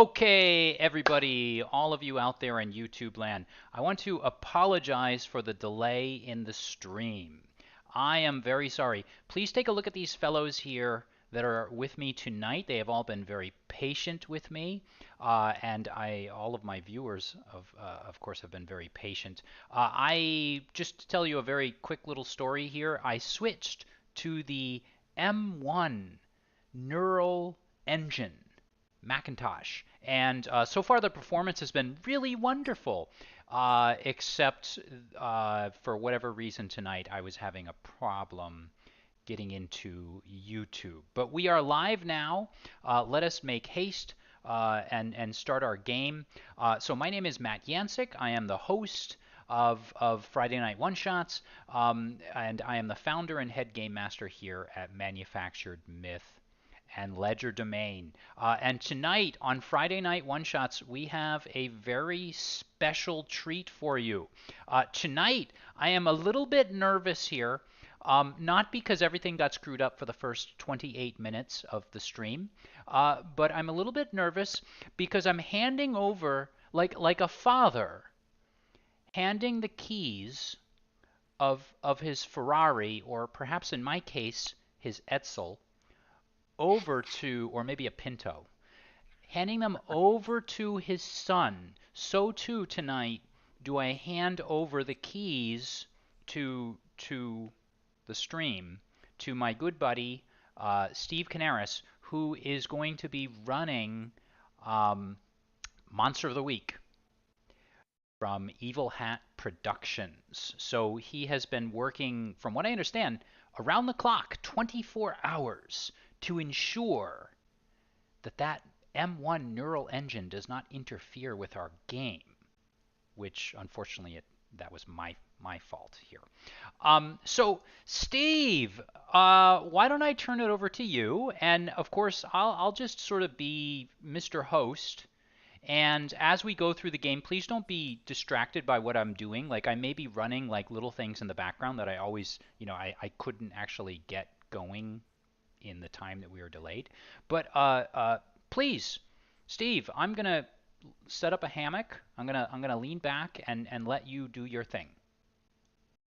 Okay, everybody, all of you out there in YouTube land, I want to apologize for the delay in the stream. I am very sorry. Please take a look at these fellows here that are with me tonight. They have all been very patient with me, and all of my viewers, of course, have been very patient. I just to tell you a very quick little story here. I switched to the M1 neural engine Macintosh. And so far, the performance has been really wonderful, except for whatever reason tonight, I was having a problem getting into YouTube. But we are live now. Let us make haste and start our game. So my name is Matt Yancik. I am the host of Friday Night One Shots, and I am the founder and head game master here at Manufactured Myth and Legerdemain. And tonight on Friday Night One Shots, we have a very special treat for you. Tonight, I am a little bit nervous here, not because everything got screwed up for the first 28 minutes of the stream, but I'm a little bit nervous because I'm handing over, like a father, handing the keys of his Ferrari, or perhaps in my case, his Edsel, over to, or maybe a Pinto, handing them over to his son. So too tonight do I hand over the keys to the stream to my good buddy Steve Kanaras, who is going to be running Monster of the Week from Evil Hat Productions. So he has been working, from what I understand, around the clock, 24 hours, to ensure that M1 neural engine does not interfere with our game, which unfortunately that was my fault here. So Steve, why don't I turn it over to you? And of course, I'll just sort of be Mr. Host. And as we go through the game, please don't be distracted by what I'm doing. Like, I may be running like little things in the background that I always, I couldn't actually get going in the time that we were delayed. But please, Steve, I'm gonna set up a hammock. I'm gonna lean back and let you do your thing.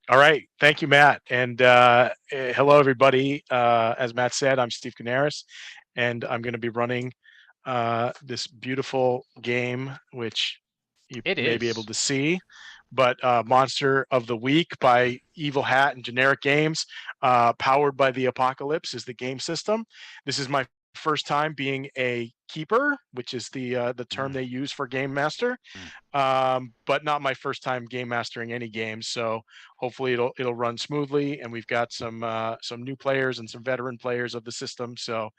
All right. Thank you, Matt. And hello, everybody. As Matt said, I'm Steve Kanaras, and I'm going to be running this beautiful game, which you It may be able is. to see. But Monster of the Week by Evil Hat and Generic Games, powered by the Apocalypse, is the game system. This is my first time being a keeper, which is the term they use for game master, Mm. but not my first time game mastering any games. So hopefully it'll run smoothly, and we've got some new players and some veteran players of the system. So,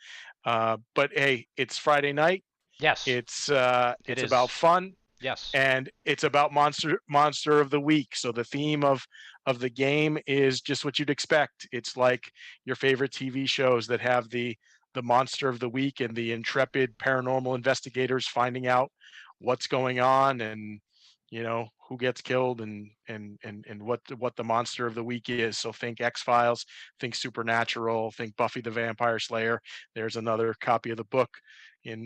but hey, it's Friday night. Yes, it It's about is. fun, Yes. and it's about monster of the week. So the theme of the game is just what you'd expect. It's like your favorite TV shows that have the monster of the week and the intrepid paranormal investigators finding out what's going on, and who gets killed, and what the monster of the week is. So think X-Files, think Supernatural, think Buffy the Vampire Slayer. There's another copy of the book in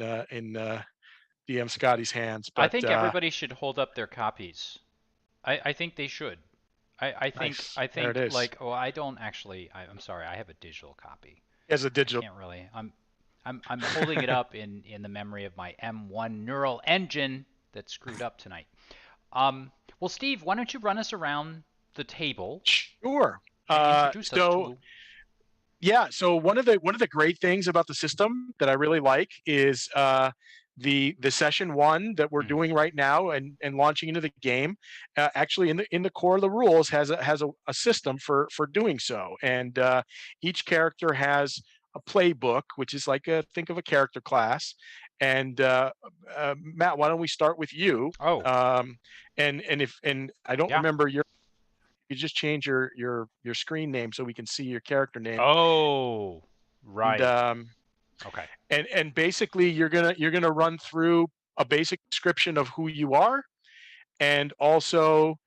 DM Scotty's hands. I But think everybody should hold up their copies. I think they should. I think nice. I There it think is. like, oh, I don't actually. I'm sorry. I have a digital copy. As a I digital. can't really. I'm holding it up in the memory of my M1 neural engine that screwed up tonight. Well, Steve, why don't you run us around the table Sure. and introduce us So to. yeah, so one of the great things about the system that I really like is the session one that we're Mm, doing right now and launching into the game. Actually, in the core of the rules has a system for doing so, and each character has a playbook, which is like a think of a character class. And Matt, why don't we start with you? oh, Um, and I don't yeah. remember your. You just change your screen name so we can see your character name. Oh, And right. um, Okay. and basically you're gonna run through a basic description of who you are, and also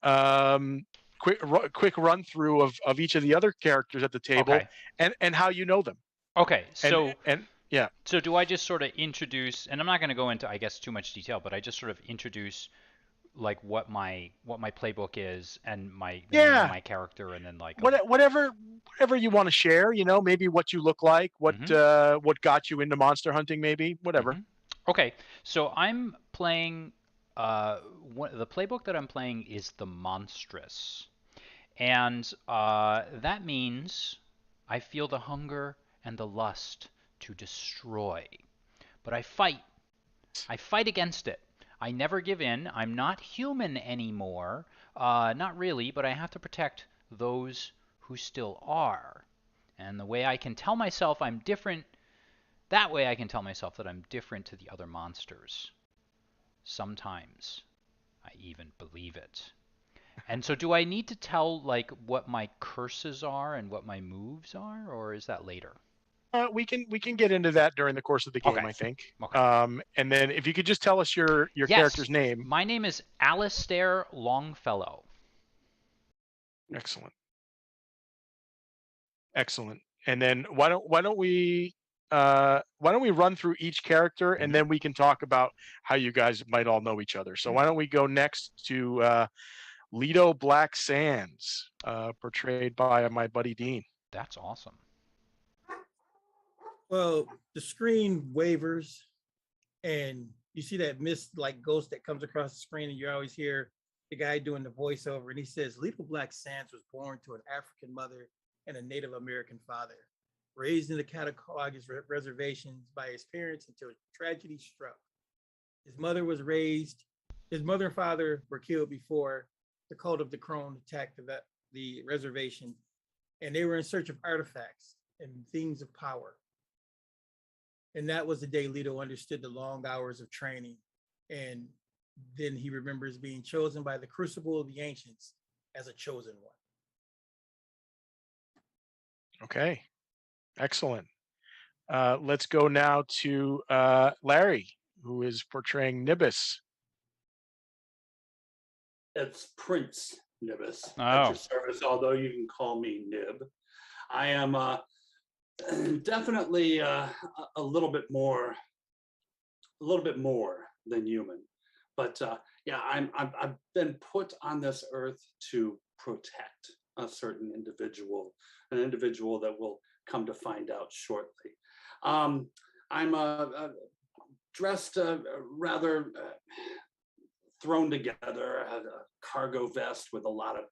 um, quick run through of each of the other characters at the table, Okay. and how you know them. Okay. And So and Yeah. So do I just sort of introduce, and I'm not going to go into, I guess, too much detail, but I just sort of introduce like what my playbook is and the name of Yeah. my character, and then like Whatever you want to share, maybe what you look like, hmm what got you into monster hunting, maybe, whatever. hmm Okay, so I'm playing. The playbook that I'm playing is the monstrous, and that means I feel the hunger and the lust to destroy, but I fight. I fight against it. I never give in. I'm not human anymore. Not really, but I have to protect those who still are. And the way I can tell myself I'm different, that way I can tell myself that I'm different to the other monsters. Sometimes I even believe it. And so do I need to tell like what my curses are and what my moves are, or is that later? We can get into that during the course of the game, Okay. I think. Okay. And then if you could just tell us your Yes. character's name. My name is Alistair Longfellow. Excellent. Excellent. And then why don't we run through each character, and hmm then we can talk about how you guys might all know each other. So why don't we go next to Lido Black Sands, portrayed by my buddy Dean. That's awesome. Well, the screen wavers and you see that mist like ghost that comes across the screen, and you always hear the guy doing the voiceover, and he says, Little Black Sands was born to an African mother and a Native American father, raised in the Cattaraugus reservations by his parents until tragedy struck. His mother was raised, his mother and father were killed before the cult of the Crone attacked the reservation, and they were in search of artifacts and things of power. And that was the day Leto understood the long hours of training. And then he remembers being chosen by the crucible of the ancients as a chosen one. Okay, excellent. Let's go now to Larry, who is portraying Nibis. It's Prince Nibis at Oh. your service, although you can call me Nib. I am definitely a little bit more than human. But yeah, I've been put on this earth to protect a certain individual, an individual that will come to find out shortly. I'm dressed rather thrown together. I had a cargo vest with a lot of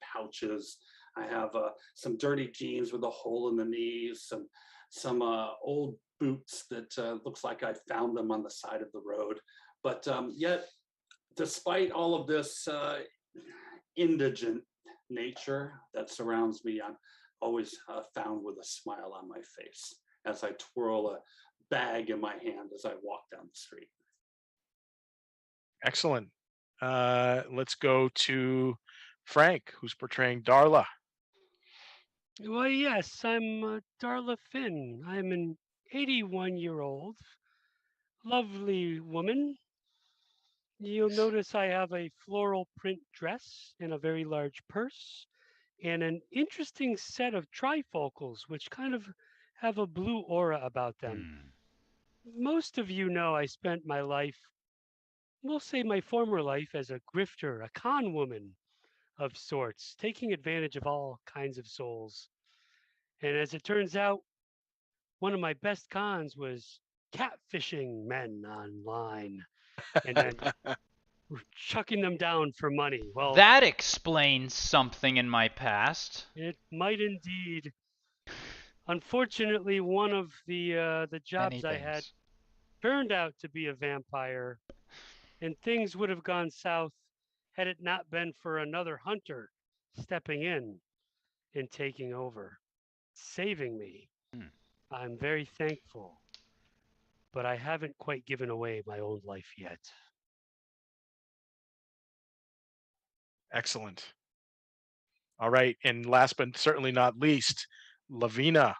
pouches. I have some dirty jeans with a hole in the knees, some old boots that looks like I found them on the side of the road. But yet, despite all of this indigent nature that surrounds me, I'm always found with a smile on my face as I twirl a bag in my hand as I walk down the street. Excellent. Let's go to Frank, who's portraying Darla. Well, yes, I'm Darla Finn. I'm an 81-year-old, lovely woman. You'll notice I have a floral print dress and a very large purse and an interesting set of trifocals, which kind of have a blue aura about them. Hmm. Most of you know I spent my life, we'll say my former life, as a grifter, a con woman of sorts, taking advantage of all kinds of souls. And as it turns out, one of my best cons was catfishing men online and then chucking them down for money. Well, That explains something in my past. it might indeed. Unfortunately, one of the Many jobs I had things. turned out to be a vampire, and things would have gone south had it not been for another hunter stepping in and taking over, saving me. Hmm. I'm very thankful, but I haven't quite given away my own life yet. Excellent. All right, and last but certainly not least, Lavina,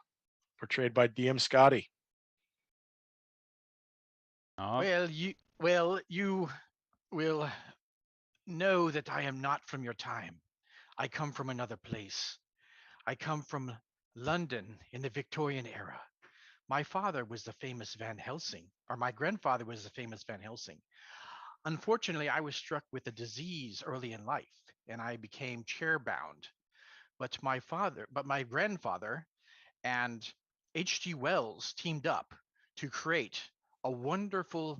portrayed by DM Scotty. Oh. You will know that I am not from your time. I come from another place. I come from London in the Victorian era. My father was the famous Van Helsing, or my grandfather was the famous Van Helsing. Unfortunately, I was struck with a disease early in life, and I became chair-bound. But my grandfather and H.G. Wells teamed up to create a wonderful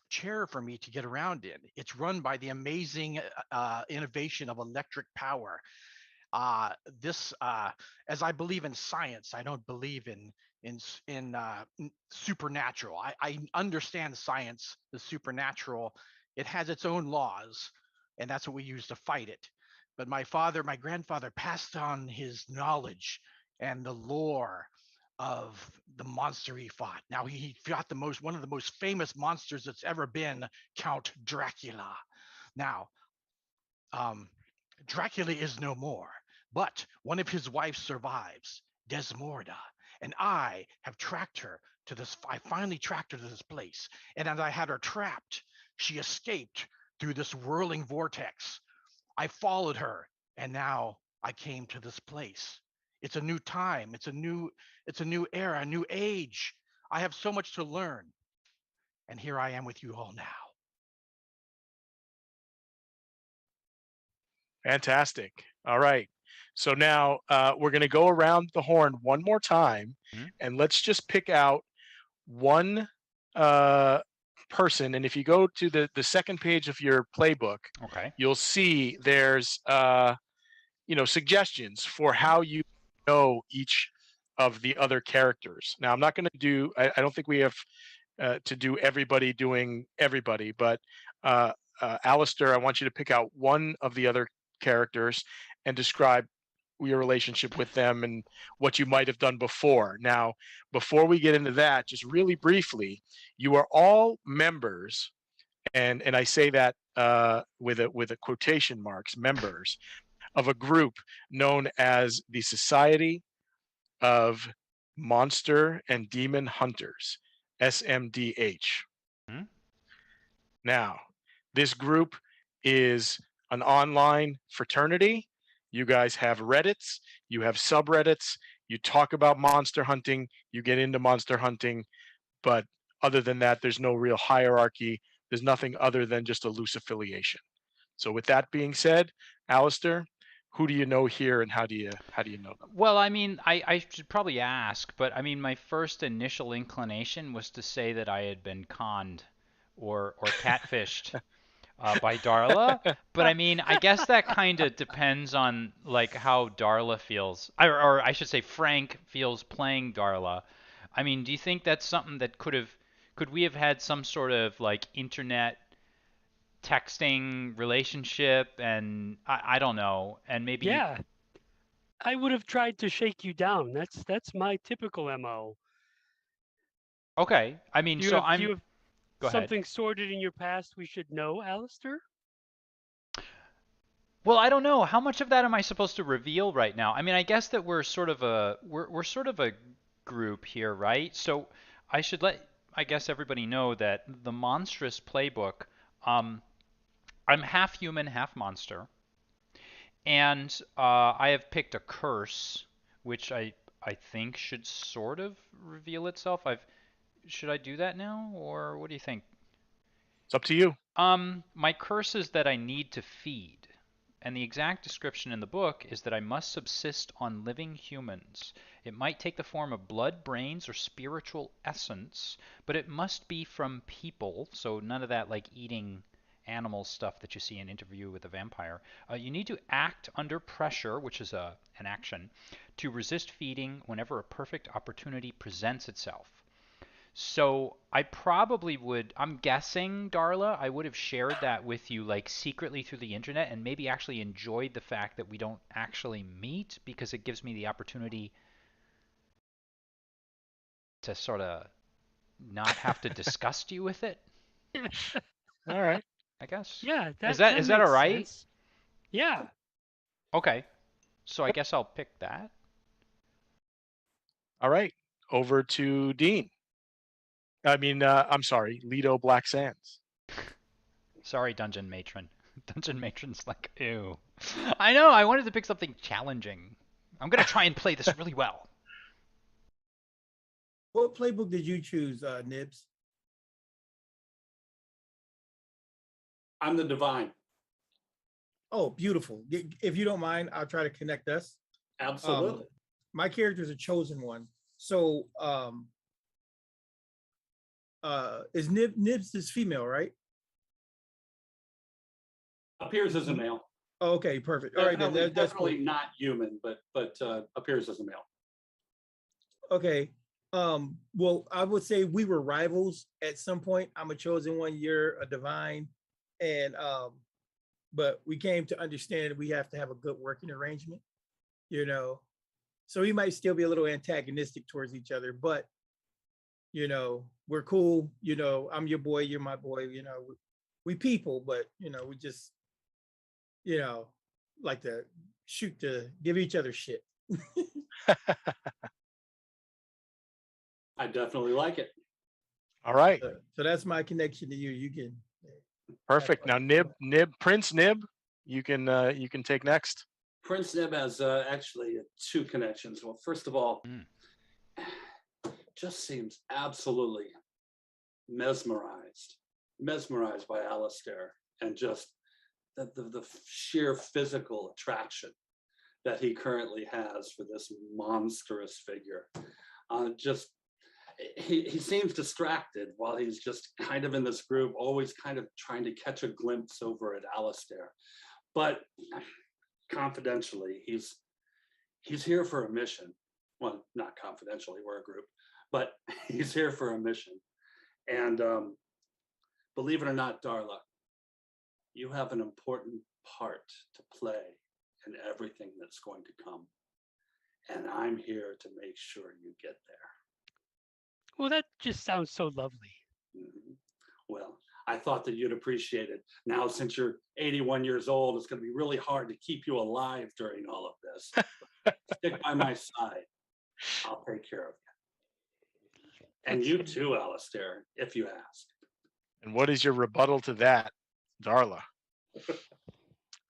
chair for me to get around in. It's run by the amazing innovation of electric power. uh, this As I believe in science, I don't believe in supernatural. I understand science, the supernatural. It has its own laws, and that's what we use to fight it. But my grandfather passed on his knowledge and the lore of the monster he fought. Now he fought one of the most famous monsters that's ever been, Count Dracula. Now, um, Dracula is no more, but one of his wives survives, Desmorda, and I have tracked her to this. I finally tracked her to this place, and as I had her trapped, she escaped through this whirling vortex. I followed her, and now I came to this place. It's a new time. It's a new era, a new age. I have so much to learn, and here I am with you all now. Fantastic. All right. So now we're going to go around the horn one more time, and let's just pick out one person. And if you go to the second page of your playbook, Okay. you'll see there's suggestions for how you know each of the other characters. Now, I'm not going to do. I don't think we have to do everybody doing everybody, but Alistair, I want you to pick out one of the other characters and describe your relationship with them and what you might have done before. Now, before we get into that, just really briefly, you are all members, and I say that with a quotation marks, members of a group known as the Society of Monster and Demon Hunters, SMDH. Hmm? Now, this group is an online fraternity. You guys have Reddits, you have subreddits, you talk about monster hunting, you get into monster hunting, but other than that, there's no real hierarchy. There's nothing other than just a loose affiliation. So with that being said, Alistair, who do you know here and how do you know them? Well, I mean, I should probably ask, but I mean, my first initial inclination was to say that I had been conned or catfished by Darla. But I mean, I guess that kind of depends on like how Darla feels, or I should say Frank feels playing Darla. I mean, do you think that's something that could we have had some sort of like internet texting relationship and I don't know, and maybe you. Yeah, I would have tried to shake you down. That's my typical MO. Okay. I mean, Do you so have do I'm. you have Go ahead. something sordid in your past we should know, Alistair? Well, I don't know. How much of that am I supposed to reveal right now? I mean, I guess that we're sort of a group here, right? So I should let I guess everybody know that the monstrous playbook, um, I'm half human, half monster, and I have picked a curse, which I think should sort of reveal itself. Should I do that now, or what do you think? It's up to you. My curse is that I need to feed, and the exact description in the book is that I must subsist on living humans. It might take the form of blood, brains, or spiritual essence, but it must be from people, so none of that like eating animal stuff that you see in Interview with a Vampire. You need to act under pressure, which is an action, to resist feeding whenever a perfect opportunity presents itself. So I probably would, I'm guessing, Darla, I would have shared that with you like secretly through the internet and maybe actually enjoyed the fact that we don't actually meet because it gives me the opportunity to sort of not have to disgust you with it, All right. I guess. Yeah, Is that that that is that all makes right? sense. Yeah. Okay. So I guess I'll pick that. All right. Over to Dean. I'm sorry, Lido Black Sands. Sorry, Dungeon Matron. Dungeon Matron's like, ew. I know, I wanted to pick something challenging. I'm going to try and play this really well. What playbook did you choose, Nibs? I'm the divine. Oh, beautiful. If you don't mind, I'll try to connect us. Absolutely. My character is a chosen one. So is Nibs is female, right? Appears as a male. Oh, okay, perfect. All right, then Definitely, that's cool. definitely not human, but appears as a male. Okay. Well, I would say we were rivals at some point. I'm a chosen one, you're a divine. And but we came to understand we have to have a good working arrangement, you know. So we might still be a little antagonistic towards each other, but you know, we're cool. You know, I'm your boy, you're my boy, you know, we people, but you know, we just, you know, like to give each other shit. I definitely like it. All right. So that's my connection to you. You can Perfect. Now Prince Nib, you can take next. Prince Nib has actually two connections. Well, first of all, just seems absolutely mesmerized by Alistair, and just the sheer physical attraction that he currently has for this monstrous figure. Just he seems distracted while he's just kind of in this group, always kind of trying to catch a glimpse over at Alistair. But confidentially, he's here for a mission. Well, not confidentially, we're a group, but he's here for a mission. And believe it or not, Darla, you have an important part to play in everything that's going to come. And I'm here to make sure you get there. Well, that just sounds so lovely. Mm-hmm. Well, I thought that you'd appreciate it. Now, since you're 81 years old, it's going to be really hard to keep you alive during all of this. Stick by my side. I'll take care of you. And you too, Alistair, if you ask. And what is your rebuttal to that, Darla?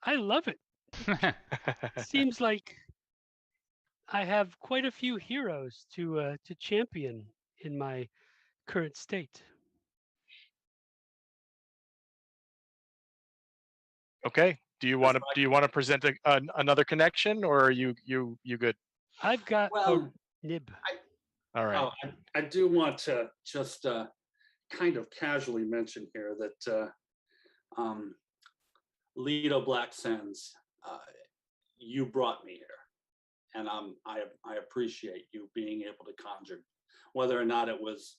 I love it. Seems like I have quite a few heroes to champion in my current state. Okay. Do you want to present another connection, or are you good? I've got a Nib. All right. I do want to just kind of casually mention here that Lido Black Sands, you brought me here, and I appreciate you being able to conjure. Whether or not it was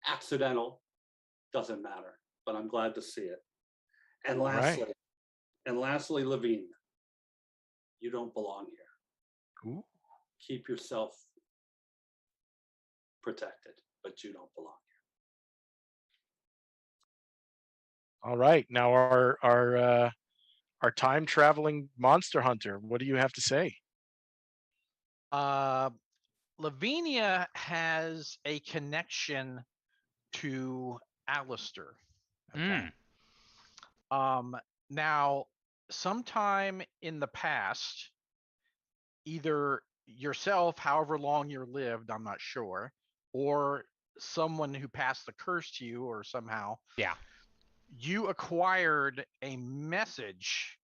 accidental doesn't matter, but I'm glad to see it. And lastly, Lavinia, you don't belong here. Ooh. Keep yourself protected, but you don't belong here. All right. Now our time traveling monster hunter, what do you have to say? Lavinia has a connection to Alistair. Okay. Now, sometime in the past, either yourself, however long you lived, I'm not sure, or someone who passed the curse to you, or somehow, you acquired a message,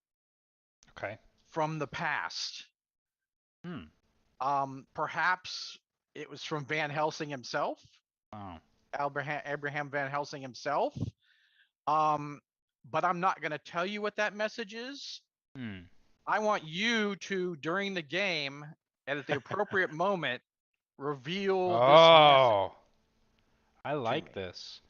from the past. Perhaps it was from Van Helsing himself. Abraham Van Helsing himself. But I'm not going to tell you what that message is. I want you to, during the game, and at the appropriate moment, reveal this message. I like this.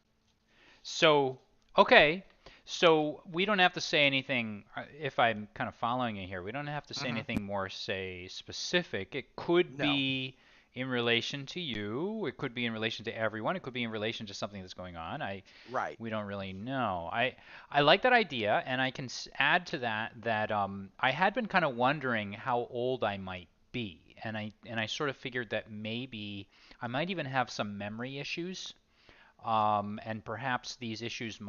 So, okay. So we don't have to say anything, if I'm kind of following you here, we don't have to say anything more, say, specific. It could be in relation to you. It could be in relation to everyone. It could be in relation to something that's going on. We don't really know. I like that idea, and I can add to that I had been kind of wondering how old I might be, and I sort of figured that maybe I might even have some memory issues, and perhaps these issues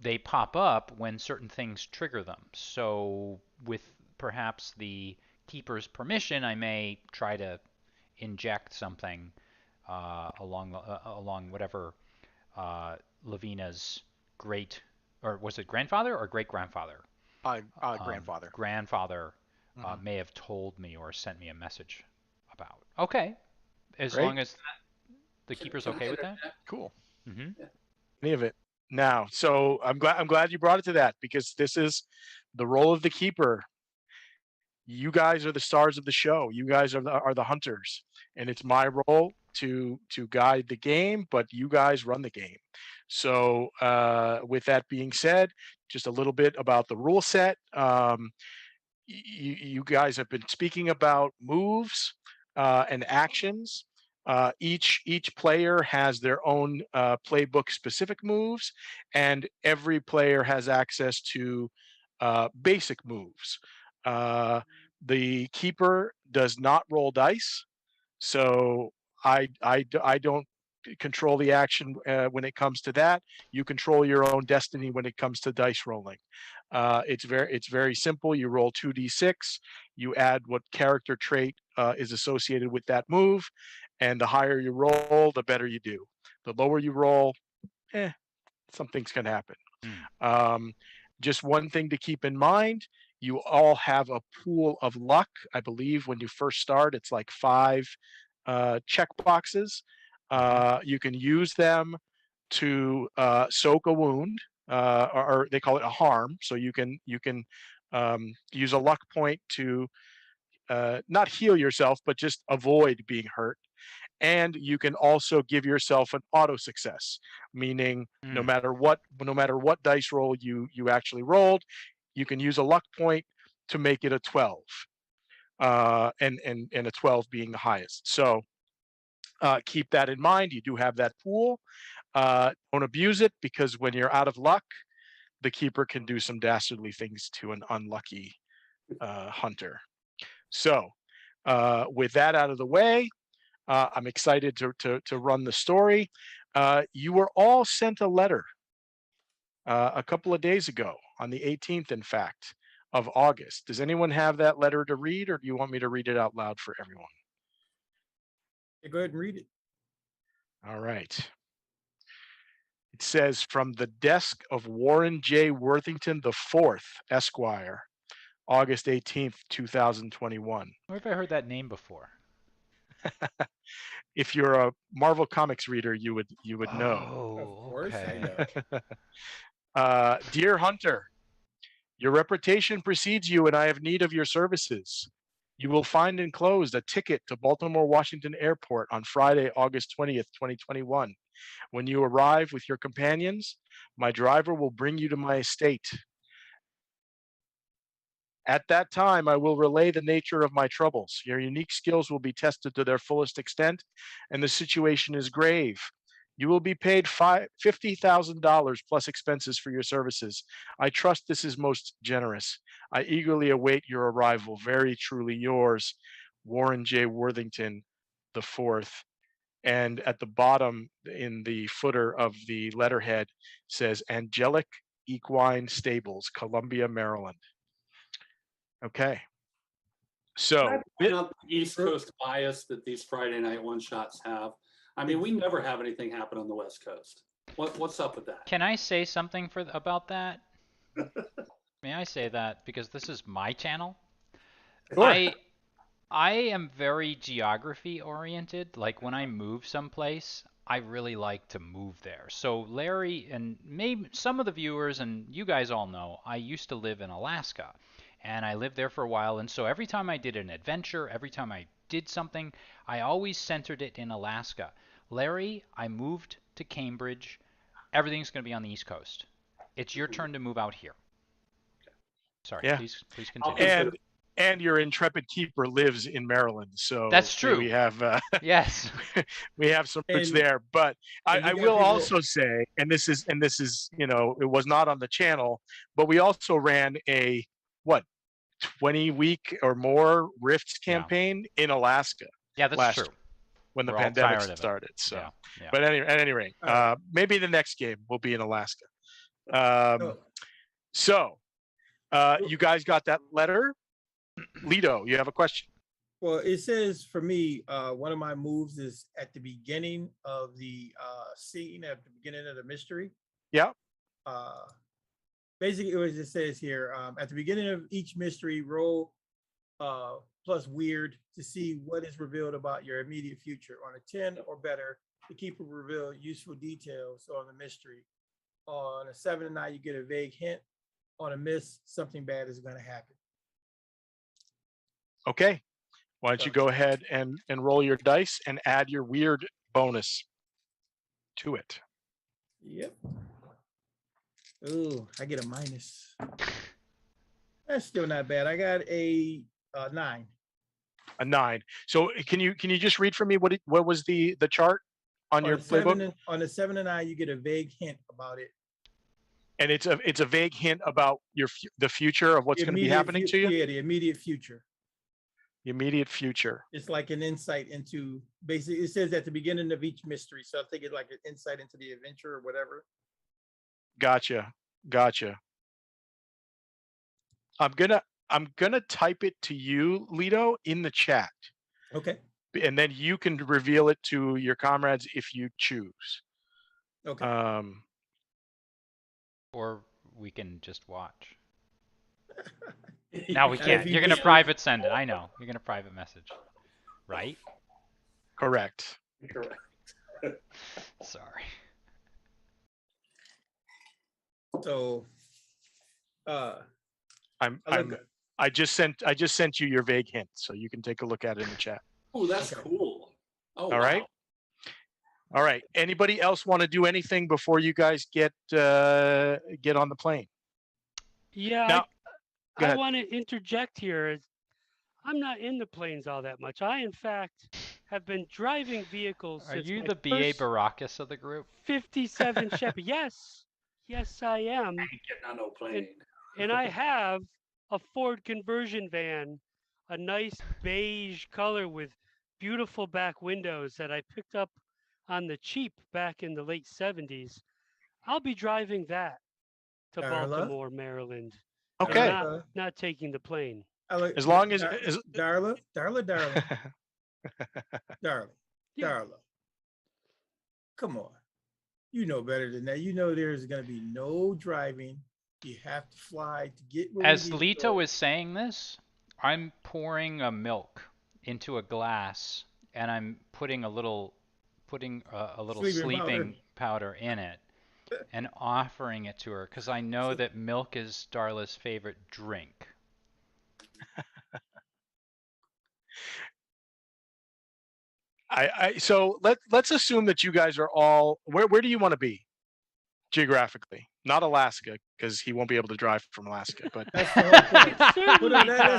they pop up when certain things trigger them. So with perhaps the keeper's permission, I may try to inject something along whatever Lavina's great, or was it grandfather or great grandfather? Grandfather. Grandfather Mhm. may have told me or sent me a message about. Okay, as Great. long as the keeper's Can I okay with that. interject? Cool. Mm-hmm. Any of it now. So I'm glad you brought it to that, because this is the role of the keeper. You guys are the stars of the show. You guys are the hunters, and it's my role to guide the game, but you guys run the game. So with that being said, just a little bit about the rule set. You guys have been speaking about moves and actions. Each player has their own playbook specific moves, and every player has access to basic moves. Uh, the keeper does not roll dice, so I don't control the action when it comes to that. You control your own destiny when it comes to dice rolling. It's very simple. You roll 2d6. You add what character trait is associated with that move, and the higher you roll, the better you do. The lower you roll, eh, something's gonna happen. Mm. Um, just one thing to keep in mind, you all have a pool of luck. I believe when you first start, it's like 5 check boxes. Mm-hmm. You can use them to soak a wound, or they call it a harm. So you can use a luck point to not heal yourself, but just avoid being hurt. And you can also give yourself an auto success, meaning Mm. no matter what dice roll you actually rolled, you can use a luck point to make it a 12, and a 12 being the highest. So keep that in mind. You do have that pool. Don't abuse it, because when you're out of luck, the keeper can do some dastardly things to an unlucky hunter. So with that out of the way, I'm excited to run the story. You were all sent a letter a couple of days ago, on the 18th, in fact, of August. Does anyone have that letter to read, or do you want me to read it out loud for everyone? Yeah, go ahead and read it. All right. It says, from the desk of Warren J. Worthington IV, Esquire, August 18th, 2021. Where have I heard that name before? If you're a Marvel Comics reader, you would know. Of Oh, course, I okay. know. Dear Hunter, your reputation precedes you, and I have need of your services. You will find enclosed a ticket to Baltimore Washington Airport on Friday, August 20th, 2021. When you arrive with your companions, my driver will bring you to my estate. At that time, I will relay the nature of my troubles. Your unique skills will be tested to their fullest extent, and the situation is grave. You will be paid $50,000 plus expenses for your services. I trust this is most generous. I eagerly await your arrival. Very truly yours, Warren J. Worthington IV. And at the bottom, in the footer of the letterhead, says Angelic Equine Stables, Columbia, Maryland. Okay. Can I So point out the East Coast bias that these Friday night one shots have? I mean, we never have anything happen on the West Coast. What's up with that? Can I say something about that? May I say that because this is my channel? sure. I am very geography oriented. Like when I move someplace, I really like to move there. So Larry and maybe some of the viewers and you guys all know, I used to live in Alaska and I lived there for a while. And so every time I did an adventure, every time I did something, I always centered it in Alaska. Larry, I moved to Cambridge. Everything's going to be on the East Coast. It's your turn to move out here. Sorry, Yeah. please I'll continue. consider. And your intrepid keeper lives in Maryland, so That's true. we have Yes. we have some roots And- there. But and you I got will people- also say, and this is it was not on the channel, but we also ran a 20-week or more Rifts Yeah. campaign in Alaska. Yeah, that's last true. when the We're all pandemic tired of it. started. So, Yeah. but at any rate, All right. maybe the next game will be in Alaska. So, You guys got that letter? Lido, you have a question? Well, it says for me, one of my moves is at the beginning of the scene, at the beginning of the mystery. Yeah. Uh, basically, it was, it says here, at the beginning of each mystery, roll plus weird to see what is revealed about your immediate future. On a 10 or better, the keeper will reveal useful details on the mystery. On a 7 and 9, you get a vague hint. On a miss, something bad is going to happen. Okay. Why don't you go ahead and roll your dice and add your weird bonus to it? Yep. Ooh, I get a minus. That's still not bad. I got a 9. A 9. So can you just read for me what was the chart on your playbook? On the 7 and 9, you get a vague hint about it. And it's a vague hint about the future of what's going to be happening to you. Yeah, the immediate future. The immediate future. It's like an insight into, basically, it says at the beginning of each mystery. So I think it's like an insight into the adventure or whatever. Gotcha. I'm gonna type it to you, Lito, in the chat. Okay. And then you can reveal it to your comrades if you choose. Okay. Or we can just watch. Now we can't. You're gonna private send it. I know. You're gonna private message, right? Correct. Sorry. So, I just sent you your vague hint, so you can take a look at it in the chat. Oh, that's cool. Oh, all right. All right. Anybody else want to do anything before you guys get on the plane? Yeah, now, I want to interject here. I'm not in the planes all that much. I, in fact, have been driving vehicles. Are you the B.A. Baracus of the group? 57 Chevy. Yes, I am. I ain't getting on no plane. And I have a Ford conversion van, a nice beige color with beautiful back windows that I picked up on the cheap back in the late 70s. I'll be driving that to Baltimore, Maryland. Okay. Not taking the plane. As long as Darla. Come on. You know better than that. You know there's going to be no driving. You have to fly to get where As Lito is saying this, I'm pouring a milk into a glass and I'm putting a little sleeping powder in it and offering it to her because I know that milk is Darla's favorite drink. So let's assume that you guys are all where do you want to be geographically? Not Alaska, because he won't be able to drive from Alaska. But that's the whole point. That's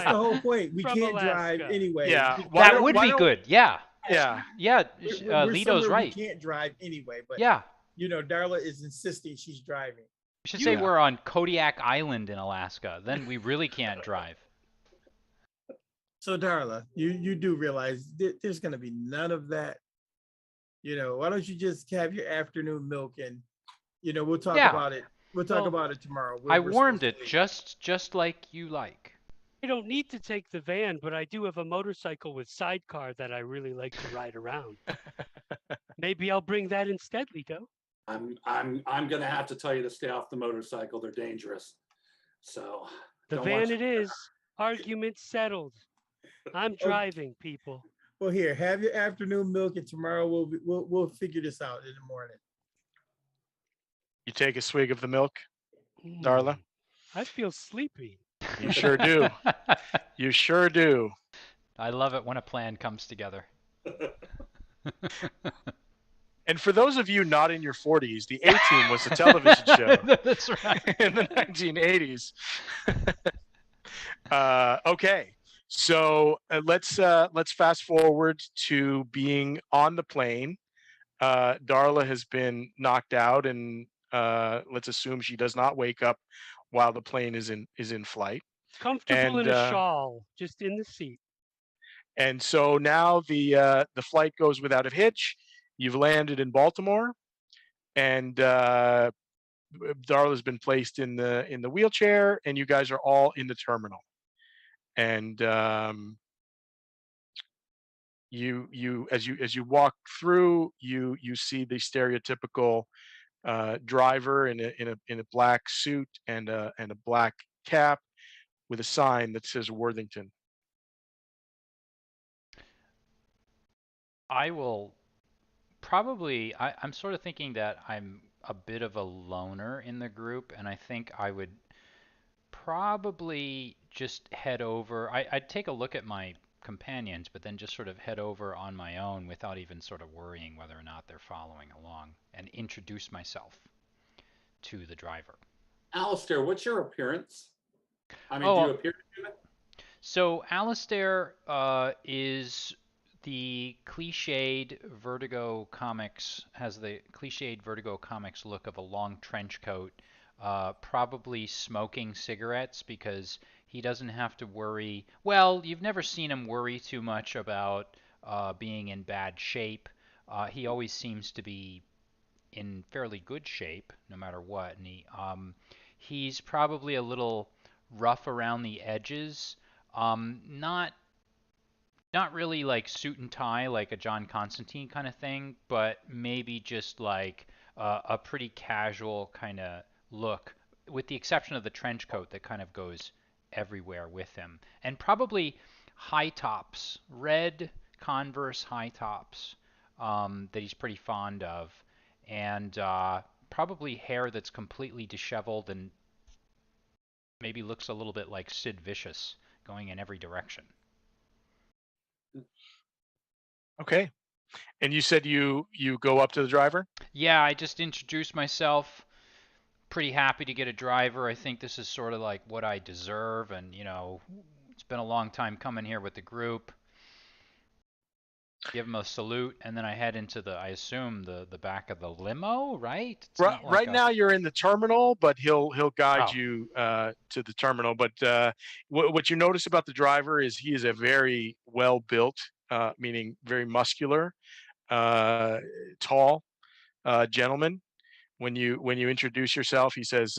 the whole point. We can't drive anyway. Yeah, that would be good. Yeah. Yeah. Lito's right. We can't drive anyway. But yeah, you know, Darla is insisting she's driving. We should say we're on Kodiak Island in Alaska. Then we really can't drive. So Darla, you do realize there's going to be none of that. You know, why don't you just have your afternoon milk and, you know, we'll talk about it. We'll talk about it tomorrow. I warmed it just like you like. I don't need to take the van, but I do have a motorcycle with sidecar that I really like to ride around. Maybe I'll bring that instead, Lito. I'm gonna have to tell you to stay off the motorcycle. They're dangerous. So the van it is. Argument settled. I'm driving, people. Well, here, have your afternoon milk, and tomorrow we'll figure this out in the morning. You take a swig of the milk, Darla? I feel sleepy. You sure do. You sure do. I love it when a plan comes together. And for those of you not in your 40s, the A-Team was a television show. That's right. In the 1980s. Okay. So let's fast forward to being on the plane. Darla has been knocked out, and let's assume she does not wake up while the plane is in flight. Comfortable in a shawl, just in the seat. And so now the flight goes without a hitch. You've landed in Baltimore, and Darla's been placed in the wheelchair, and you guys are all in the terminal. And as you walk through, you see the stereotypical driver in a black suit and a black cap with a sign that says Worthington. I will probably, I'm sort of thinking that I'm a bit of a loner in the group, and I think I would probably just head over. I'd take a look at my companions, but then just sort of head over on my own without even sort of worrying whether or not they're following along, and introduce myself to the driver. Alistair, what's your appearance? I mean, do you Oh, appear human? so Alistair is the cliched Vertigo comics, has the cliched Vertigo comics look of a long trench coat, probably smoking cigarettes because he doesn't have to worry. Well, you've never seen him worry too much about being in bad shape. He always seems to be in fairly good shape no matter what, and he's probably a little rough around the edges. Not really like suit and tie like a John Constantine kind of thing, but maybe just like a pretty casual kind of look, with the exception of the trench coat that kind of goes everywhere with him, and probably high tops, red Converse high tops that he's pretty fond of, and probably hair that's completely disheveled and maybe looks a little bit like Sid Vicious going in every direction. Okay. And you said you go up to the driver? Yeah, I just introduced myself. Pretty happy to get a driver. I think this is sort of like what I deserve, and it's been a long time coming here with the group. Give him a salute, and then I head into I assume the back of the limo, right? It's Right, not like right now you're in the terminal, but he'll guide Oh. you to the terminal. But what you notice about the driver is he is a very well built, meaning very muscular, tall gentleman. When you introduce yourself, he says,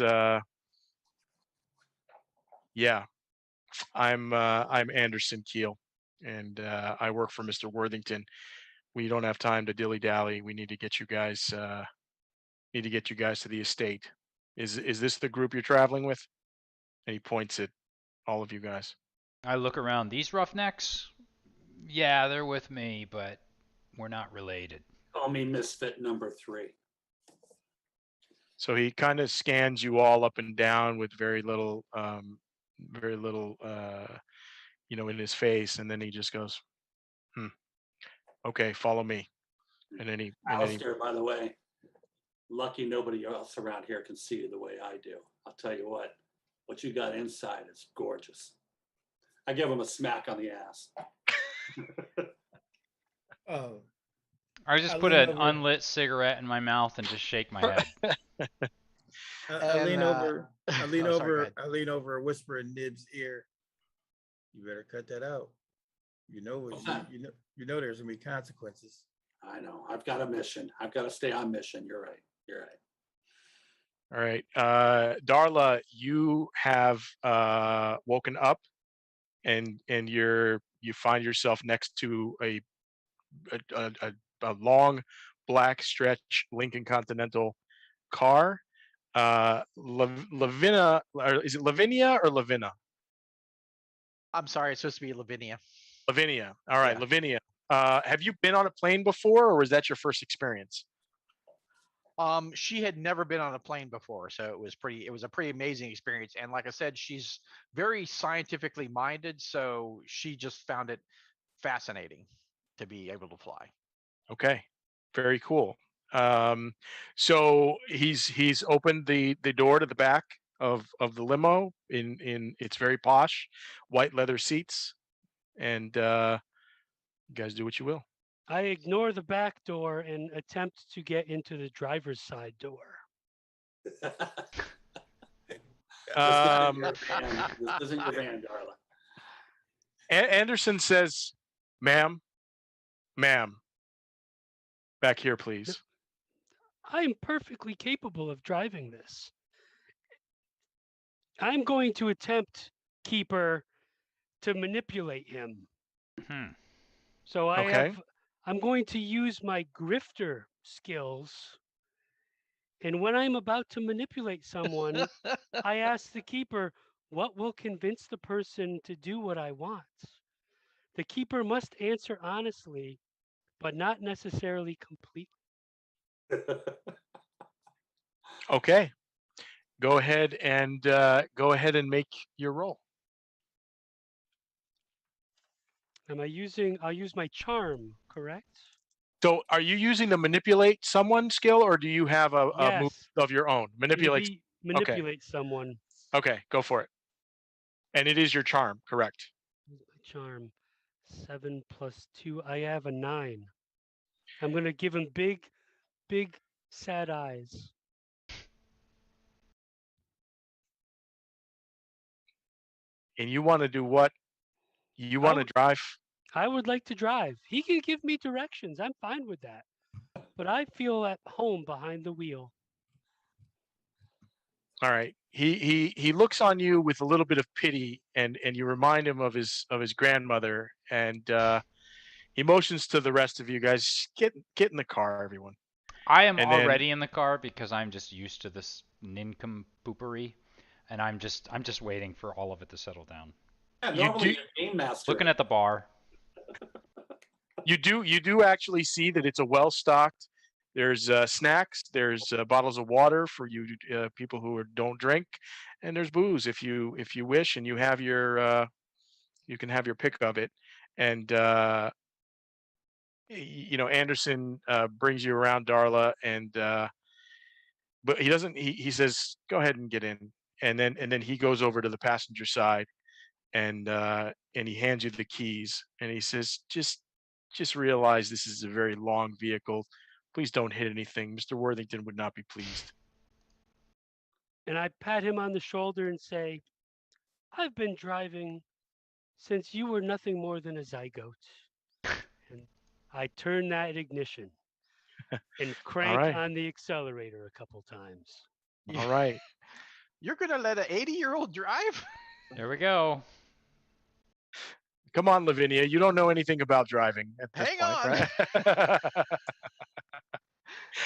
"Yeah, I'm Anderson Keel, and I work for Mr. Worthington. We don't have time to dilly dally. We need to get you guys to the estate. Is this the group you're traveling with?" And he points at all of you guys. I look around. These roughnecks? Yeah, they're with me, but we're not related. Call me Misfit number 3. So he kind of scans you all up and down with very little, in his face, and then he just goes, "Okay, follow me." And then he Alistair, by the way, lucky nobody else around here can see you the way I do. I'll tell you what you got inside is gorgeous. I give him a smack on the ass. Oh, I just I put lean an over. unlit cigarette in my mouth and just shake my head. I lean over. I lean Oh, sorry, go over. ahead. I lean over, whisper in Nib's ear. You better cut that out. You know what? What's that? You know there's gonna be consequences. I know. I've got a mission. I've got to stay on mission. You're right. You're right. All right, Darla, you have woken up, and you find yourself next to a long black stretch Lincoln Continental car. Lavinia, or is it Lavinia or Lavina? I'm sorry, it's supposed to be Lavinia. Lavinia. All right, Yeah. Lavinia. Have you been on a plane before, or was that your first experience? She had never been on a plane before, so it was a pretty amazing experience. And like I said, she's very scientifically minded, so she just found it fascinating to be able to fly. Okay, very cool. So he's opened the door to the back of the limo. In it's very posh, white leather seats, and you guys do what you will. I ignore the back door and attempt to get into the driver's side door. This Um, isn't your van, Darla. Anderson says, "Ma'am, back here, please." I am perfectly capable of driving this. I'm going to attempt, Keeper, to manipulate him. So Okay. I'm going to use my grifter skills. And when I'm about to manipulate someone, I ask the keeper, what will convince the person to do what I want? The keeper must answer honestly, but not necessarily completely. Okay. Go ahead and make your roll. I'll use my charm, correct? So, are you using the manipulate someone skill, or do you have a move Yes. of your own? Manipulate. Okay. Manipulate someone. Okay. Go for it. And it is your charm, correct? Use my charm. 7 plus 2. I have a 9. I'm going to give him big, sad eyes. And you want to do what? You want to would- drive? I would like to drive. He can give me directions. I'm fine with that. But I feel at home behind the wheel. All right. He looks on you with a little bit of pity, and you remind him of his grandmother, and he motions to the rest of you guys, get in the car, everyone. I am And then already in the car because I'm just used to this nincompoopery, and I'm just waiting for all of it to settle down. Yeah, You normally do- you're game master. Looking at the bar. you do actually see that it's a well stocked. There's snacks, there's bottles of water for you people who don't drink, and there's booze if you wish, and you have your you can have your pick of it. And Anderson brings you around, Darla, and but he doesn't. He says, "Go ahead and get in," and then he goes over to the passenger side, and he hands you the keys, and he says, "Just realize this is a very long vehicle. Please don't hit anything. Mr. Worthington would not be pleased." And I pat him on the shoulder and say, I've been driving since you were nothing more than a zygote. And I turn that ignition and crank right. on the accelerator a couple times. All right. You're gonna let an 80-year-old drive? There we go. Come on, Lavinia. You don't know anything about driving at this Hang point, on. right?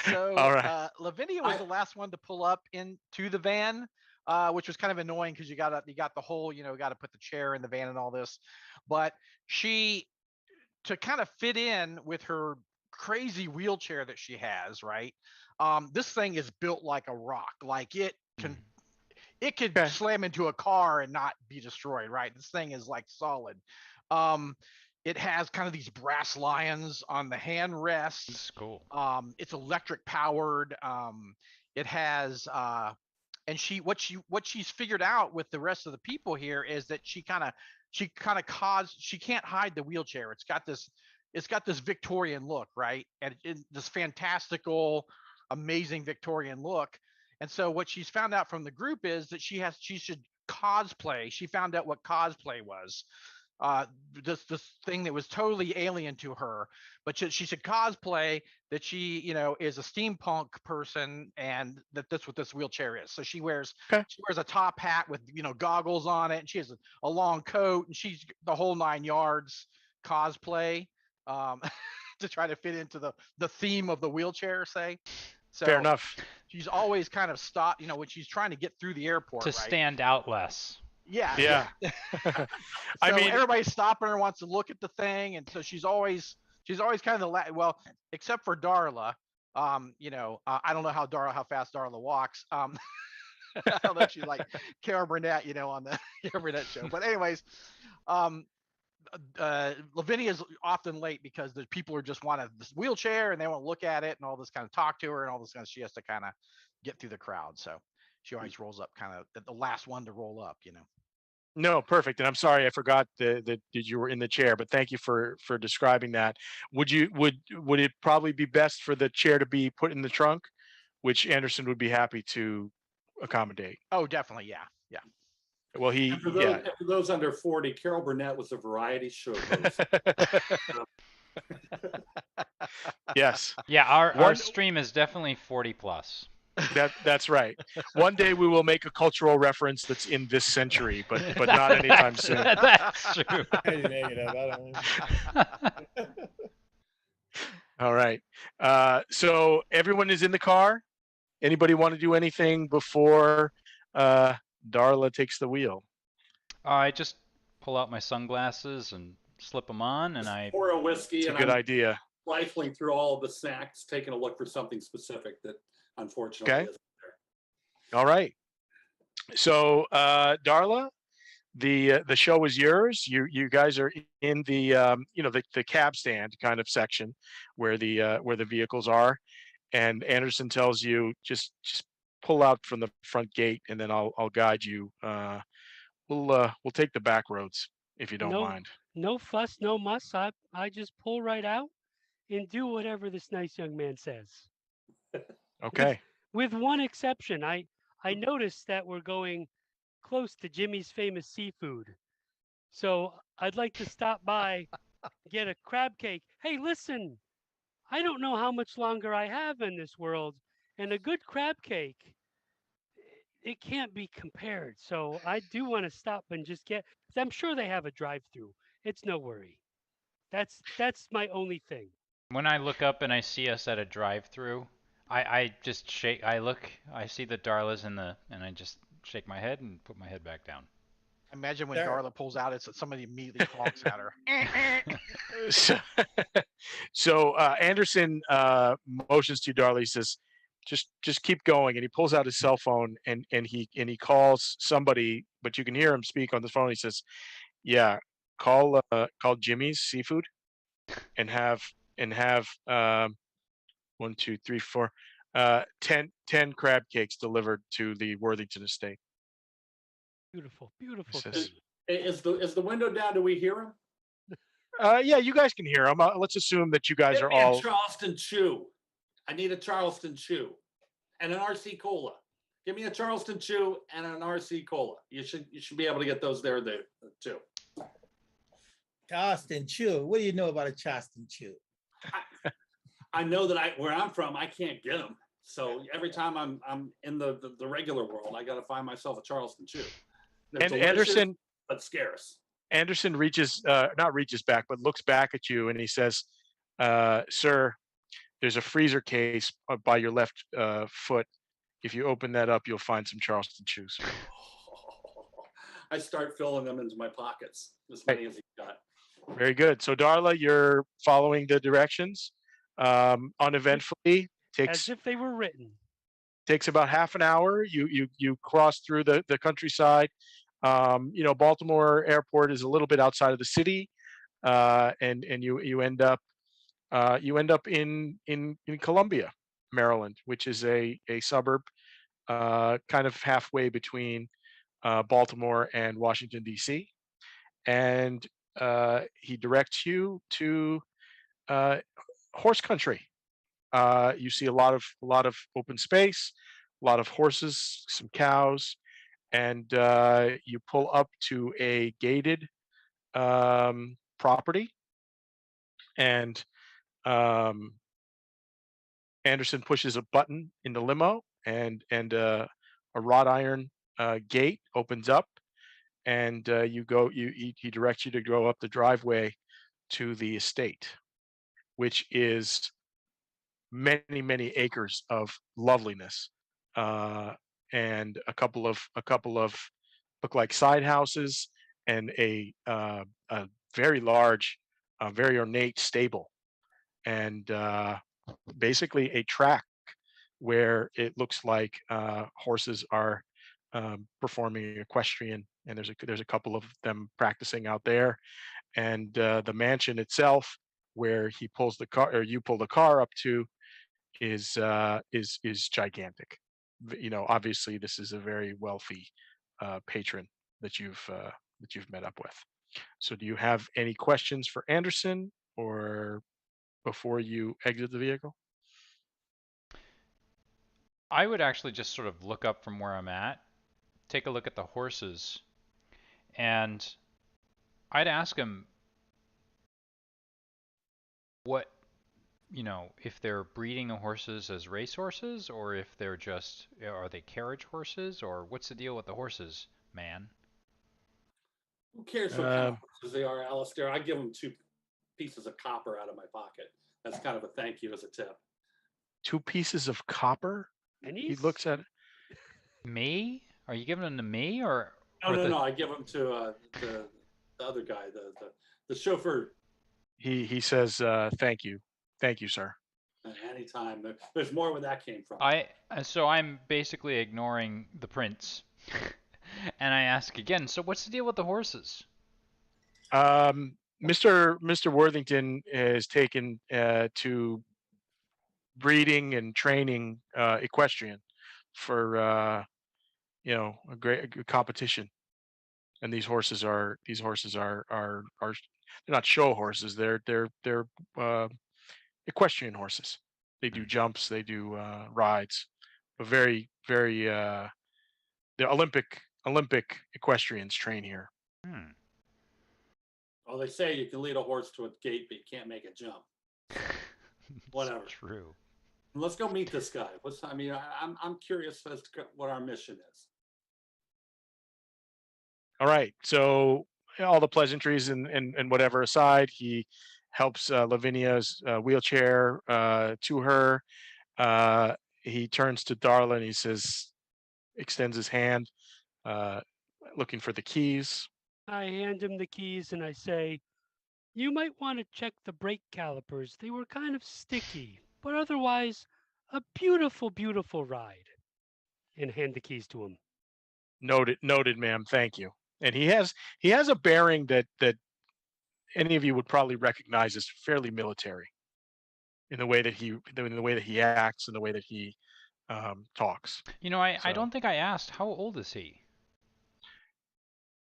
So All right. Lavinia was the last one to pull up into the van, which was kind of annoying because you got the whole, got to put the chair in the van and all this. But she, to kind of fit in with her crazy wheelchair that she has, right? This thing is built like a rock. Like it could Okay. slam into a car and not be destroyed, right? This thing is like solid. It has kind of these brass lions on the handrests. That's cool. It's electric powered. It has and what she's figured out with the rest of the people here is that she can't hide the wheelchair. It's got this Victorian look, right? And this fantastical, amazing Victorian look. And so what she's found out from the group is that she should cosplay. She found out what cosplay was. This thing that was totally alien to her, but she should cosplay that she is a steampunk person, and that's what this wheelchair is. So she wears a top hat with goggles on it, and she has a long coat, and she's the whole 9 yards cosplay to try to fit into the theme of the wheelchair, say. So Fair enough. she's always kind of stopped, when she's trying to get through the airport, To right? stand out less. Yeah. I So mean, everybody's stopping her, wants to look at the thing, and so she's always kind of well, except for Darla. I don't know how fast Darla walks. I don't know if she's like Carol Burnett, on the Carol Burnett show. But anyways, Lavinia is often late because the people are just want this wheelchair and they want to look at it and all this, kind of talk to her and all this kind of. She has to kind of get through the crowd, so she always rolls up kind of the last one to roll up. No, perfect. And I'm sorry I forgot that you were in the chair, but thank you for describing that. Would it probably be best for the chair to be put in the trunk, which Anderson would be happy to accommodate? Oh, definitely, yeah. Well, For those under 40, Carol Burnett was a variety show host. Yes. Yeah, our stream is definitely 40 plus. That's right. One day we will make a cultural reference that's in this century, but not anytime soon. That's true. Pretty negative. I don't know. All right. So everyone is in the car. Anybody want to do anything before Darla takes the wheel? I just pull out my sunglasses and slip them on, and I Pour a whiskey, It's a and good I'm idea. rifling through all of the snacks, taking a look for something specific that unfortunately Okay. isn't there. All right. So Darla, the show is yours. You guys are in the the cab stand kind of section where the vehicles are, and Anderson tells you just pull out from the front gate, and then I'll guide you. We'll take the back roads if you don't No, mind. no fuss, no muss. I just pull right out and do whatever this nice young man says. Okay. With one exception, I noticed that we're going close to Jimmy's famous seafood. So I'd like to stop by, get a crab cake. Hey, listen, I don't know how much longer I have in this world, and a good crab cake, it can't be compared. So I do want to stop and just get. I'm sure they have a drive-through. It's no worry. That's my only thing. when I look up and I see us at a drive-through, I just shake. I look. I see the Darla's and I just shake my head and put my head back down. Imagine when There- Darla pulls out, it's somebody immediately honks at her. So, Anderson motions to Darla. He says, "Just keep going." And he pulls out his cell phone and he calls somebody, but you can hear him speak on the phone. He says, "Yeah, call Jimmy's Seafood and have 1, 2, 3, 4, 10 crab cakes delivered to the Worthington estate." Beautiful, He beautiful says, thing. Is the window down? Do we hear him? "Yeah, you guys can hear him. Let's assume that you guys Give are me all." a Charleston Chew. I need a Charleston Chew and an RC Cola. Give me a Charleston Chew and an RC Cola. You should be able to get those there too. Charleston Chew. What do you know about a Charleston Chew? I know that where I'm from, I can't get them. So every time I'm in the regular world, I got to find myself a Charleston Chew. They're And delicious, but scarce. Anderson not reaches back, but looks back at you and he says, "Sir, there's a freezer case by your left foot. If you open that up, you'll find some Charleston chews." I start filling them into my pockets, as many as you got. Very good. So Darla, you're following the directions uneventfully. As if they were written. Takes about half an hour. You cross through the countryside. Baltimore Airport is a little bit outside of the city, and you end up in Columbia, Maryland, which is a suburb kind of halfway between Baltimore and Washington D.C. And he directs you to horse country. You see a lot of open space, a lot of horses, some cows, and you pull up to a gated property, and Anderson pushes a button in the limo, and a wrought iron gate opens up, and he directs you to go up the driveway to the estate, which is many acres of loveliness, and a couple of look like side houses, and a very large, very ornate stable, and basically a track where it looks like horses are performing equestrian, and there's a couple of them practicing out there, and the mansion itself, where he pulls the car or you pull the car up to, is gigantic. Obviously this is a very wealthy patron that you've met up with. So do you have any questions for Anderson, or before you exit the vehicle? I would actually just sort of look up from where I'm at, take a look at the horses, and I'd ask him what if they're breeding the horses as racehorses, or if they're just, are they carriage horses, or what's the deal with the horses, man? Who cares what kind of horses they are, Alistair? I give them 2 pieces of copper out of my pocket. That's kind of a thank you as a tip. 2 pieces of copper? He looks at it. Me? Are you giving them to me, or? No. I give them to the other guy, the chauffeur. He says, "Thank you, sir." Anytime. There's more where that came from. So I'm basically ignoring the prince, and I ask again. So what's the deal with the horses? Mr. Worthington is taken to breeding and training equestrian for a good competition. And these horses are they're not show horses. They're equestrian horses. They do jumps, they do rides, but very the Olympic equestrians train here. Well, they say you can lead a horse to a gate, but you can't make it jump. Whatever. True. Let's go meet this guy. I'm curious as to what our mission is. All right. So all the pleasantries and whatever aside, he helps Lavinia's wheelchair to her. He turns to Darla and he says, extends his hand, looking for the keys. I hand him the keys and I say, you might want to check the brake calipers. They were kind of sticky, but otherwise a beautiful, beautiful ride. And hand the keys to him. Noted, ma'am. Thank you. And he has a bearing that any of you would probably recognize as fairly military in the way that he acts and the way that he talks. I don't think I asked, how old is he?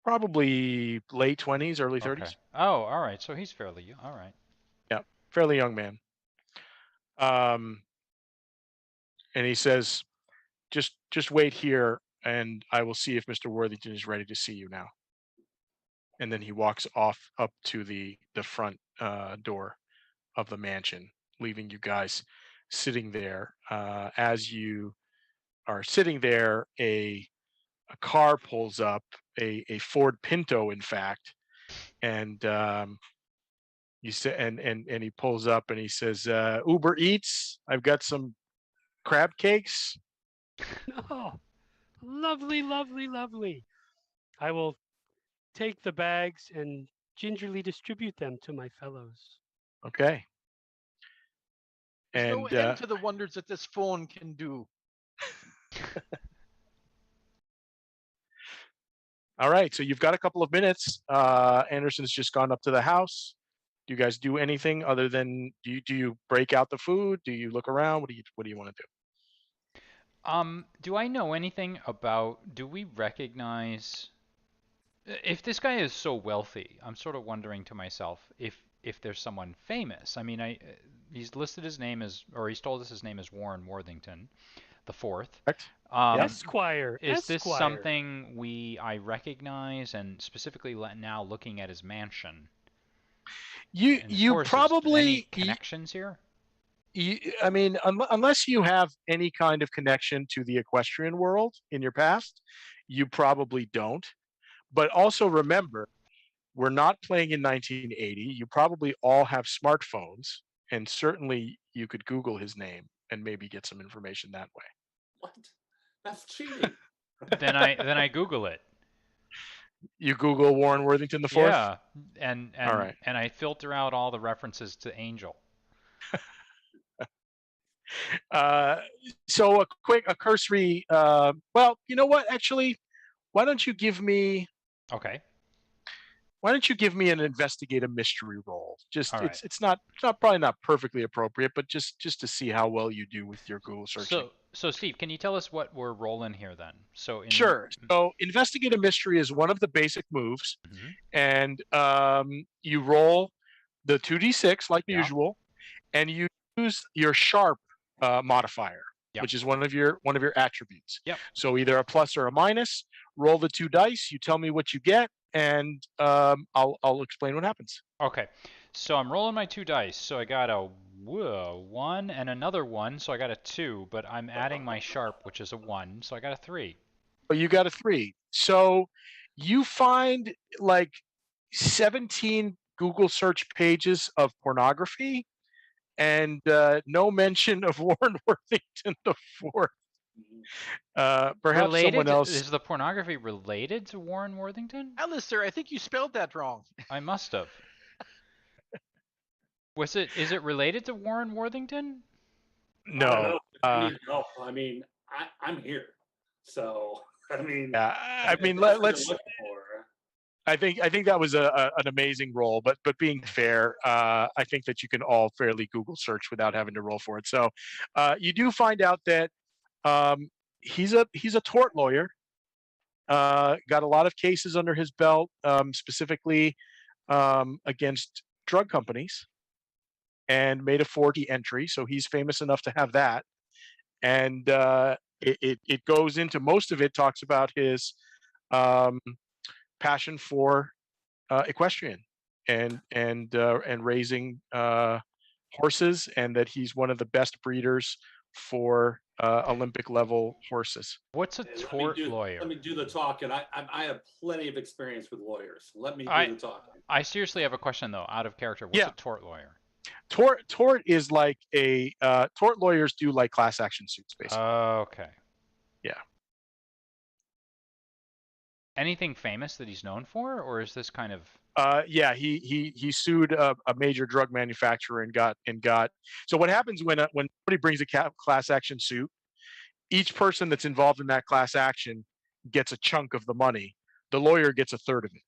Probably late 20s, early 30s. Okay. Oh, all right. So he's fairly young. All right. Yeah, fairly young man. And he says, just wait here and I will see if Mr. Worthington is ready to see you now. And then he walks off up to the front door of the mansion, leaving you guys sitting there. As you are sitting there, a car pulls up, a Ford Pinto, in fact, and you say, and he pulls up and he says, Uber Eats, I've got some crab cakes. Oh, lovely, lovely, lovely. I will take the bags and gingerly distribute them to my fellows. Okay. There's no end to the wonders that this phone can do. All right, so you've got a couple of minutes. Anderson's just gone up to the house. Do you guys do anything other than do you break out the food? Do you look around? What do you want to do? Do I know anything about? Do we recognize? If this guy is so wealthy, I'm sort of wondering to myself if there's someone famous. I mean, he's listed his name as, or he's told us his name is Warren Worthington, the fourth. Correct. Esquire. Is this something I recognize, and specifically now looking at his mansion? You probably any connections here? I mean, unless you have any kind of connection to the equestrian world in your past, you probably don't. But also remember, we're not playing in 1980. You probably all have smartphones, and certainly you could Google his name and maybe get some information that way. What? That's cheating. Then I Google it. You Google Warren Worthington the Fourth? Yeah, and all right. And I filter out all the references to Angel. So a cursory. Well, you know what? Actually, why don't you give me? Okay. Why don't you give me an investigate a mystery roll? Just right. It's probably not perfectly appropriate, but just to see how well you do with your Google searching. So Steve, can you tell us what we're rolling here then? Sure. So investigate a mystery is one of the basic moves, and you roll the 2d6 like usual, and you use your sharp modifier, which is one of your attributes. Yep. So either a plus or a minus. Roll the 2 dice. You tell me what you get, and I'll explain what happens. Okay. So I'm rolling my 2 dice. So I got a Whoa, 1 and another 1, so I got a 2, but I'm adding my sharp, which is a 1, so I got a 3. Oh, you got a 3. So you find like 17 Google search pages of pornography and no mention of Warren Worthington the fourth. Perhaps someone else. Is the pornography related to Warren Worthington? Alistair, I think you spelled that wrong. I must have. Is it related to Warren Worthington? I don't know. No. If you need help. I mean, I'm here. So, I mean, Yeah, I mean, that's what let's. you're looking for. I think that was an amazing role, but being fair, I think that you can all fairly Google search without having to roll for it. So you do find out that he's a tort lawyer. Got a lot of cases under his belt, specifically against drug companies, and made a 40 entry. So he's famous enough to have that. And it goes into, most of it talks about his passion for equestrian and raising horses, and that he's one of the best breeders for Olympic level horses. What's a tort lawyer? Let me do the talking. I have plenty of experience with lawyers. Let me do the talking. I seriously have a question though, out of character. What's a tort lawyer? Tort is like a tort lawyers do like class action suits, basically. Okay. Yeah. Anything famous that he's known for, or is this kind of? Yeah, he sued a major drug manufacturer and got. So what happens when somebody brings a class action suit, each person that's involved in that class action gets a chunk of the money. The lawyer gets a third of it.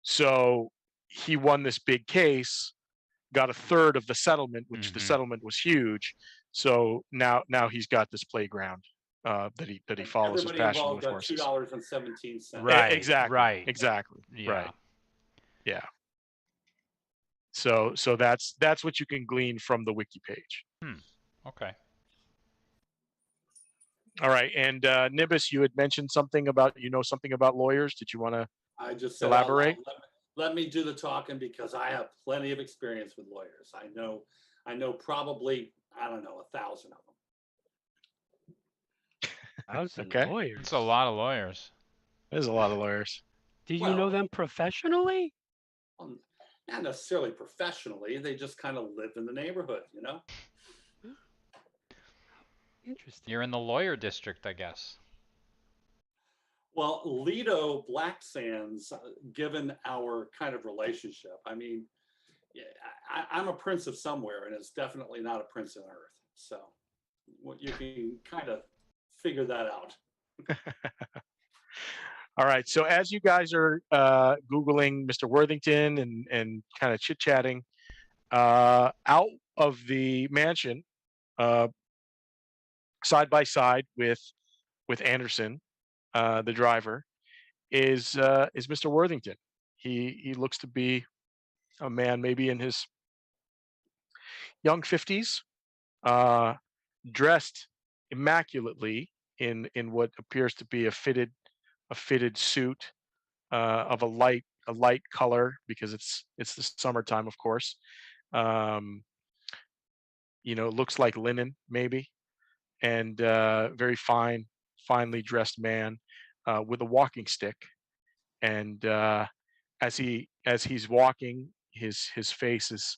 So he won this big case, got a third of the settlement, which the settlement was huge. So now he's got this playground that he follows his passion with horses. $2.17. Right. Exactly. Right. Exactly. Yeah. Right. Yeah. So that's what you can glean from the wiki page. Okay. All right. And Nibis, you had mentioned something about lawyers. Did you want to elaborate? Let me do the talking, because I have plenty of experience with lawyers. I know probably, I don't know, 1,000 of them. 1,000 Okay. lawyers. It's a lot of lawyers. There's a lot of lawyers. Do you know them professionally? Well, not necessarily professionally. They just kind of live in the neighborhood, you know? Interesting. You're in the lawyer district, I guess. Well, Lido Black Sands, given our kind of relationship, I mean, I'm a prince of somewhere, and it's definitely not a prince on earth. So you can kind of figure that out. All right. So as you guys are Googling Mr. Worthington and kind of chit-chatting, out of the mansion, side by side with Anderson, the driver, is Mr. Worthington. He looks to be a man maybe in his young 50s, dressed immaculately in what appears to be a fitted suit of a light color, because it's the summertime, of course. Looks like linen maybe, and very finely dressed man with a walking stick. And as he's walking, his face is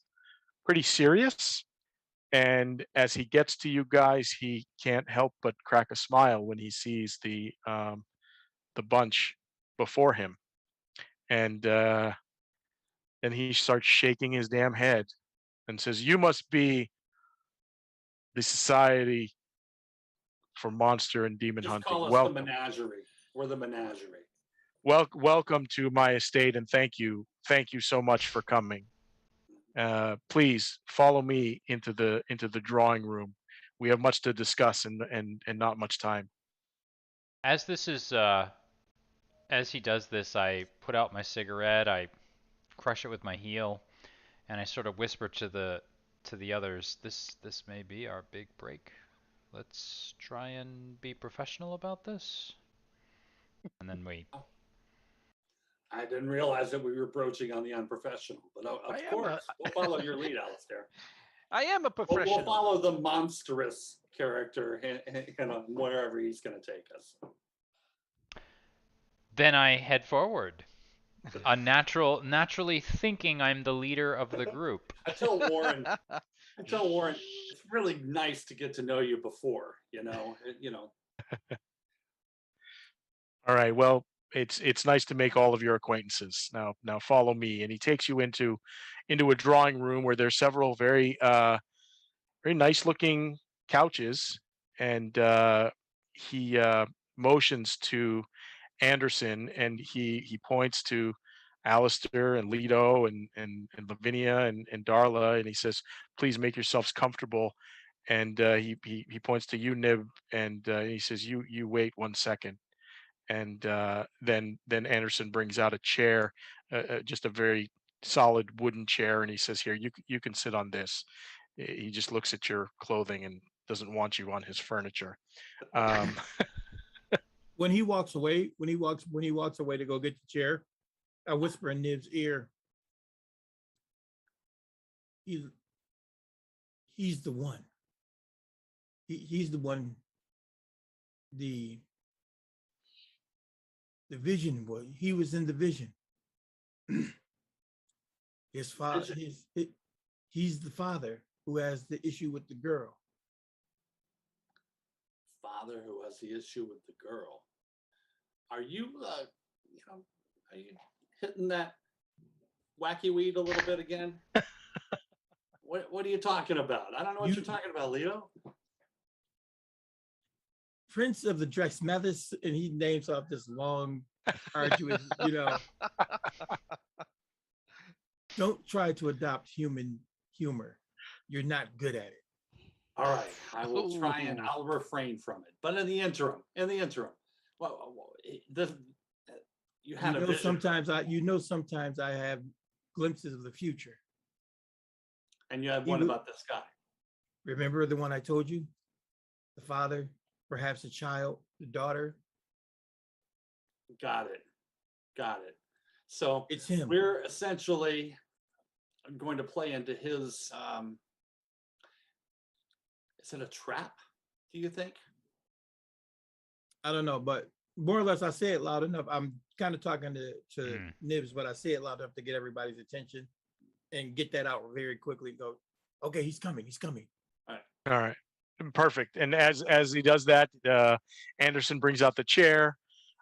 pretty serious. And as he gets to you guys, he can't help but crack a smile when he sees the bunch before him. And then he starts shaking his damn head and says, "You must be the Society for Monster and Demon Just Hunting. call us Welcome. the menagerie. We're the menagerie. Welcome to my estate, and thank you so much for coming. Please follow me into the drawing room. We have much to discuss and not much time." As this is as he does this, I put out my cigarette, I crush it with my heel, and I sort of whisper to the others, this may be our big break. Let's try and be professional about this. And then we. I didn't realize that we were broaching on the unprofessional, but of course, we'll follow your lead, Alistair. I am a We'll professional. follow the monstrous character and wherever he's going to take us. Then I head forward. Naturally thinking I'm the leader of the group. I tell Warren, it's really nice to get to know you before, All right. Well, it's nice to make all of your acquaintances. Now follow me. And he takes you into a drawing room where there's several very very nice looking couches, and he motions to Anderson, and he points to Alistair and Leto and Lavinia and Darla, and he says, "Please make yourselves comfortable." And he points to you, Nib, and he says, "You wait 1 second." And then Anderson brings out a chair, just a very solid wooden chair, and he says, "Here, you can sit on this." He just looks at your clothing and doesn't want you on his furniture. When he walks away to go get the chair, I whisper in Nib's ear, he's the one. He's the one. The vision was, he was in the vision. His father, he's the father who has the issue with the girl. Father who has the issue with the girl. Are you, are you hitting that wacky weed a little bit again? What are you talking about? I don't know what you're talking about, Leo. Prince of the Drexmathis, and he names off this long, arduous, Don't try to adopt human humor. You're not good at it. All right, I will try and I'll refrain from it. But in the interim, well, you had a vision. Sometimes I have glimpses of the future. And you had one about this guy. Remember the one I told you? The father, perhaps a child, the daughter. Got it. So it's him. We're essentially going to play into his. Is it a trap? Do you think? I don't know, but more or less, I say it loud enough. I'm kind of talking to Nibs, but I say it loud enough to get everybody's attention and get that out very quickly. Go, okay, he's coming. All right. Perfect. And as he does that, Anderson brings out the chair.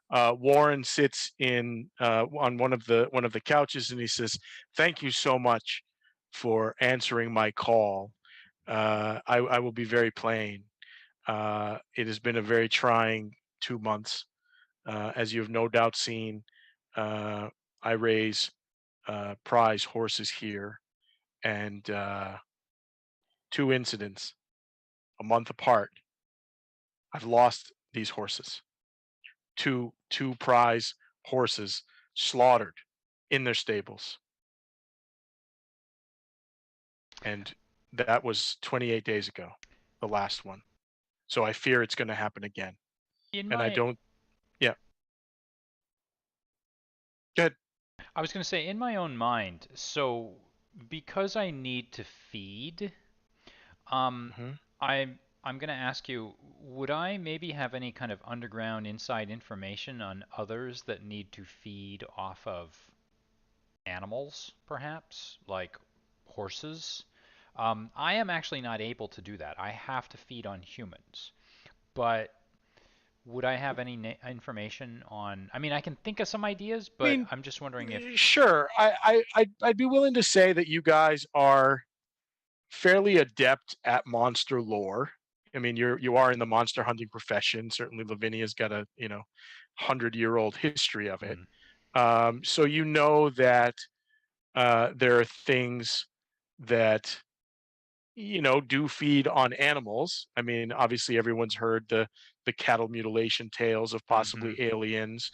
Warren sits in on one of the couches, and he says, "Thank you so much for answering my call. I will be very plain. It has been a very trying 2 months. As you have no doubt seen, I raise prize horses here, and 2 incidents a month apart, I've lost these horses. Two prize horses slaughtered in their stables. And that was 28 days ago, the last one. So I fear it's going to happen again. I don't, yeah. Go ahead. I was going to say, in my own mind, so because I need to feed, I'm going to ask you, would I maybe have any kind of underground inside information on others that need to feed off of animals, perhaps, like horses? I am actually not able to do that. I have to feed on humans. But would I have any information on? I mean, I can think of some ideas, but I'm just wondering if. Sure, I'd be willing to say that you guys are fairly adept at monster lore. I mean, you are in the monster hunting profession. Certainly, Lavinia's got a 100-year-old history of it. So you know that there are things that do feed on animals. I mean, obviously, everyone's heard the cattle mutilation tales of possibly aliens.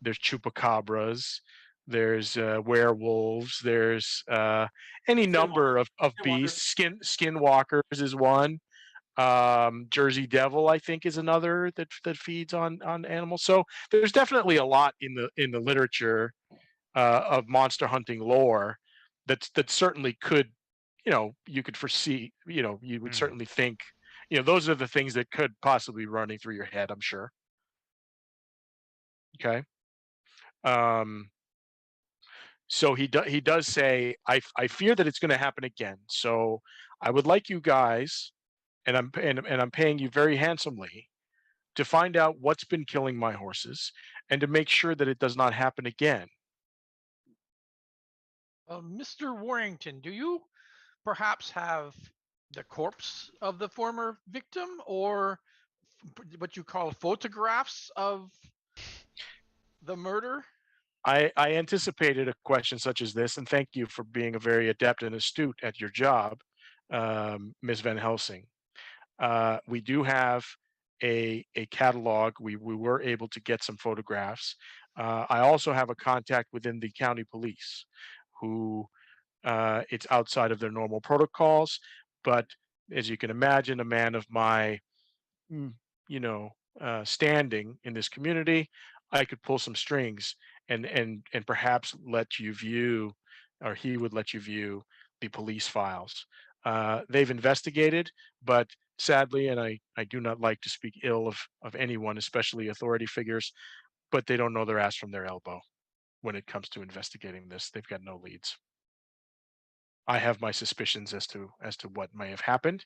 There's chupacabras. There's werewolves. There's any number of beasts. Skinwalkers is one. Jersey Devil, I think, is another that feeds on animals. So there's definitely a lot in the literature of monster hunting lore that certainly could you could foresee, you would Hmm. certainly think, those are the things that could possibly be running through your head, I'm sure. Okay. Um, so he does say, I fear that it's going to happen again. So I would like you guys, and I'm paying you very handsomely to find out what's been killing my horses and to make sure that it does not happen again. Mr. Warrington, do you perhaps have the corpse of the former victim, or what you call photographs of the murder? I anticipated a question such as this, and thank you for being a very adept and astute at your job, Ms. Van Helsing. We do have a catalog. We were able to get some photographs. I also have a contact within the county police, who it's outside of their normal protocols, but as you can imagine, a man of my mm, standing in this community, I could pull some strings and perhaps let you view, or he would let you view the police files. They've investigated, but sadly, and I do not like to speak ill of anyone, especially authority figures, but they don't know their ass from their elbow when it comes to investigating this. They've got no leads. I have my suspicions as to what may have happened,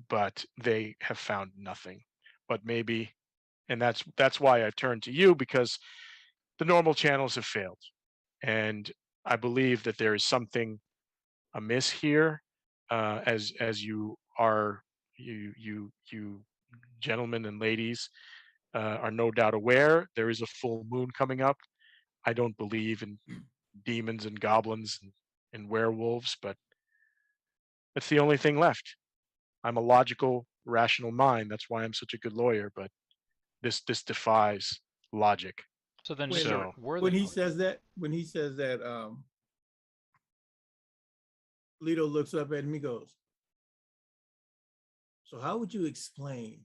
but they have found nothing. But maybe, and that's why I turned to you, because the normal channels have failed, and I believe that there is something amiss here. As you gentlemen and ladies are no doubt aware, there is a full moon coming up. I don't believe in demons and goblins and werewolves, but that's the only thing left. I'm a logical, rational mind. That's why I'm such a good lawyer. But this defies logic. So then, When Mr. So when he Worthington, says that, Lito looks up at him, he goes, so how would you explain?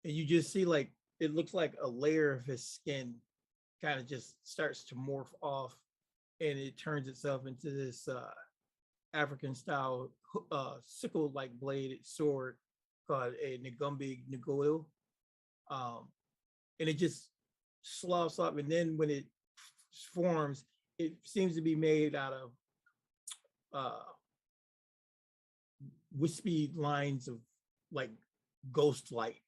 And you just see like it looks like a layer of his skin kind of just starts to morph off, and it turns itself into this African style sickle like bladed sword called a Ngumbi Ngoil. Um, and it just sloughs up, and then when it forms, it seems to be made out of uh, wispy lines of like ghost light,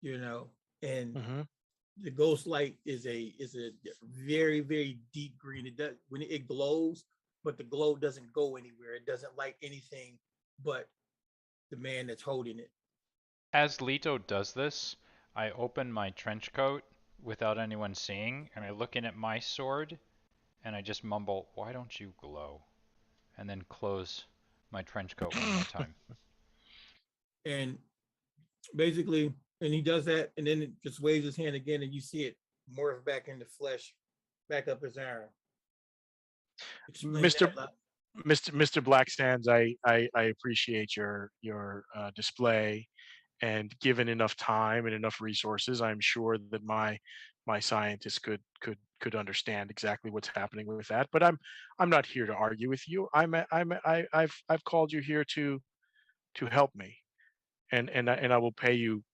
and mhm. the ghost light is a very very deep green. It does when it glows, but the glow doesn't go anywhere. It doesn't light anything but the man that's holding it. as Leto does this, I open my trench coat without anyone seeing, and I look in at my sword, and I just mumble, "Why don't you glow?" And then close my trench coat one more time. And basically, and he does that, and then it just waves his hand again, and you see it morph back into flesh, back up his arm. Explain Mr. that. Mr. Black Sands, I appreciate your display, and given enough time and enough resources, I'm sure that my scientists could understand exactly what's happening with that. But I'm not here to argue with you. I've called you here to help me, and I will pay you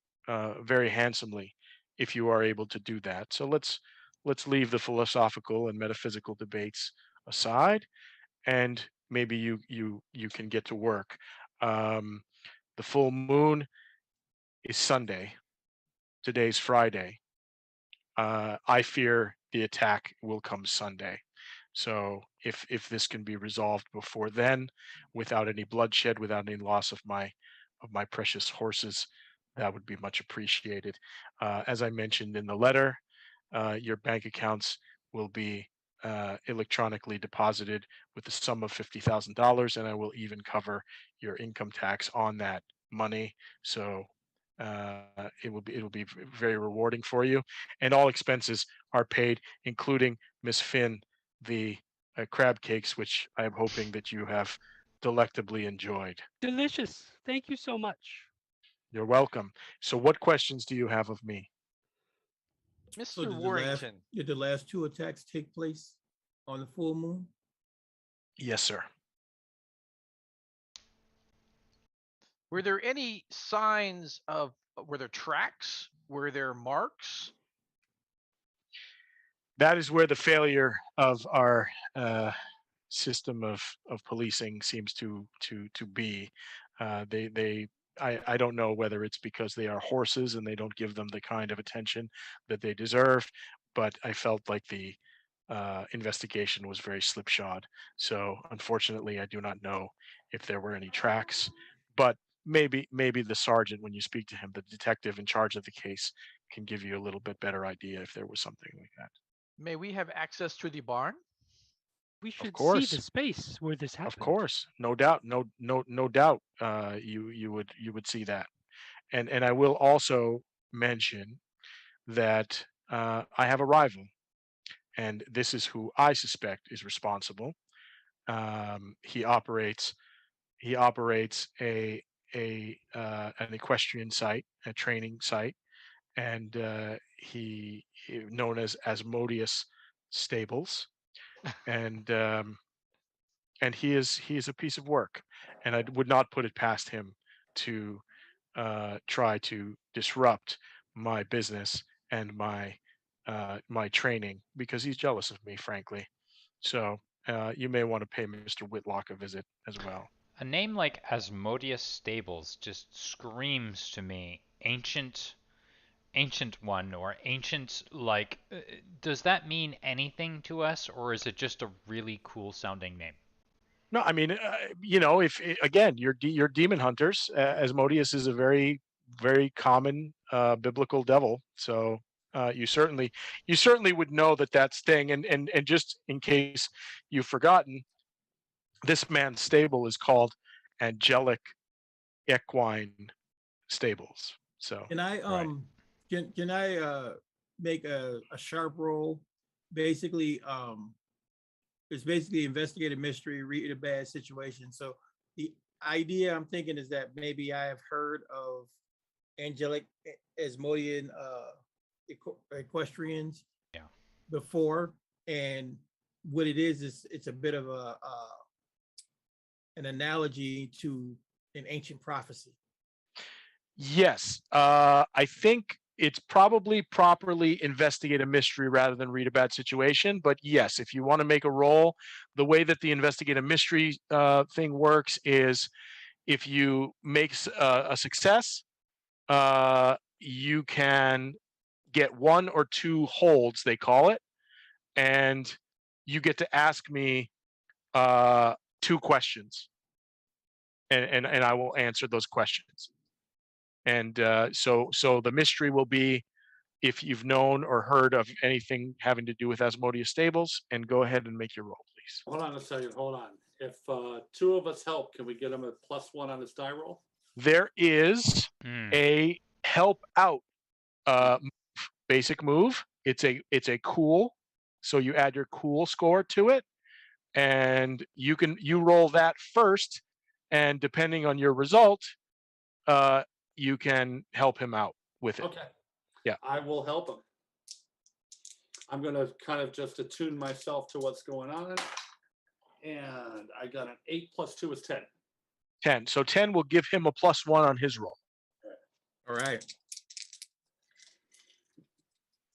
very handsomely if you are able to do that. So let's leave the philosophical and metaphysical debates aside, and maybe you can get to work. Um, the full moon is Sunday. Today's Friday. I fear the attack will come Sunday. So if this can be resolved before then, without any bloodshed, without any loss of my precious horses, that would be much appreciated. As I mentioned in the letter, your bank accounts will be electronically deposited with the sum of $50,000, and I will even cover your income tax on that money. So it will be very rewarding for you, and all expenses are paid, including Miss Finn, the crab cakes, which I am hoping that you have delectably enjoyed. Delicious. Thank you so much. You're welcome. So, what questions do you have of me? So Mr. Warrington, did the last two attacks take place on the full moon? Yes, sir. Were there any signs of? Were there tracks? Were there marks? That is where the failure of our system of policing seems to be. I don't know whether it's because they are horses and they don't give them the kind of attention that they deserve, but I felt like the investigation was very slipshod. So unfortunately, I do not know if there were any tracks, but maybe the sergeant, when you speak to him, the detective in charge of the case, can give you a little bit better idea if there was something like that. May we have access to the barn? We should see course. the space where this happened. Of course, no doubt, no doubt. You would see that, and I will also mention that I have a rival, and this is who I suspect is responsible. He operates an equestrian site, a training site, and he known as Asmodeus Stables, and he is a piece of work, and I would not put it past him to try to disrupt my business and my training, because he's jealous of me, frankly. So you may want to pay Mr. Whitlock a visit as well. A name like Asmodeus Stables just screams to me ancient one, or ancient, like, does that mean anything to us, or is it just a really cool sounding name? No, I mean, if again, you're demon hunters. Asmodeus is a very common biblical devil, so you certainly would know that that's thing. And just in case you've forgotten, this man's stable is called Angelic Equine Stables. So Can I Right. can I make a sharp roll? Basically, it's basically investigative mystery, read a bad situation. So the idea I'm thinking is that maybe I have heard of angelic Asmodean equestrians Yeah. before, and what it is it's a bit of an analogy to an ancient prophecy. yes, I think it's probably properly investigate a mystery rather than read a bad situation. But yes, if you want to make a roll, the way that the investigate a mystery thing works is if you make a success, you can get one or two holds, they call it, and you get to ask me two questions, and I will answer those questions. And so the mystery will be if you've known or heard of anything having to do with Asmodeus Stables, and go ahead and make your roll, please. Hold on a second. Hold on. If two of us help, can we get him a +1 on his die roll? There is a help out basic move. It's a cool, so you add your cool score to it, and you roll that first, and depending on your result, you can help him out with it. Okay. Yeah. I will help him. I'm going to kind of just attune myself to what's going on. And I got an 8 + 2 is 10. 10. So 10 will give him a +1 on his roll. All right.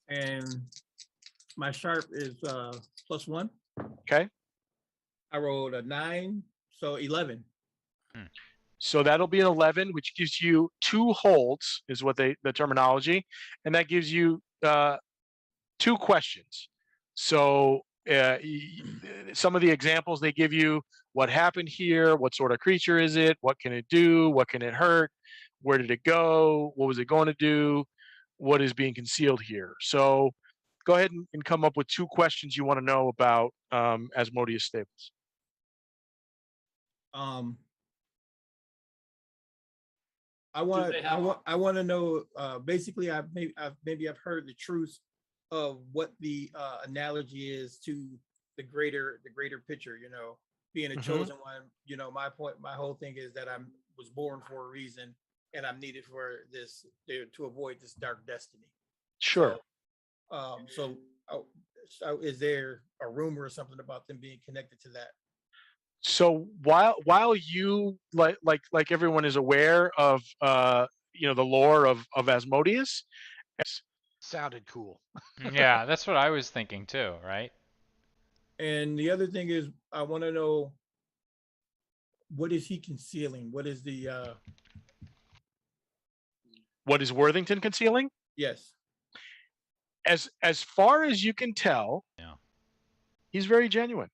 And my sharp is +1. Okay. I rolled a 9, so 11. So that'll be an 11, which gives you 2 holds, is what the terminology, and that gives you 2 questions. So some of the examples they give you: what happened here, what sort of creature is it, what can it do, what can it hurt, where did it go, what was it going to do, what is being concealed here. So go ahead and come up with 2 questions you want to know about Asmodeus Stables. I want to know. Basically, I've heard the truth of what the analogy is to the greater picture. You know, being a chosen one. You know, my whole thing is that I was born for a reason, and I'm needed for this to avoid this dark destiny. Sure. So is there a rumor or something about them being connected to that? So while you like everyone is aware of the lore of Asmodeus. Sounded cool. Yeah, that's what I was thinking too, right? And the other thing is, I want to know, what is he concealing? What is the What is Worthington concealing? yes? As far as you can tell, Yeah. he's very genuine.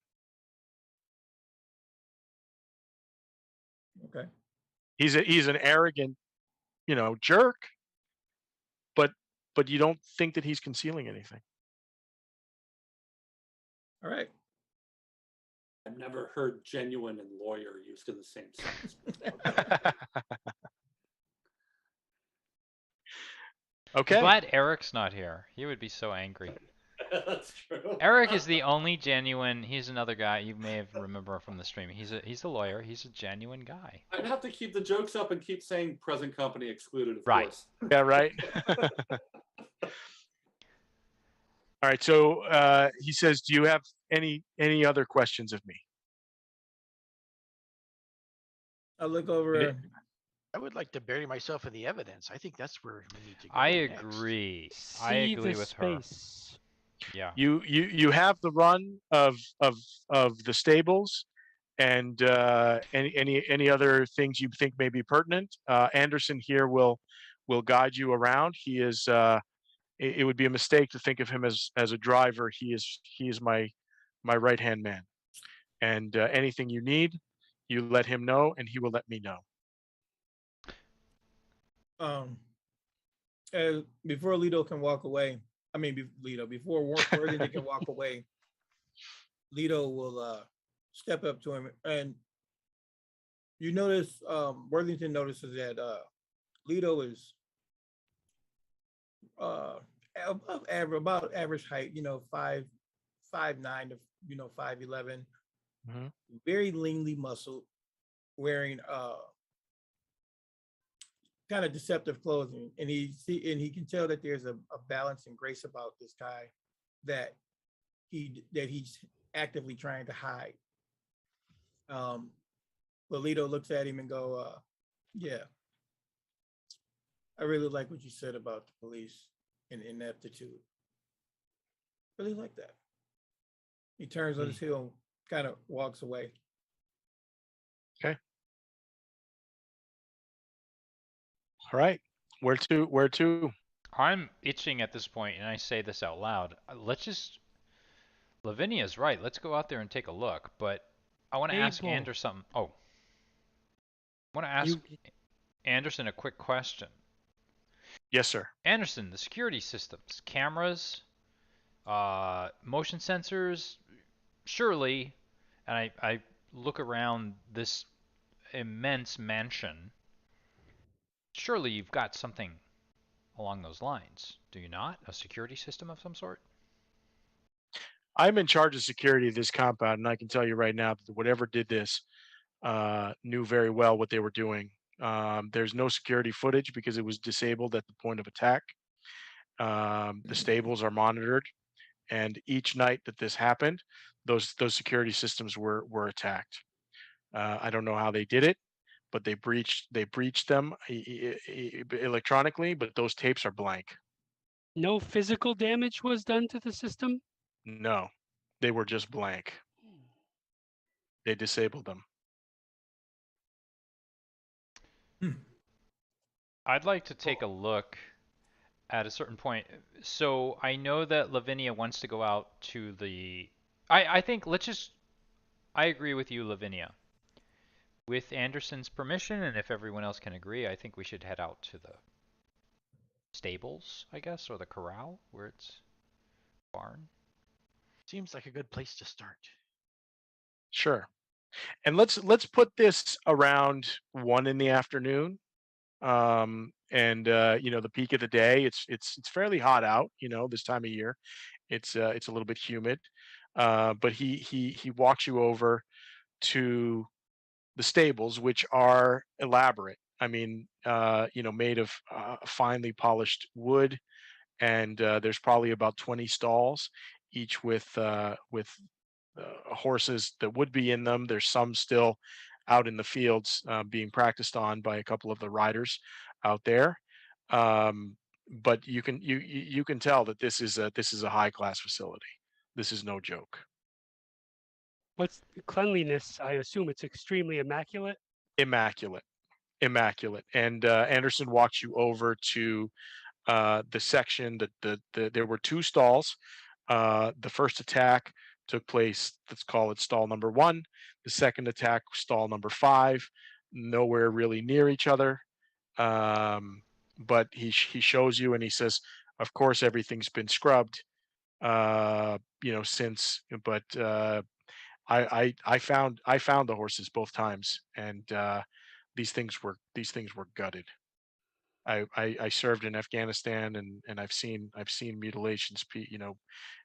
Okay. He's an arrogant, jerk, but you don't think that he's concealing anything. All right. I've never heard genuine and lawyer used in the same sentence. Okay. I'm glad Eric's not here. He would be so angry. That's true. Eric is the only genuine. He's another guy you may have remember from the stream. He's a lawyer. He's a genuine guy. I'd have to keep the jokes up and keep saying present company excluded, of Right. course. Yeah, right. All right. So he says, "Do you have any other questions of me?" I look over. I would like to bury myself in the evidence. I think that's where we need to go. I next. agree. I See agree the with her. space. Yeah. You have the run of the stables, and any other things you think may be pertinent. Anderson here will guide you around. He is. It would be a mistake to think of him as a driver. He is my right hand man, and anything you need, you let him know, and he will let me know. Before Lito can walk away, before Worthington can walk away, Lito will step up to him, and you notice Worthington notices that Lito is about average height, 5'9" to 5'11", Mhm. very leanly muscled, wearing kind of deceptive clothing, and he can tell that there's a balance and grace about this guy that he's actively trying to hide. But Lito looks at him and go, yeah, I really like what you said about the police and ineptitude. Really like that. He turns on his heel, kind of walks away. Okay. All right. Where to? I'm itching at this point, and I say this out loud. Lavinia's right. Let's go out there and take a look. But I want to ask Able. Anderson. I want to ask Anderson a quick question. Yes, sir. Anderson, the security systems, cameras, motion sensors, surely, and I look around this immense mansion, surely you've got something along those lines, do you not? A security system of some sort? I'm in charge of security of this compound, and I can tell you right now that whatever did this knew very well what they were doing. There's no security footage because it was disabled at the point of attack. The stables are monitored, and each night that this happened, those security systems were attacked. I don't know how they did it, but they breached them electronically, but those tapes are blank. No physical damage was done to the system? No, they were just blank. They disabled them. I'd like to take a look at a certain point. So I know that Lavinia wants to go out to the. I think I agree with you, Lavinia. With Anderson's permission, and if everyone else can agree, I think we should head out to the stables, I guess, or the corral where it's barn. Seems like a good place to start. Sure. And let's put this around 1 p.m. And the peak of the day. It's fairly hot out. This time of year. It's a little bit humid. But he walks you over to the stables, which are elaborate. I mean, made of finely polished wood, and there's probably about 20 stalls, each with horses that would be in them. There's some still out in the fields being practiced on by a couple of the riders out there. But you can tell that this is a high class facility. This is no joke. What's cleanliness? I assume it's extremely immaculate. Immaculate, immaculate. And Anderson walks you over to the section that there were 2 stalls. The first attack took place, let's call it stall number 1. The second attack, stall number 5. Nowhere really near each other. But he shows you and he says, of course, everything's been scrubbed, since, but I found the horses both times, and these things were gutted. I served in Afghanistan, and I've seen mutilations,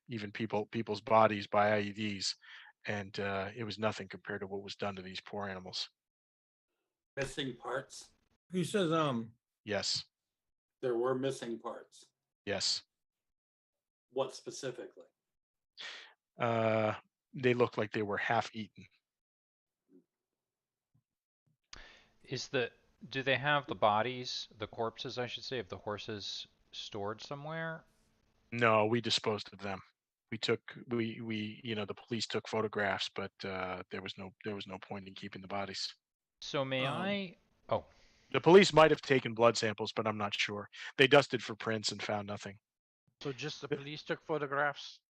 even people's bodies by IEDs, and it was nothing compared to what was done to these poor animals. Missing parts. He says, Yes. There were missing parts. Yes. What specifically? They looked like they were half eaten. Do they have the bodies, the corpses, I should say, of the horses stored somewhere? No, we disposed of them. The police took photographs, but there was no point in keeping the bodies. So may I? Oh, The police might have taken blood samples, but I'm not sure. They dusted for prints and found nothing. So just the police took photographs?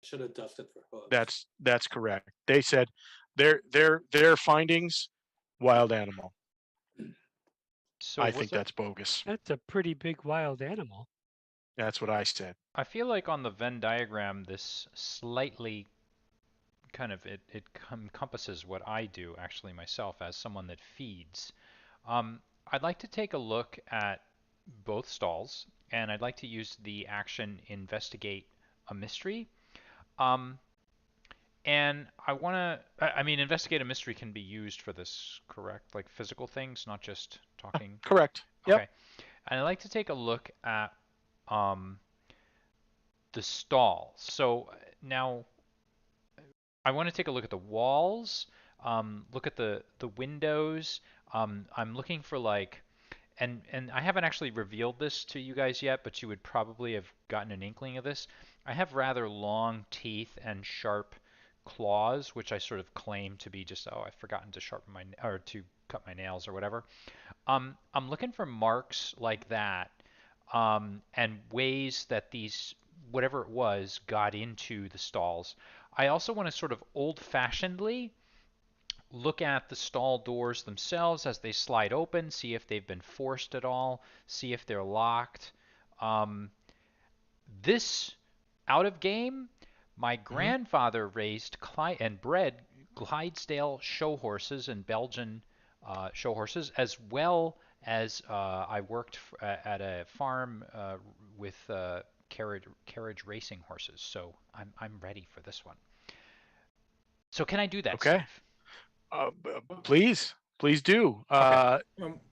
Should have dusted for hooves. That's correct. They said their findings, wild animal. so I think that's bogus. That's a pretty big wild animal. That's what I said. I feel like on the Venn diagram, this slightly kind of it encompasses what I do actually myself as someone that feeds. I'd like to take a look at both stalls, and I'd like to use the action investigate a mystery. And investigate a mystery can be used for this, correct? Like physical things, not just talking. Correct. Yep. Okay. And I'd like to take a look at the stalls. So now I want to take a look at the walls, look at the windows. I'm looking for and I haven't actually revealed this to you guys yet, but you would probably have gotten an inkling of this. I have rather long teeth and sharp claws, which I sort of claim to be just, I've forgotten to to cut my nails or whatever. I'm looking for marks like that, and ways that these, whatever it was, got into the stalls. I also want to sort of old-fashionedly look at the stall doors themselves as they slide open, see if they've been forced at all, see if they're locked. This out of game, my grandfather raised and bred Clydesdale show horses and Belgian show horses, as well as I worked at a farm with carriage racing horses. So I'm ready for this one. So can I do that, Okay. Steve? Please do. Okay.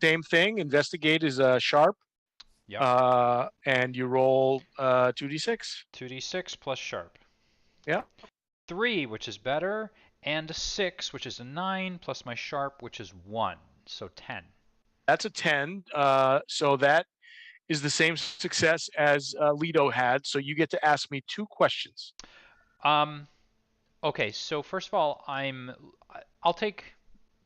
Same thing. Investigate is sharp. Yep. And you roll 2d6. 2d6 plus sharp. Yeah. 3, which is better, and a 6, which is a 9, plus my sharp, which is 1, so 10. That's a 10. So that is the same success as Lido had. So you get to ask me 2 questions. Okay, so first of all, I'll take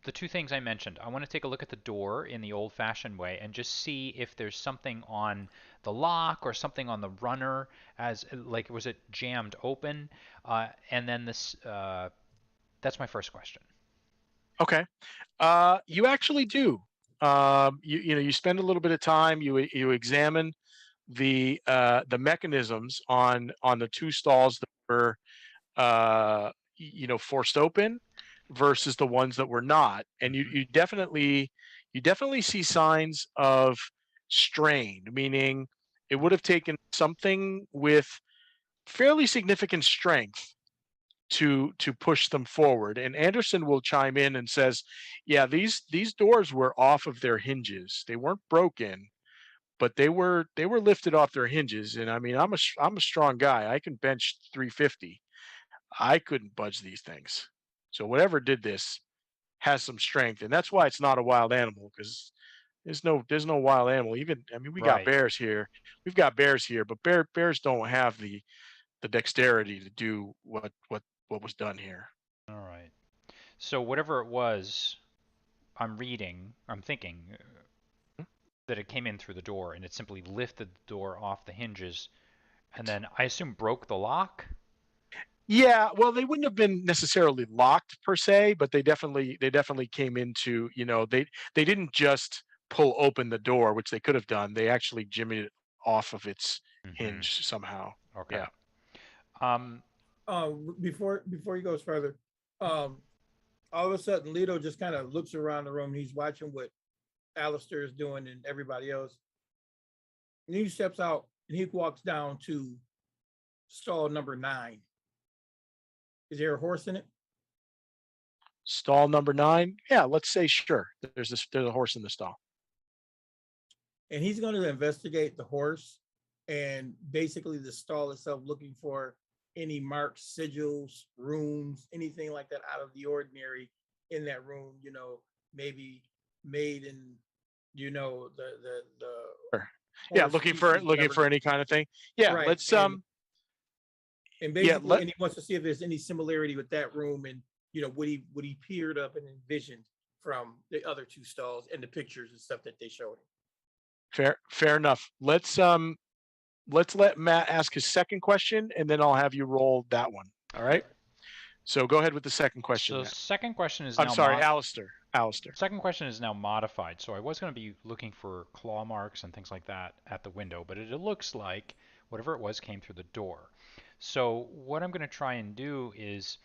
the 2 things I mentioned. I want to take a look at the door in the old-fashioned way and just see if there's something on the lock or something on the runner, was it jammed open? And then that's my first question. Okay. You actually do. You spend a little bit of time. You examine the mechanisms on the 2 stalls that were forced open versus the ones that were not, and you definitely see signs of strain, meaning it would have taken something with fairly significant strength to push them forward. And Anderson will chime in and says, yeah, these doors were off of their hinges. They weren't broken, but they were lifted off their hinges. And I mean, I'm a strong guy. I can bench 350. I couldn't budge these things. So whatever did this has some strength, and that's why it's not a wild animal, because there's no wild animal. Even, I mean, we got Right. bears here. We've got bears here, but bears don't have the dexterity to do what was done here. All right. So whatever it was, I'm thinking that it came in through the door and it simply lifted the door off the hinges and then I assume broke the lock. Yeah, well, they wouldn't have been necessarily locked per se, but they definitely came into, they didn't just pull open the door, which they could have done. They actually jimmied it off of its hinge somehow. Okay. Yeah. Before he goes further, all of a sudden Lito just kind of looks around the room. He's watching what Alistair is doing and everybody else. And he steps out and he walks down to stall number 9. Is there a horse in it? Stall number 9. Yeah, let's say sure. There's a horse in the stall. And he's going to investigate the horse and basically the stall itself, looking for any marks, sigils, runes, anything like that out of the ordinary in that room, maybe made in, the yeah, looking for any kind of thing. Yeah, right. Let's and basically, and he wants to see if there's any similarity with that room and what he peered up and envisioned from the other 2 stalls and the pictures and stuff that they showed him. Fair enough. Let's let Matt ask his second question and then I'll have you roll that one. All right. So go ahead with the second question. So second question is I'm sorry, Alistair. Second question is now modified. So I was going to be looking for claw marks and things like that at the window, but it looks like whatever it was came through the door. So what I'm going to try and do is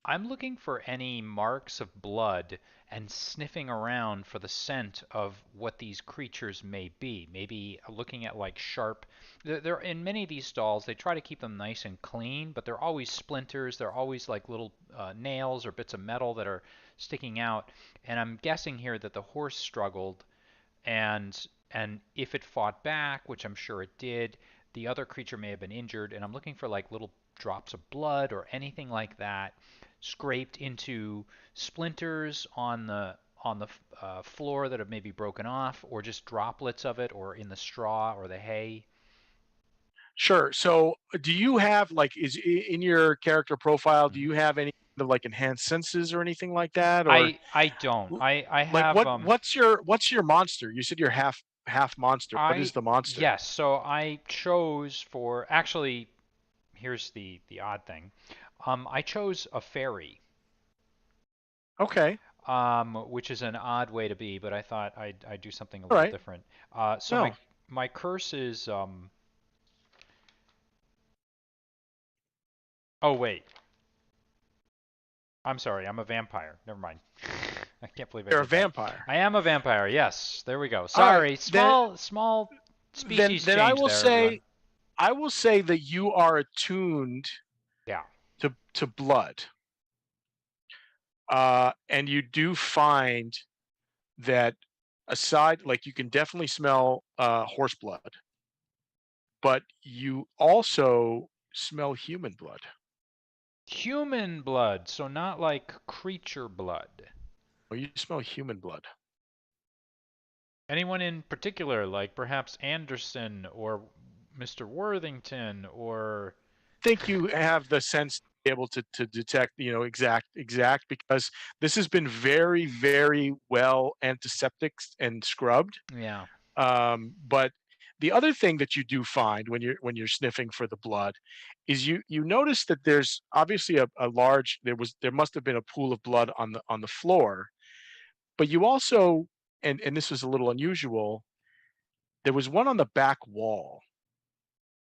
I'm looking for any marks of blood and sniffing around for the scent of what these creatures may be. Maybe looking at like sharp. They're in many of these stalls, they try to keep them nice and clean, but they're always splinters. They're always like little nails or bits of metal that are sticking out. And I'm guessing here that the horse struggled, and if it fought back, which I'm sure it did, the other creature may have been injured. And I'm looking for like little drops of blood or anything like that scraped into splinters on the floor that have maybe broken off, or just droplets of it, or in the straw or the hay. Sure. So do you have is in your character profile, do you have any like enhanced senses or anything like that? Or I don't. I have like what's your monster? You said you're half monster. What is the monster? Yes. So I chose for, actually, here's the odd thing. I chose a fairy. Okay. Which is an odd way to be, but I thought I'd do something a little different. So my curse is oh wait. I'm sorry, I'm a vampire. Never mind. I can't believe You're a vampire. I am a vampire. Yes, there we go. Sorry, small species then change I will there, say everyone. I will say that you are attuned to blood. And you do find that aside, like you can definitely smell horse blood, but you also smell human blood. Human blood, so not like creature blood. Or you smell human blood. Anyone in particular, like perhaps Anderson or Mr. Worthington, or? I think you have the sense to be able to detect, exact, because this has been very, very well antiseptic and scrubbed. Yeah. But the other thing that you do find when you're sniffing for the blood is you notice that there's obviously a large, there must have been a pool of blood on the floor, but you also, and this was a little unusual, there was one on the back wall,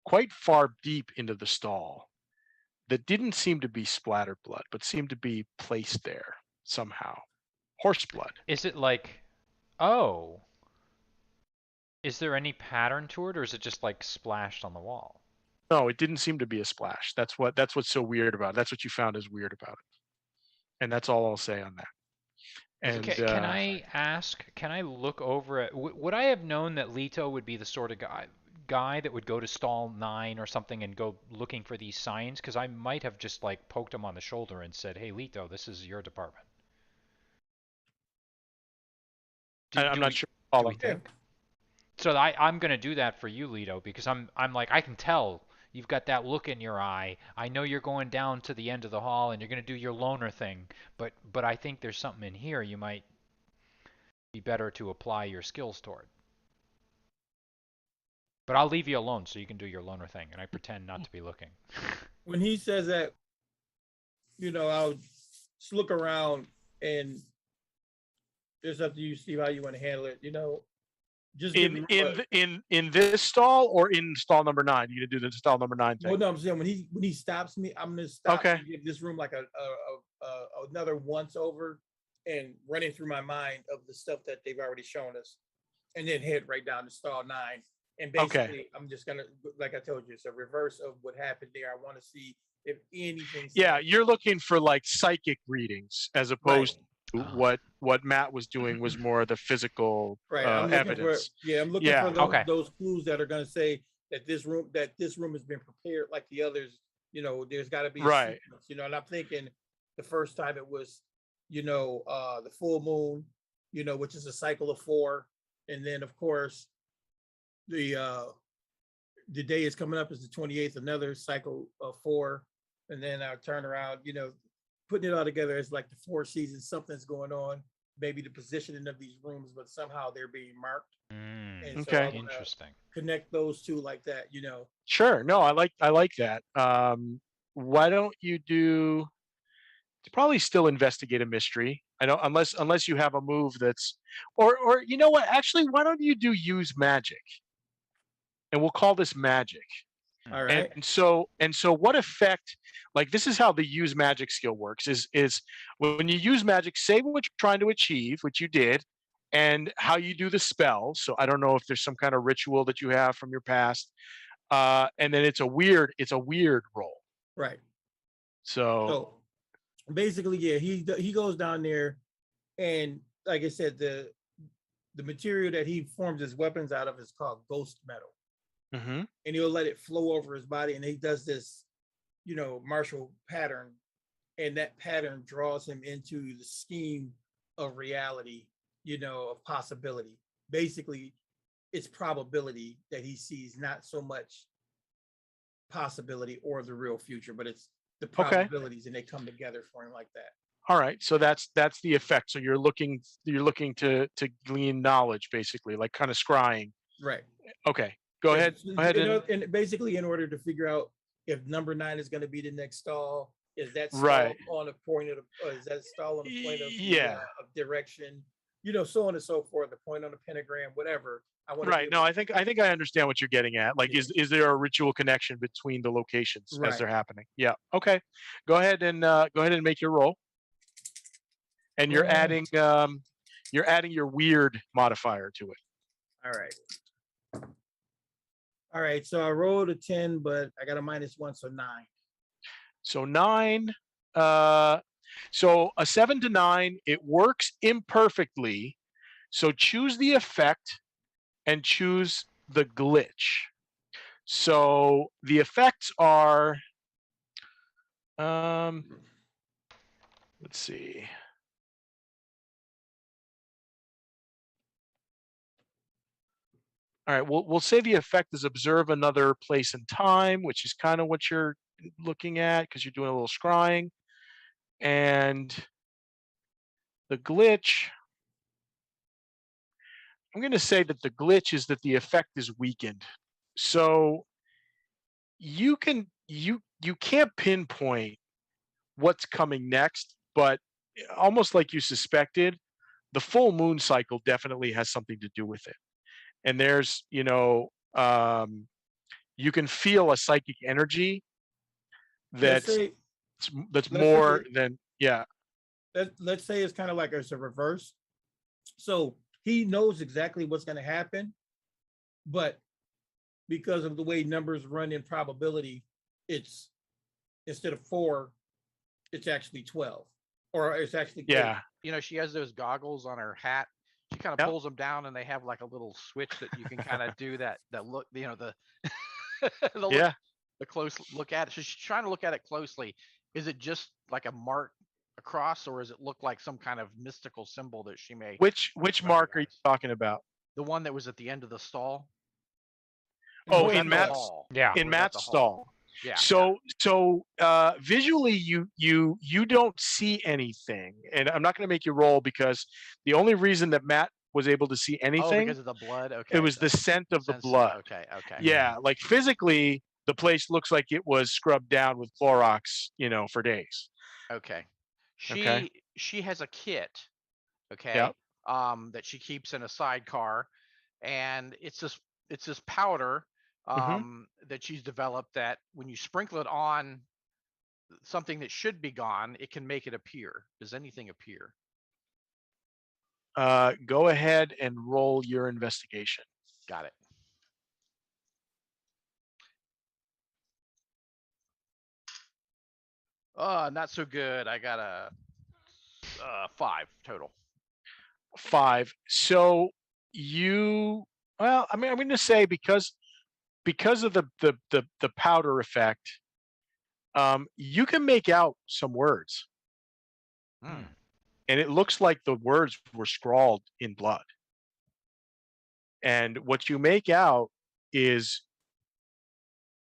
quite far deep into the stall, that didn't seem to be splattered blood, but seemed to be placed there somehow. Horse blood. Is it like, oh, is there any pattern to it, or is it just like splashed on the wall? No, it didn't seem to be a splash. That's what's so weird about it. That's what you found is weird about it. And that's all I'll say on that. And can I ask, can I look over it? Would I have known that Leto would be the sort of guy guy that would go to stall 9 or something and go looking for these signs? Because I might have just like poked him on the shoulder and said, "Hey, Lito, this is your department." I'm not sure. Do we Yeah. think? So I'm going to do that for you, Lito, because I'm like, I can tell you've got that look in your eye. I know you're going down to the end of the hall and you're going to do your loner thing, but I think there's something in here you might be better to apply your skills toward. But I'll leave you alone so you can do your loner thing, and I pretend not to be looking. When he says that, I'll just look around, and it's up to you, Steve, how you want to handle it. Just in this stall or in stall number 9? You gonna do the stall number 9 thing? Well, no, I'm saying when he stops me, I'm gonna stop Okay. and give this room like another once over and running through my mind of the stuff that they've already shown us, and then head right down to stall 9. And basically, I'm just gonna, like I told you, it's a reverse of what happened there. I want to see if anything. Yeah, you're looking for like psychic readings as opposed to what Matt was doing was more the physical I'm evidence. I'm looking for those, Okay. those clues that are going to say that this room has been prepared like the others. There's got to be a Right. sequence, and I'm thinking the first time it was, the full moon, which is a cycle of 4, and then of course the day is coming up is the 28th, another cycle of 4, and then I'll turn around, putting it all together as like the 4 seasons, something's going on, maybe the positioning of these rooms, but somehow they're being marked. And so I wanna Interesting. connect those two like that, Sure. No, I like that. Why don't you do? Probably still investigate a mystery. I don't unless you have a move that's, or you know what? Actually, why don't you use magic? And we'll call this magic. All right. And so what effect, like this is how the use magic skill works, is when you use magic, say what you're trying to achieve, which you did, and how you do the spell. So I don't know if there's some kind of ritual that you have from your past. And then it's a weird roll. Right. So basically, yeah, he goes down there, and like I said, the material that he forms his weapons out of is called ghost metal. Mm-hmm. And he'll let it flow over his body, and he does this, martial pattern, and that pattern draws him into the scheme of reality, of possibility. Basically, it's probability that he sees, not so much possibility or the real future, but it's the probabilities, and they come together for him like that. All right, so that's the effect. So you're looking to glean knowledge, basically, like kind of scrying. Right. Okay. Go ahead. And basically, in order to figure out if number 9 is going to be the next stall, is that stall Right. on a point of, is that stall on a point of, Yeah. Of direction, so on and so forth, the point on the pentagram, whatever. Right. No, I think I understand what you're getting at. Like, is there a ritual connection between the locations as they're happening? Yeah. Okay. Go ahead and make your roll. And you're adding your weird modifier to it. All right. So I rolled a 10, but I got a -1, so 9. So 9. So a 7 to 9, it works imperfectly. So choose the effect and choose the glitch. So the effects are, let's see. All right, we'll say the effect is observe another place and time, which is kind of what you're looking at because you're doing a little scrying. And the glitch, I'm going to say that the glitch is that the effect is weakened. So you can't pinpoint what's coming next, but almost like you suspected, the full moon cycle definitely has something to do with it. And there's, you can feel a psychic energy that's more than, yeah. Let's say it's kind of like it's a reverse. So he knows exactly what's going to happen, but because of the way numbers run in probability, it's instead of 4, it's actually 12, or it's actually 8. Yeah. She has those goggles on her hat. she kind of pulls them down, and they have like a little switch that you can kind of do that look, the the close look at it. So she's trying to look at it closely. Is it just like a mark across, or does it look like some kind of mystical symbol that she may? Which mark are you talking about? The one that was at the end of the stall. Oh, in Matt's Matt's stall. Yeah. So visually, you don't see anything, and I'm not going to make you roll because the only reason that Matt was able to see anything because of the blood. Okay. It was the scent of the blood. Okay. Yeah, like physically, the place looks like it was scrubbed down with Clorox, for days. Okay. Okay. She has a kit. Okay. Yep. That she keeps in a sidecar, and it's this powder that she's developed that when you sprinkle it on something that should be gone, it can make it appear. Does anything appear? Go ahead and roll your investigation. Got it. Not so good. I got a 5 total. 5. So I'm going to say because of the powder effect, you can make out some words. And it looks like the words were scrawled in blood. And what you make out is,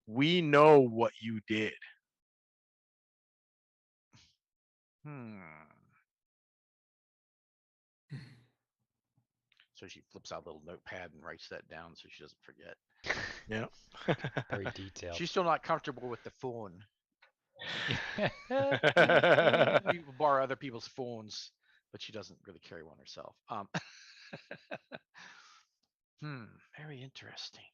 "We know what you did." So she flips out a little notepad and writes that down so she doesn't forget. Yeah. Very detailed. She's still not comfortable with the phone. People borrow other people's phones, but she doesn't really carry one herself. Very interesting.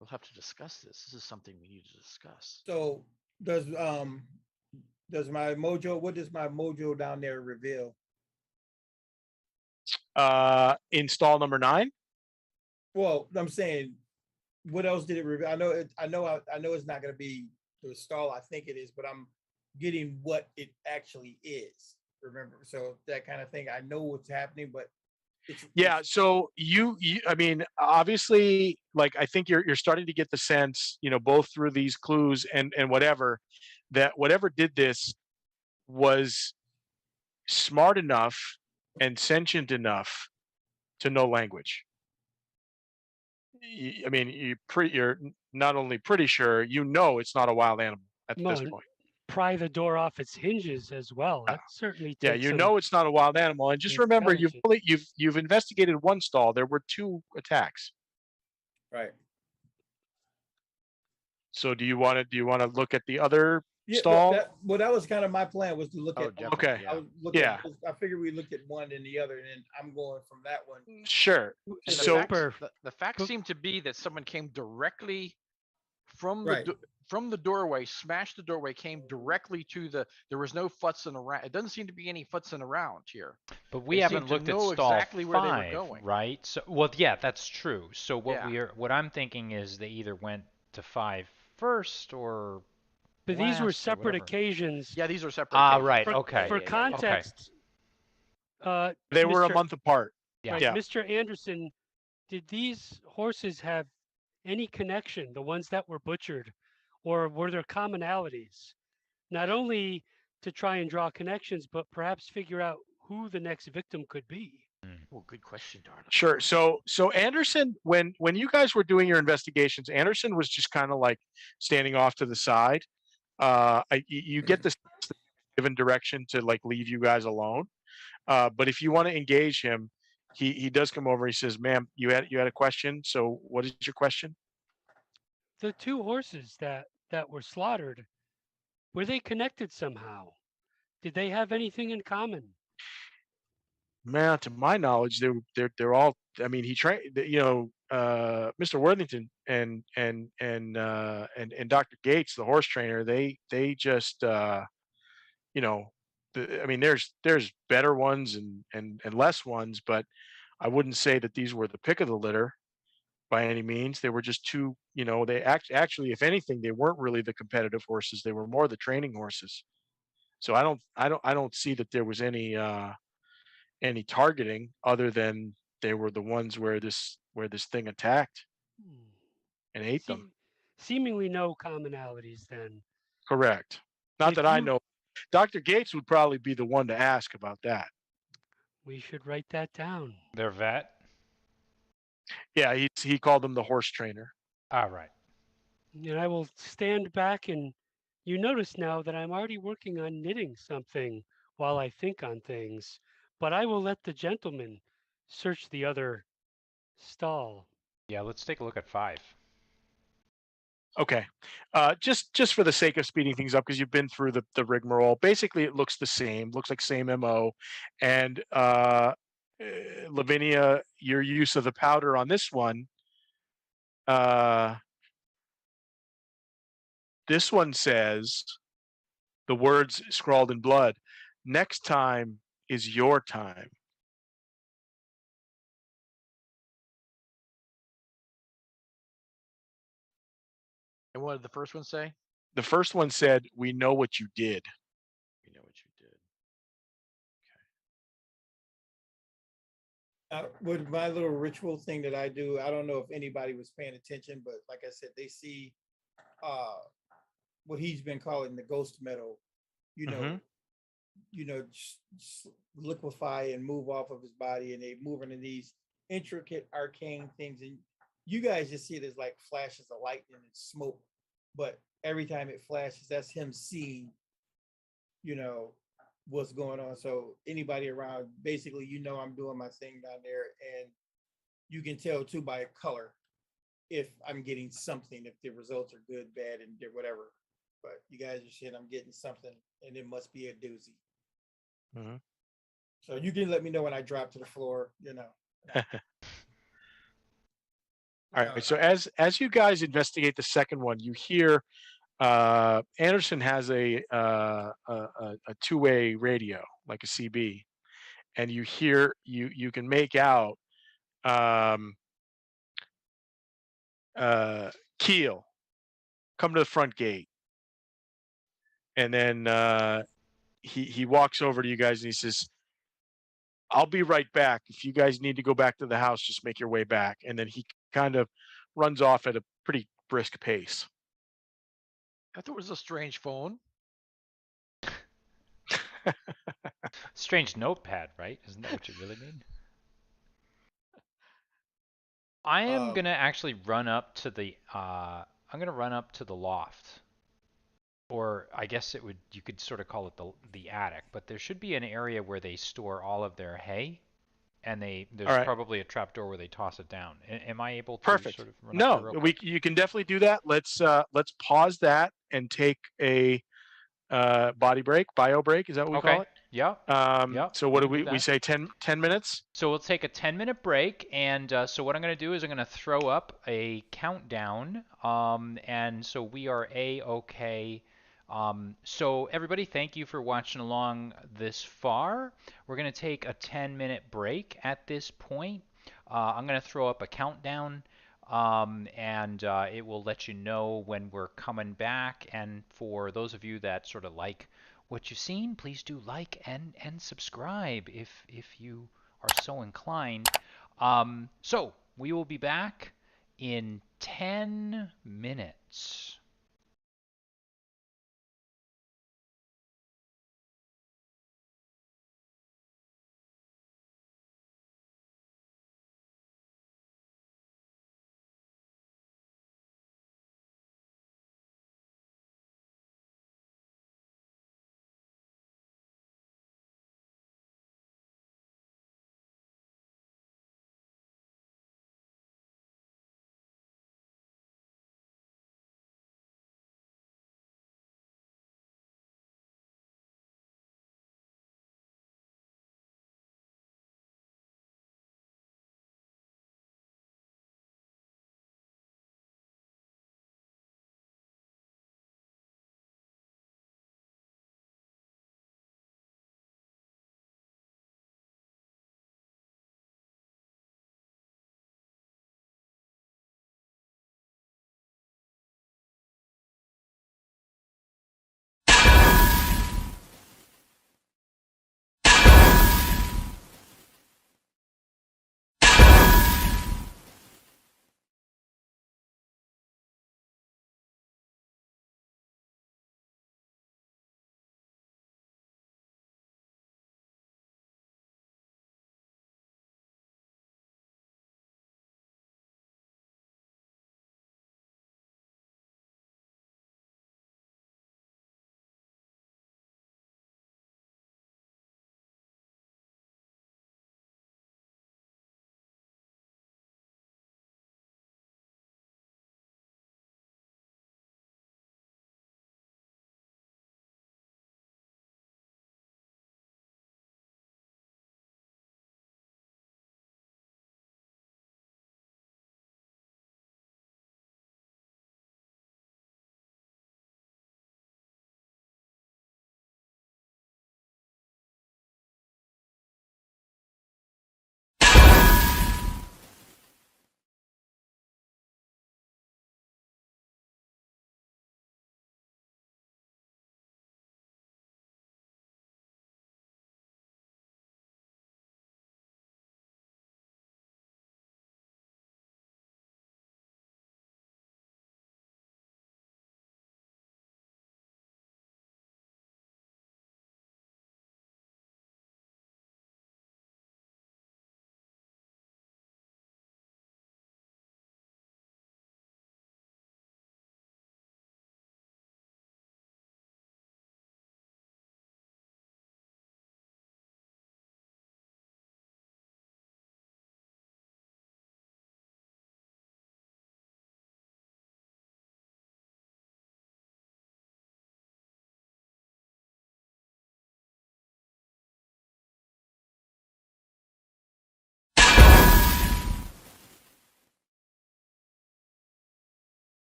We'll have to discuss this. This is something we need to discuss. So does my mojo? What does my mojo down there reveal? Install number 9. Well, I'm saying, what else did it reveal? I know it's not going to be the stall I think it is, but I'm getting what it actually is. Remember, so that kind of thing. I know what's happening, but so you I mean, obviously, like, I think you're starting to get the sense, both through these clues and whatever, that whatever did this was smart enough and sentient enough to know language. I mean, you're not only pretty sure, it's not a wild animal at this point. Pry the door off its hinges as well. That certainly takes it's not a wild animal. And just remember, you've investigated one stall. There were 2 attacks. Right. So do you want to look at the other stall? That was kind of my plan, was to look at. Okay. I figured we looked at one and the other, and I'm going from that one. Sure. So the facts seem to be that someone came directly from the doorway, smashed the doorway, came directly to there was no futzing around. It doesn't seem to be any futzing around here. But we haven't looked at stall exactly 5, where they were going. Right? So, that's true. So what I'm thinking is they either went to 5 first or. But these were separate occasions. Yeah, these were separate occasions. Right. Okay. For context, they were a month apart. Yeah. Right, Mr. Anderson, did these horses have any connection, the ones that were butchered, or were there commonalities? Not only to try and draw connections, but perhaps figure out who the next victim could be. Well, good question, Darla. Sure. So Anderson, when you guys were doing your investigations, Anderson was just kind of like standing off to the side. You get this given direction to like leave you guys alone. But if you want to engage him, he does come over. He says, "Ma'am, you had a question. So what is your question?" The 2 horses that were slaughtered, were they connected somehow? Did they have anything in common? Man, to my knowledge, they're all. I mean, he trained. Mr. Worthington and Dr. Gates, the horse trainer. They just I mean, there's better ones and less ones, but I wouldn't say that these were the pick of the litter by any means. They were just 2. They actually, if anything, they weren't really the competitive horses. They were more the training horses. So I don't see that there was any any targeting other than they were the ones where this thing attacked Hmm. and ate them. Seemingly no commonalities then. Correct. Not If that I you, know. Dr. Gates would probably be the one to ask about that. we should write that down. Their vet. Yeah, he called him the horse trainer. All right. And I will stand back, and you notice now that I'm already working on knitting something while I think on things, but I will let the gentleman search the other stall. Yeah, let's take a look at 5. Okay. Just for the sake of speeding things up, because you've been through the rigmarole, basically it looks the same, looks like same MO. And Lavinia, your use of the powder on this one says the words scrawled in blood, next time is your time. And what did the first one say? The first one said, we know what you did. We know what you did. With my little ritual thing that I do, I don't know if anybody was paying attention, but like I said, they see what he's been calling the ghost metal, you know, Mhm. just liquefy and move off of his body, and they move into these intricate arcane things, and you guys just see it as like flashes of lightning and smoke, but every time it flashes, that's him seeing, you know, what's going on. So anybody around, basically, I'm doing my thing down there, and you can tell too by color if I'm getting something, if the results are good, bad, and whatever. But you guys are saying I'm getting something, and it must be a doozy. Mhm. So you can let me know when I drop to the floor. All right. So as you guys investigate the second one, you hear Anderson has a two-way radio, like a CB, and you hear you can make out um, Keel, come to the front gate, and then he walks over to you guys and he says, I'll be right back. If you guys need to go back to the house, just make your way back. And then he kind of runs off at a pretty brisk pace. I thought it was a strange phone. Strange notepad, right? Isn't that what you really mean? I am gonna actually run up to the loft. Or I guess you could sort of call it the attic, but there should be an area where they store all of their hay, and All there's right. probably a trapdoor where they toss it down. Am I able to Perfect. sort of run up there No, real quick? you can definitely do that. Let's pause that and take a bio break. Is that what we call Okay. it? Yeah. Yeah. So what We do can do we that. say 10 minutes? So we'll take a 10-minute break, and so what I'm going to do is I'm going to throw up a countdown, and so we are A-OK. So everybody, thank you for watching along this far. We're going to take a 10-minute break at this point. I'm going to throw up a countdown, and it will let you know when we're coming back. And for those of you that sort of like what you've seen, please do like and subscribe if you are so inclined. So we will be back in 10 minutes.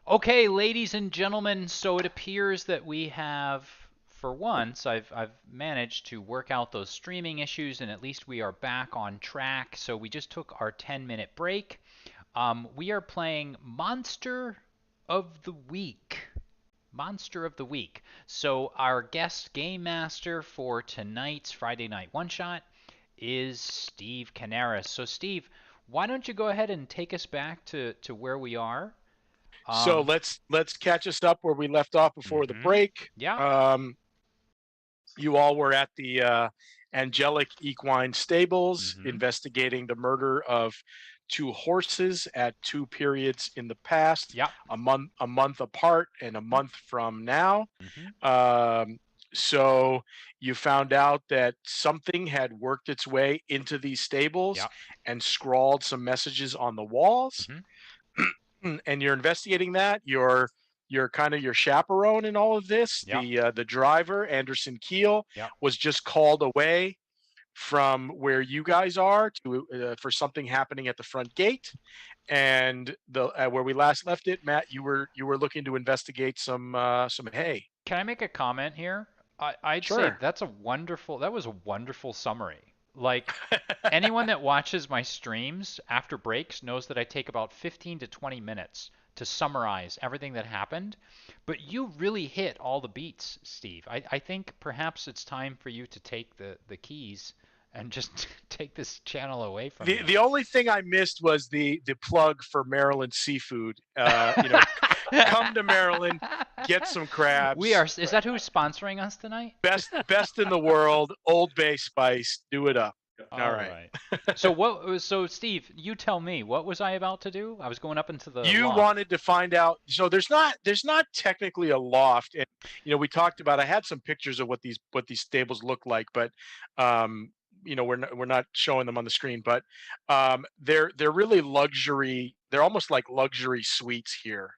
Okay, ladies and gentlemen, so it appears that we have, for once, I've managed to work out those streaming issues, and at least we are back on track. So we just took our 10-minute break. We are playing Monster of the Week. Monster of the Week. So our guest game master for tonight's Friday Night One Shot is Steve Kanaras. So Steve, why don't you go ahead and take us back to where we are? So let's catch us up where we left off before the break. Yeah. You all were at the Angelic Equine Stables Mhm. investigating the murder of two horses at two periods in the past, Yeah. a month apart and a month from now. Mhm. So you found out that something had worked its way into these stables Yeah. and scrawled some messages on the walls. Mhm. And you're investigating that. You're kind of your chaperone in all of this. Yeah. The driver, Anderson Keel, Yeah. was just called away from where you guys are to for something happening at the front gate. And the where we last left it, Matt, you were looking to investigate some hay. Can I make a comment here? I'd say Sure. that was a wonderful summary. Like, anyone that watches my streams after breaks knows that I take about 15 to 20 minutes to summarize everything that happened. But you really hit all the beats, Steve. I think perhaps it's time for you to take the keys and just take this channel away from me. The only thing I missed was the plug for Maryland seafood. Come to Maryland, get some crabs. Is that who's sponsoring us tonight? Best in the world, Old Bay spice. Do it up. All right. So Steve, you tell me, what was I about to do? I was going up into the You loft. wanted to find out. So there's not technically a loft, and we talked about. I had some pictures of what these stables look like, but we're not showing them on the screen. But they're really luxury. They're almost like luxury suites here.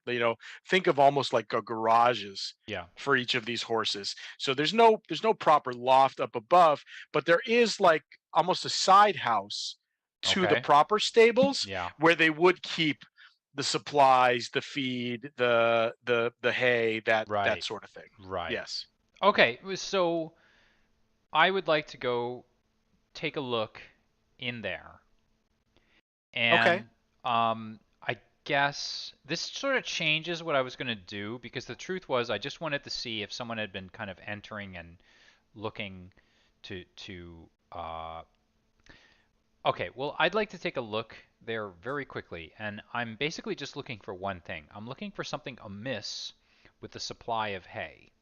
Think of almost like garages. Yeah. For each of these horses. So there's no proper loft up above, but there is like almost a side house to the Okay. proper stables. Yeah. Where they would keep the supplies, the feed, the hay, that Right. sort of thing. Right. Yes. Okay, so I would like to go take a look in there. Okay. And I guess this sort of changes what I was going to do, because the truth was I just wanted to see if someone had been kind of entering and looking to Okay, well, I'd like to take a look there very quickly, and I'm basically just looking for one thing. I'm looking for something amiss with the supply of hay,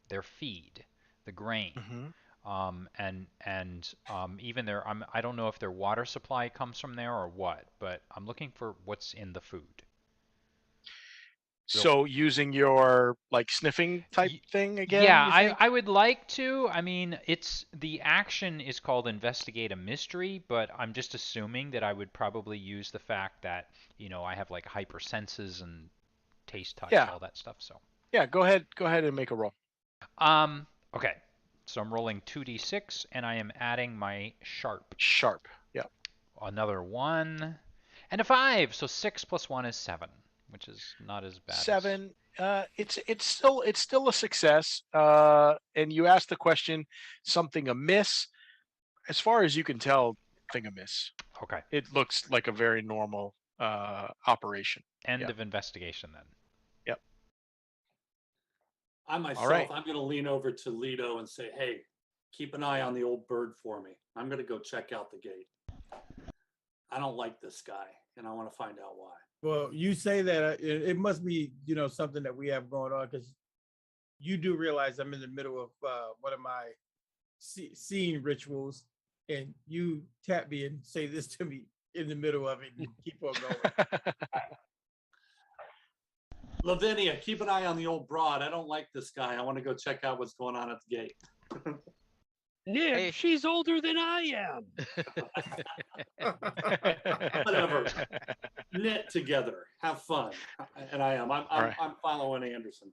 their feed, the grain, and even their I don't know if their water supply comes from there or what, but I'm looking for what's in the food. So using your like sniffing type thing again, Yeah, you think? I would like to. I mean, the action is called Investigate a Mystery, but I'm just assuming that I would probably use the fact that, I have like hyper senses and taste, touch, Yeah. all that stuff. So Yeah, go ahead and make a roll. Okay. So I'm rolling 2d6 and I am adding my sharp. Sharp. Yeah. Another 1 and a 5. So 6 plus 1 is 7, which is not as bad. 7. It's still a success. And you asked the question, something amiss. As far as you can tell, nothing amiss. Okay. It looks like a very normal operation. End of investigation then. Yep. I myself, right. I'm going to lean over to Lido and say, hey, keep an eye on the old bird for me. I'm going to go check out the gate. I don't like this guy, and I want to find out why. Well, you say that it must be, something that we have going on, because you do realize I'm in the middle of one of my seeing rituals, and you tap me and say this to me in the middle of it and keep on going. Lavinia, keep an eye on the old broad. I don't like this guy. I want to go check out what's going on at the gate. Nick, Hey. she's older than I am. Whatever. Knit together. Have fun. And I am. right. I'm following Anderson.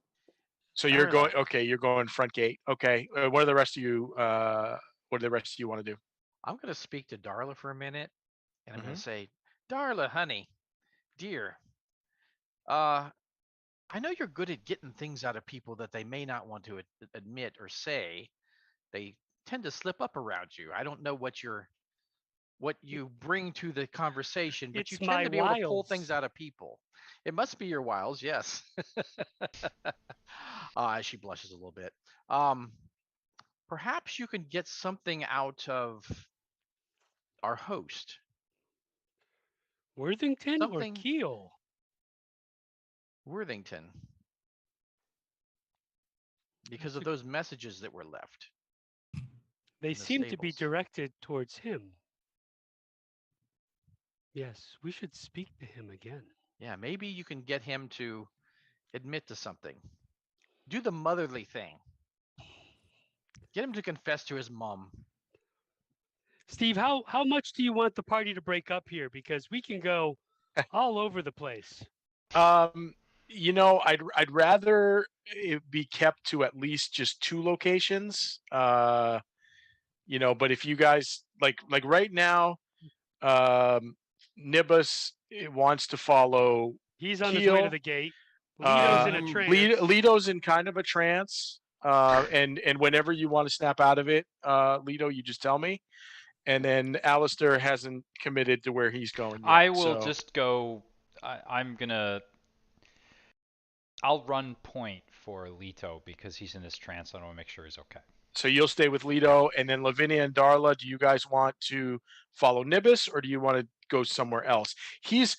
So you're All going. right. Okay, you're going front gate. Okay. What do the rest of you? What do the rest of you want to do? I'm going to speak to Darla for a minute, and I'm going to say, Darla, honey, dear, I know you're good at getting things out of people that they may not want to admit or say. They tend to slip up around you. I don't know what you bring to the conversation, but you It's tend my to be able to pull things wiles. out of people. It must be your wiles, yes. She blushes a little bit. Um, Perhaps you can get something out of our host. Worthington or Something Keel? Worthington, because That's of those messages that were left They in the seem to be stables. directed towards him. Yes, we should speak to him again. Yeah, maybe you can get him to admit to something. Do the motherly thing. Get him to confess to his mom. Steve, how much do you want the party to break up here? Because we can go all over the place. You know, I'd rather it be kept to at least just 2 locations. You know, but if you guys like right now, Nibus wants to follow He's on his way to Keel. the gate. Lito's in a trance. Lito's in kind of a trance. And whenever you want to snap out of it, Lito, you just tell me. And then Alistair hasn't committed to where he's going yet. I will So just go. I'm gonna. I'll run point for Leto because he's in this trance. I want to make sure he's okay. so you'll stay with Leto, and then Lavinia and Darla. Do you guys want to follow Nibus, or do you want to go somewhere else? He's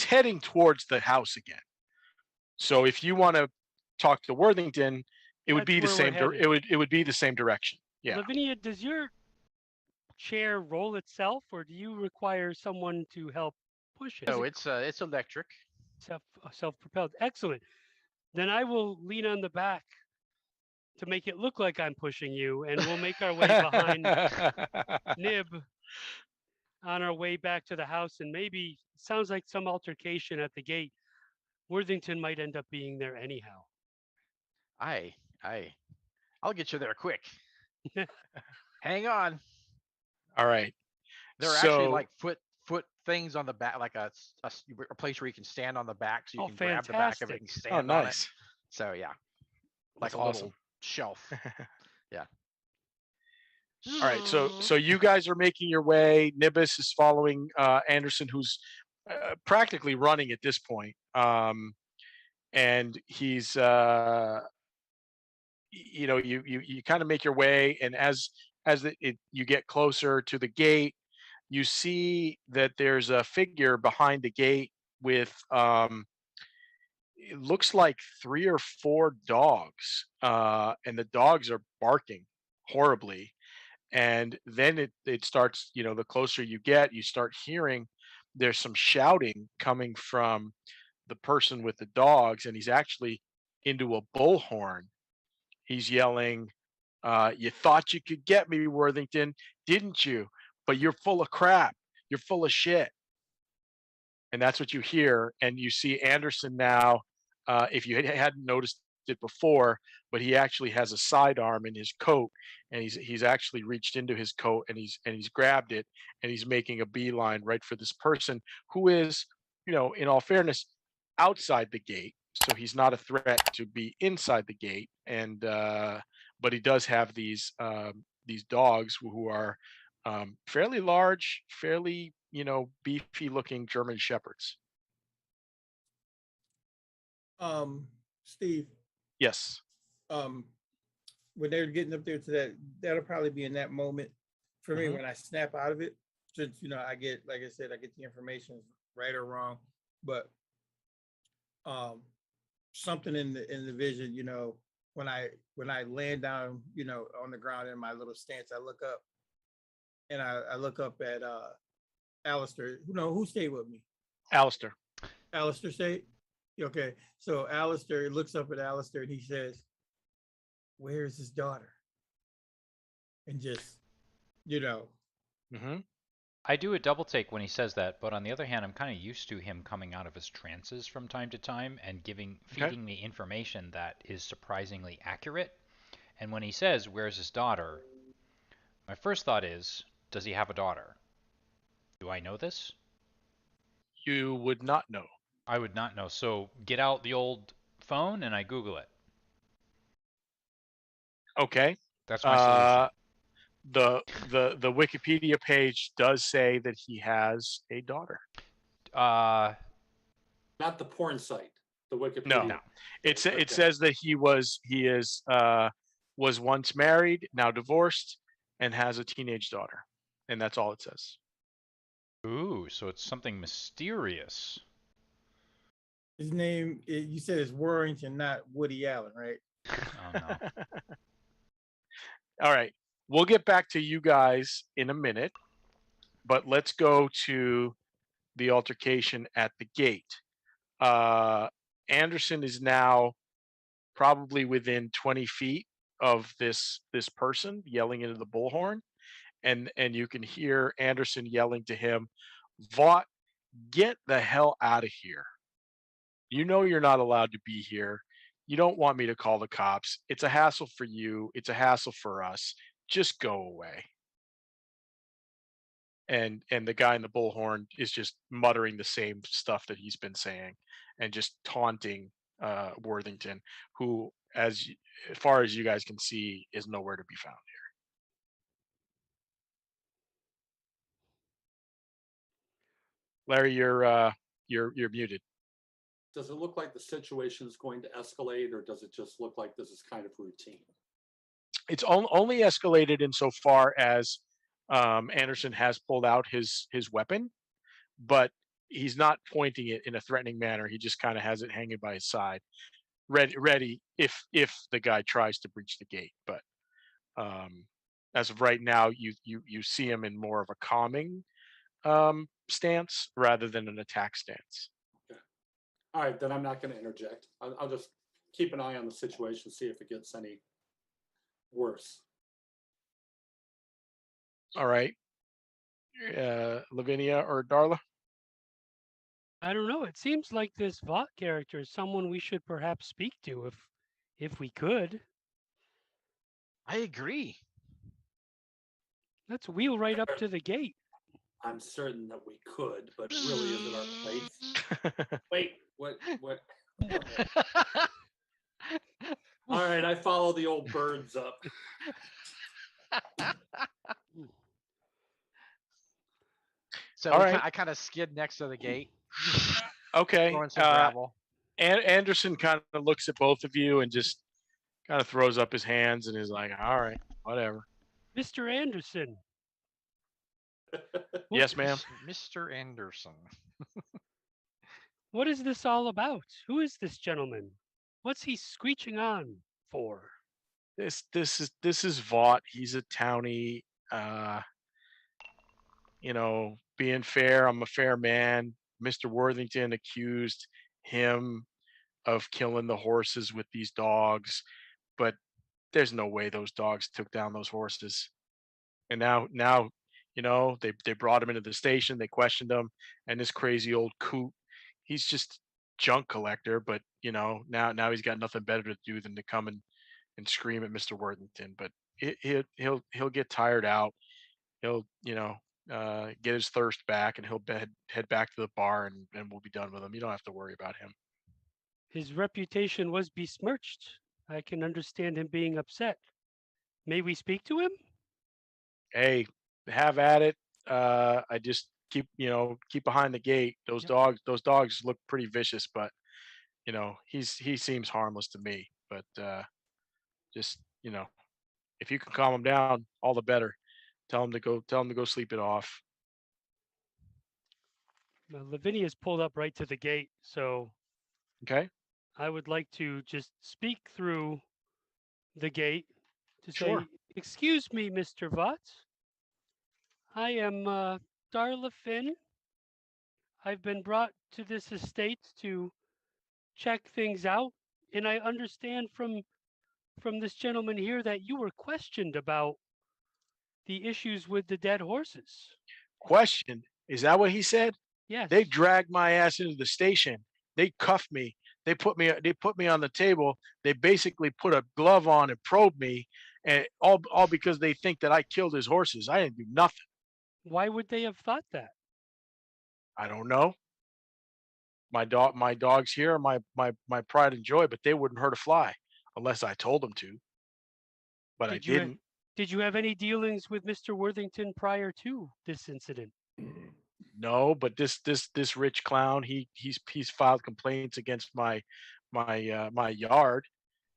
heading towards the house again. So if you want to talk to Worthington, it would That's be the where we're same. headed. It would be the same direction. Yeah. Lavinia, does your chair roll itself, or do you require someone to help push it? No, it's electric. Self-propelled. Excellent. Then I will lean on the back to make it look like I'm pushing you, and we'll make our way behind Nib on our way back to the house. And maybe sounds like some altercation at the gate. Worthington might end up being there anyhow. I'll get you there quick. Hang on. All right. There are actually like foot things on the back, like a place where you can stand on the back, so you can grab the back of it and stand on it. So yeah, like That's a awesome. little shelf. Yeah. All right. So you guys are making your way. Nibus is following Anderson, who's practically running at this point. And he's you know, you kind of make your way, and as you get closer to the gate, you see that there's a figure behind the gate with it looks like 3 or 4 dogs, and the dogs are barking horribly. And then it starts, you know, the closer you get, you start hearing there's some shouting coming from the person with the dogs, and he's actually into a bullhorn. He's yelling, "You thought you could get me, Worthington, didn't you? But you're full of crap. You're full of shit." And that's what you hear. And you see Anderson now. If you hadn't noticed it before, but he actually has a sidearm in his coat, and he's actually reached into his coat, and he's grabbed it, and he's making a beeline right for this person who is, you know, in all fairness, outside the gate. So he's not a threat to be inside the gate, and but he does have these dogs who are fairly large, fairly, you know, beefy looking German shepherds. Steve, Yes. when they're getting up there to that, that'll probably be in that moment for me Mhm. when I snap out of it. Since you know, I get, like I said, I get the information right or wrong, but something in the vision, you know, when I land down, you know, on the ground in my little stance, I look up, and I look up at Alistair. Who stayed with me? Alistair. Alistair stayed. Okay, so Alistair looks up at Alistair and he says, "Where is his daughter?" And just, you know, Mm-hmm. I do a double take when he says that, but on the other hand, I'm kind of used to him coming out of his trances from time to time and feeding me information that is surprisingly accurate. And when he says, "Where's his daughter?" my first thought is, does he have a daughter? Do I know this? You would not know. I would not know. So get out the old phone and I Google it. Okay. That's my solution. The Wikipedia page does say that he has a daughter. Uh, Not the porn site, the Wikipedia. No. It says that he was once married, now divorced, and has a teenage daughter, and that's all it says. ooh, so it's something mysterious. His name, you said it's Warrington, not Woody Allen, right? Oh no. All right. We'll get back to you guys in a minute, but let's go to the altercation at the gate. Anderson is now probably within 20 feet of this person yelling into the bullhorn, and you can hear Anderson yelling to him, "Vought, get the hell out of here. You know you're not allowed to be here. You don't want me to call the cops. It's a hassle for you. It's a hassle for us. Just go away." And the guy in the bullhorn is just muttering the same stuff that he's been saying and just taunting Worthington, who, as far as you guys can see, is nowhere to be found here. Larry, you're muted. Does it look like the situation is going to escalate, or does it just look like this is kind of routine? It's only escalated insofar as Anderson has pulled out his weapon, but he's not pointing it in a threatening manner. He just kind of has it hanging by his side, ready if the guy tries to breach the gate. But as of right now, you see him in more of a calming stance rather than an attack stance. Okay. All right, then I'm not going to interject. I'll just keep an eye on the situation, see if it gets any worse. All right. Lavinia or Darla? I don't know. It seems like this Vought character is someone we should perhaps speak to if we could. I agree. Let's wheel right up to the gate. I'm certain that we could, but really, is it our place? Wait, what? All right, I follow the old birds up. So All right. I kind of skid next to the gate. Okay. Throwing some gravel. Anderson kind of looks at both of you and just kind of throws up his hands and is like, "All right, whatever." Mr. Anderson. Yes, ma'am. Mr. Anderson. What is this all about? Who is this gentleman? What's he screeching on for? This is Vought. He's a townie. Being fair, I'm a fair man. Mr. Worthington accused him of killing the horses with these dogs, but there's no way those dogs took down those horses. And now they brought him into the station, they questioned him, and this crazy old coot, he's just junk collector, but now he's got nothing better to do than to come and scream at Mr. Worthington. But he'll get tired out. He'll get his thirst back, and he'll head back to the bar, and we'll be done with him. You don't have to worry about him. His reputation was besmirched. I can understand him being upset. May we speak to him? Hey, have at it. I just keep behind the gate. Those dogs look pretty vicious, but he seems harmless to me. But just if you can calm him down, all the better. Tell him to go sleep it off. Lavinia's pulled up right to the gate, so Okay. I would like to just speak through the gate to Sure. say, "Excuse me, Mr. Vought. I am Darla Finn. I've been brought to this estate to check things out, and I understand from this gentleman here that you were questioned about the issues with the dead horses." Question: is that what he said? Yes. They dragged my ass into the station. They cuffed me. They put me on the table. They basically put a glove on and probed me, and all because they think that I killed his horses. I didn't do nothing. Why would they have thought that? I don't know. My dogs here are my pride and joy, but they wouldn't hurt a fly unless I told them to. But I Did you ha- didn't. did you have any dealings with Mr. Worthington prior to this incident? No, but this rich clown, he's filed complaints against my yard,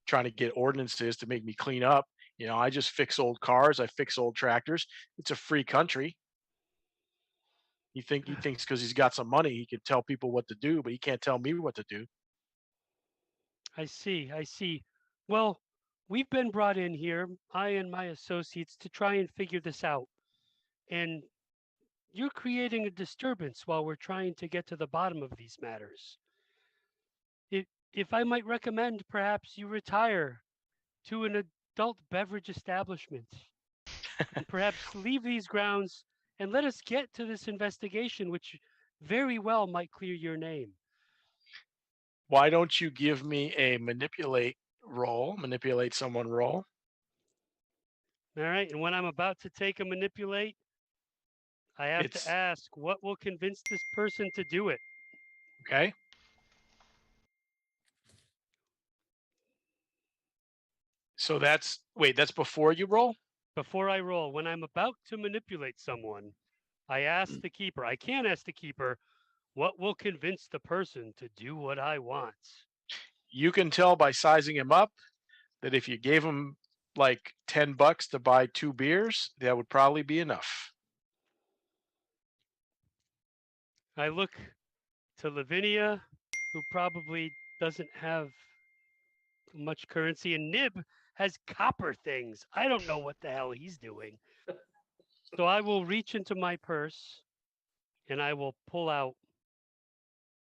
trying to get ordinances to make me clean up. I just fix old cars, I fix old tractors. It's a free country. He thinks because he's got some money, he can tell people what to do, but he can't tell me what to do. I see. I see. Well, we've been brought in here, I and my associates, to try and figure this out. And you're creating a disturbance while we're trying to get to the bottom of these matters. If I might recommend, perhaps you retire to an adult beverage establishment and perhaps leave these grounds and let us get to this investigation, which very well might clear your name. Why don't you give me a manipulate someone roll? All right. And when I'm about to take a manipulate, I have to It's ask, what will convince this person to do it? okay. So that's before you roll? Before I roll, when I'm about to manipulate someone, I ask the keeper. I can't ask the keeper, what will convince the person to do what I want? You can tell by sizing him up that if you gave him like $10 to buy 2 beers, that would probably be enough. I look to Lavinia, who probably doesn't have much currency, and Nib has copper things. I don't know what the hell he's doing. So I will reach into my purse and I will pull out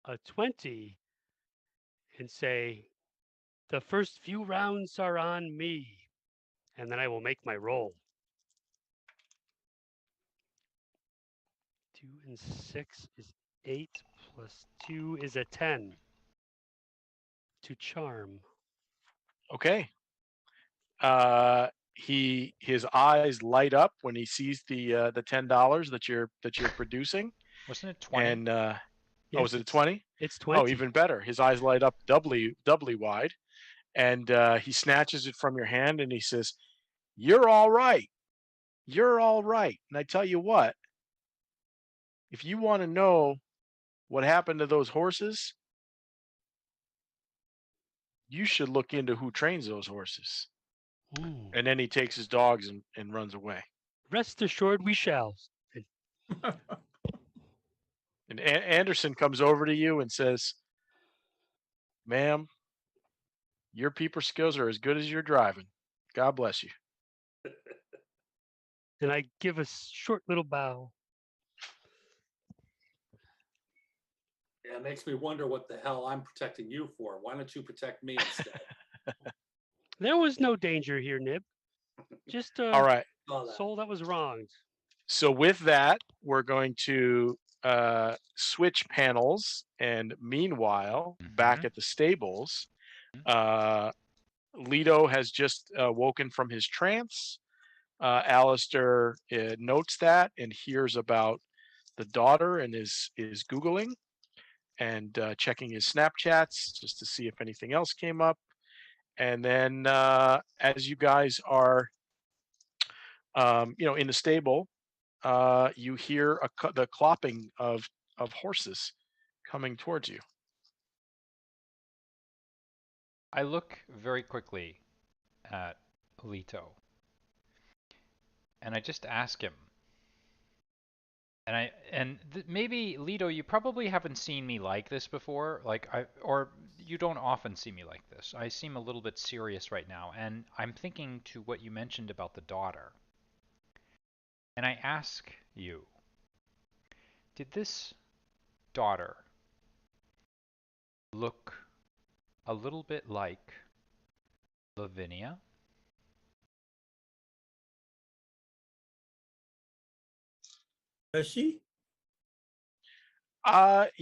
a 20 and say, the first few rounds are on me. And then I will make my roll. 2 and 6 is 8 plus 2 is a 10 to charm. Okay. His eyes light up when he sees the $10 that you're producing. Wasn't it 20? And Yes, was it 20? It's 20. Oh, even better. His eyes light up doubly wide, and he snatches it from your hand and he says, "You're all right. You're all right." And I tell you what, if you want to know what happened to those horses, you should look into who trains those horses. Ooh. And then he takes his dogs and runs away. Rest assured we shall. And Anderson comes over to you and says, "Ma'am, your peeper skills are as good as your driving. God bless you." And I give a short little bow. Yeah, it makes me wonder what the hell I'm protecting you for. Why don't you protect me instead? There was no danger here, Nib. Just a All right. soul that was wronged. So with that, we're going to switch panels. And meanwhile, back at the stables, Leto has just woken from his trance. Alistair notes that and hears about the daughter and is Googling and checking his Snapchats just to see if anything else came up. And then as you guys are, in the stable, you hear the clopping of horses coming towards you. I look very quickly at Leto, and I just ask him. And maybe Leto, you probably haven't seen me like this before, or you don't often see me like this. I seem a little bit serious right now, and I'm thinking to what you mentioned about the daughter. And I ask you, did this daughter look a little bit like Lavinia? Does she?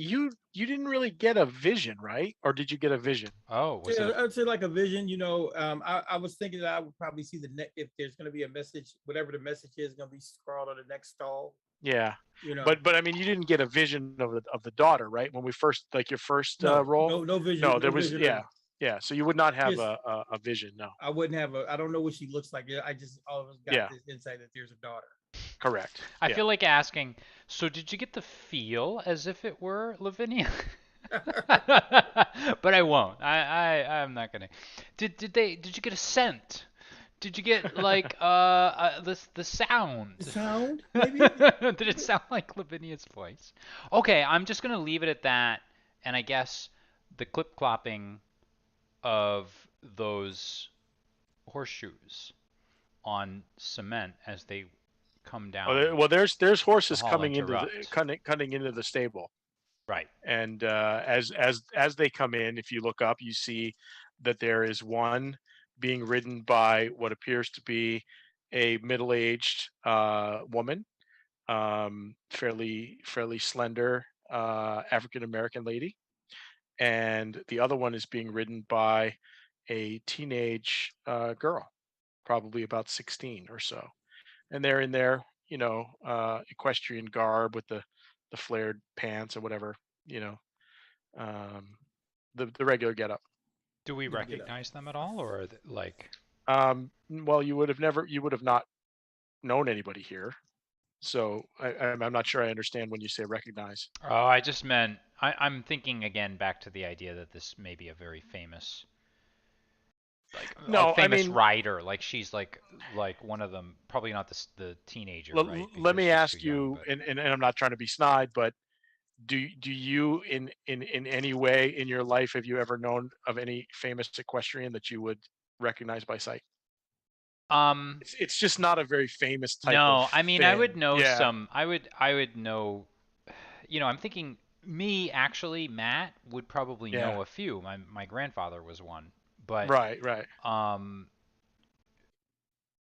You didn't really get a vision, right? Or did you get a vision? Oh, was Yeah, it? I would say like a vision. I was thinking that I would probably see if there's going to be a message, whatever the message is, going to be scrawled on the next stall. Yeah. You know, But I mean, you didn't get a vision of the daughter, right? When we first, like your first role? no vision, No, no there was, vision of yeah. Yeah. So you would not have just. a vision. No. I wouldn't have a. I don't know what she looks like. I just all of us got Yeah. this insight that there's a daughter. Correct. I Yeah. feel like asking, so did you get the feel as if it were Lavinia? But I won't. I'm not gonna. Did you get a scent? Did you get like the sound? The sound, maybe. Did it sound like Lavinia's voice? Okay, I'm just gonna leave it at that, and I guess the clip clopping of those horseshoes on cement as they come down Well, there's the horses hall coming into the interrupt. cutting into the stable, Right. and as they come in, if you look up, you see that there is one being ridden by what appears to be a middle-aged woman, fairly slender African American lady, and the other one is being ridden by a teenage girl, probably about 16 or so, and they're in their equestrian garb with the flared pants or whatever, you know, um, the regular getup. Do we Let me get up. recognize them at all, or are they, like? Well, you would have not known anybody here, so I'm not sure I understand when you say recognize. Oh, I just meant I'm thinking again back to the idea that this may be a very famous, like a No, I famous mean, writer. Like she's like one of them. Probably not the teenager, right? let Because me she's too ask young. you, But and I'm not trying to be snide, but do you in any way in your life have you ever known of any famous equestrian that you would recognize by sight? It's just not a very famous type of no, I mean I would thing. know Yeah, some. I would know. I'm thinking me actually. Matt would probably yeah, know a few. My grandfather was one, but right. um,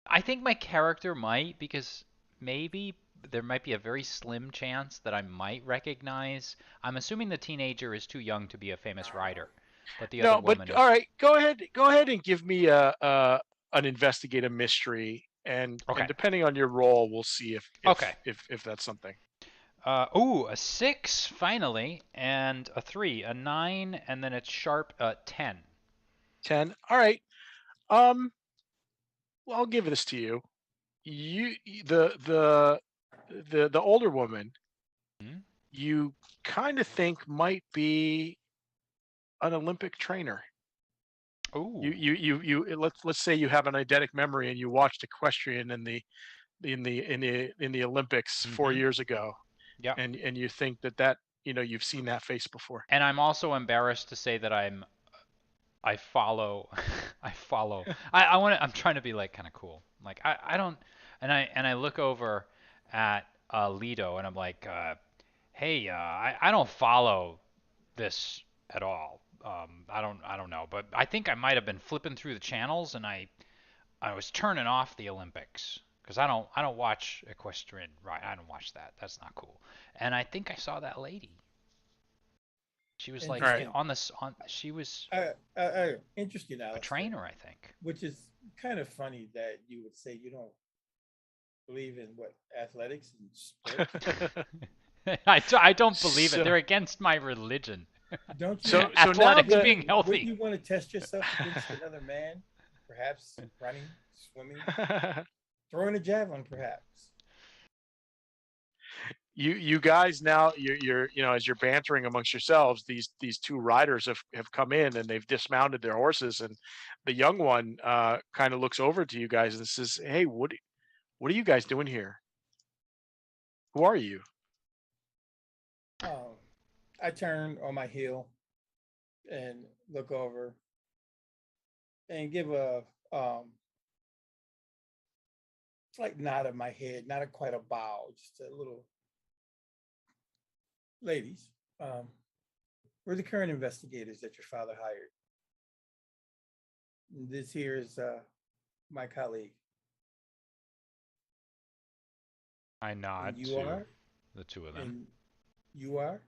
I think my character might, because maybe there might be a very slim chance that I might recognize. I'm assuming the teenager is too young to be a famous rider, but the other No, but woman all is. right, go ahead and give me a an investigative mystery, and Okay. depending on your role, we'll see Okay. if that's something. Ooh, a 6 finally, and a 3, a 9, and then it's sharp 10. 10. All right. Um, well, I'll give this to you. The older woman, Hmm? you kind of think might be an Olympic trainer. Ooh. Let's say you have an eidetic memory and you watched equestrian in the Olympics 4 years ago, Yeah. and you think that you've seen that face before. And I'm also embarrassed to say that I follow I follow I'm trying to be like kind of cool. Like I don't and I look over at Lido and I'm like hey, I don't follow this at all. I don't know, but I think I might have been flipping through the channels and I was turning off the Olympics because I don't watch equestrian, right? I don't watch that. That's not cool. And I think I saw that lady. She was All like right. Interesting. she was Interesting, a Alistair. trainer, I think. Which is kind of funny that you would say you don't believe in what athletics and sports. I don't believe it. So They're against my religion. Don't you? so now Athletics that being Wouldn't you healthy. want to test yourself against another man? Perhaps running, swimming, throwing a javelin, perhaps. you guys now as you're bantering amongst yourselves, these two riders have come in and they've dismounted their horses, and the young one kind of looks over to you guys and says, hey, what are you guys doing here? Who are you? Um, I turn on my heel and look over and give a slight nod of my head, not quite a bow, just a little. Ladies, we're the current investigators that your father hired. This here is my colleague. I And nod you to are? the two of them. And you are?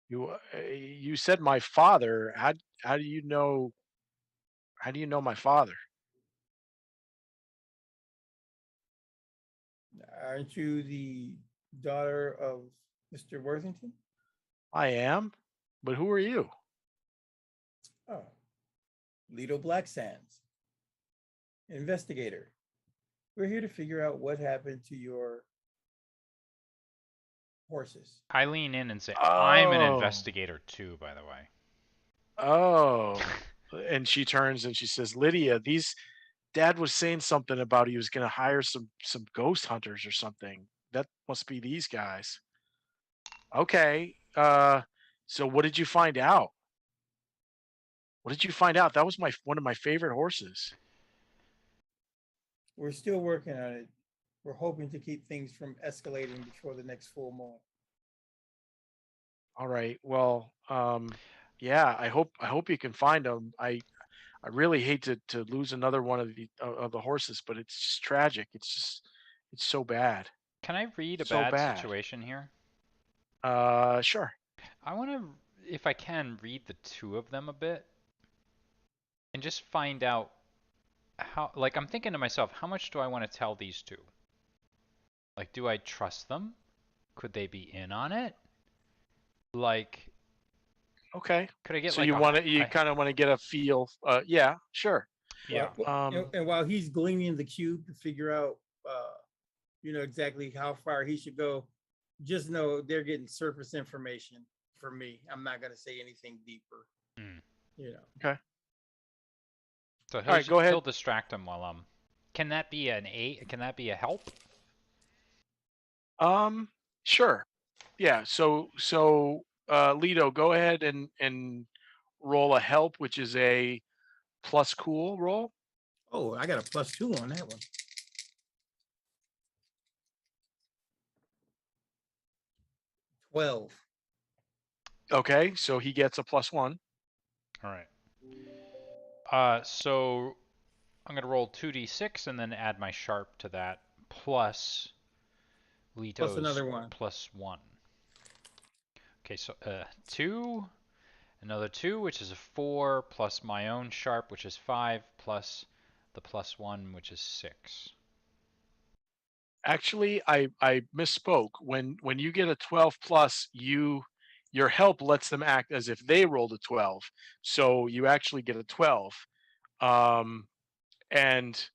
You said my father. How do you know my father? Aren't you the daughter of Mr. Worthington? I am, but who are you? Oh, Lido Black Sands, investigator. We're here to figure out what happened to your horses. I lean in and say, I'm an Oh, investigator too, by the way. oh. And she turns and she says, Lydia, these dad was saying something about he was going to hire some ghost hunters or something. That must be these guys. Okay. So what did you find out? What did you find out? That was one of my favorite horses. We're still working on it. We're hoping to keep things from escalating before the next full moon. All right. Well, yeah, I hope you can find them. I really hate to lose another one of the horses, but it's just tragic. It's so bad. Can I read a So bad bad. situation here? Sure. I want to, if I can, read the two of them a bit and just find out how, like, I'm thinking to myself, how much do I want to tell these two? Like, do I trust them? Could they be in on it? Like, Okay. could I get So like you kind of want to get a feel. Yeah, sure. yeah. And while he's gleaning the cube to figure out, exactly how far he should go, just know they're getting surface information from me. I'm not going to say anything deeper. Mm. Okay. So All right, go ahead. He'll distract him while I'm. Can that be Can that be a help? Sure. Yeah. So Lido, go ahead and roll a help, which is a plus cool roll. Oh, I got a +2 on that one. $12. Okay, so he gets a +1. All right. So I'm gonna roll 2d6 and then add my sharp to that plus Lito's Plus another one. +1. Okay, so 2, another 2, which is a 4, plus my own sharp, which is 5, plus the +1, which is 6. Actually, I misspoke. When you get a 12 plus, your help lets them act as if they rolled a 12. So you actually get a 12. And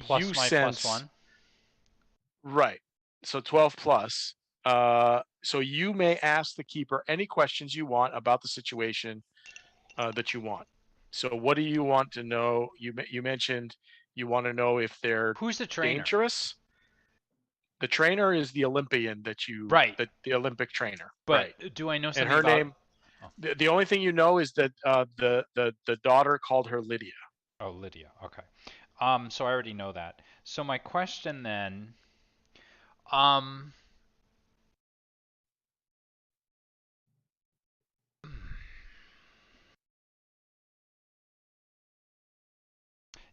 Plus you my sense +1. right. So 12 plus. So you may ask the keeper any questions you want about the situation that you want. So what do you want to know? You mentioned you want to know if they're Who's the trainer? dangerous. The trainer is the Olympian Right. the Olympic trainer. But right. do I know And something her about? name. The only thing you know is that the daughter called her Lydia. Oh, Lydia. Okay. So I already know that. So my question then,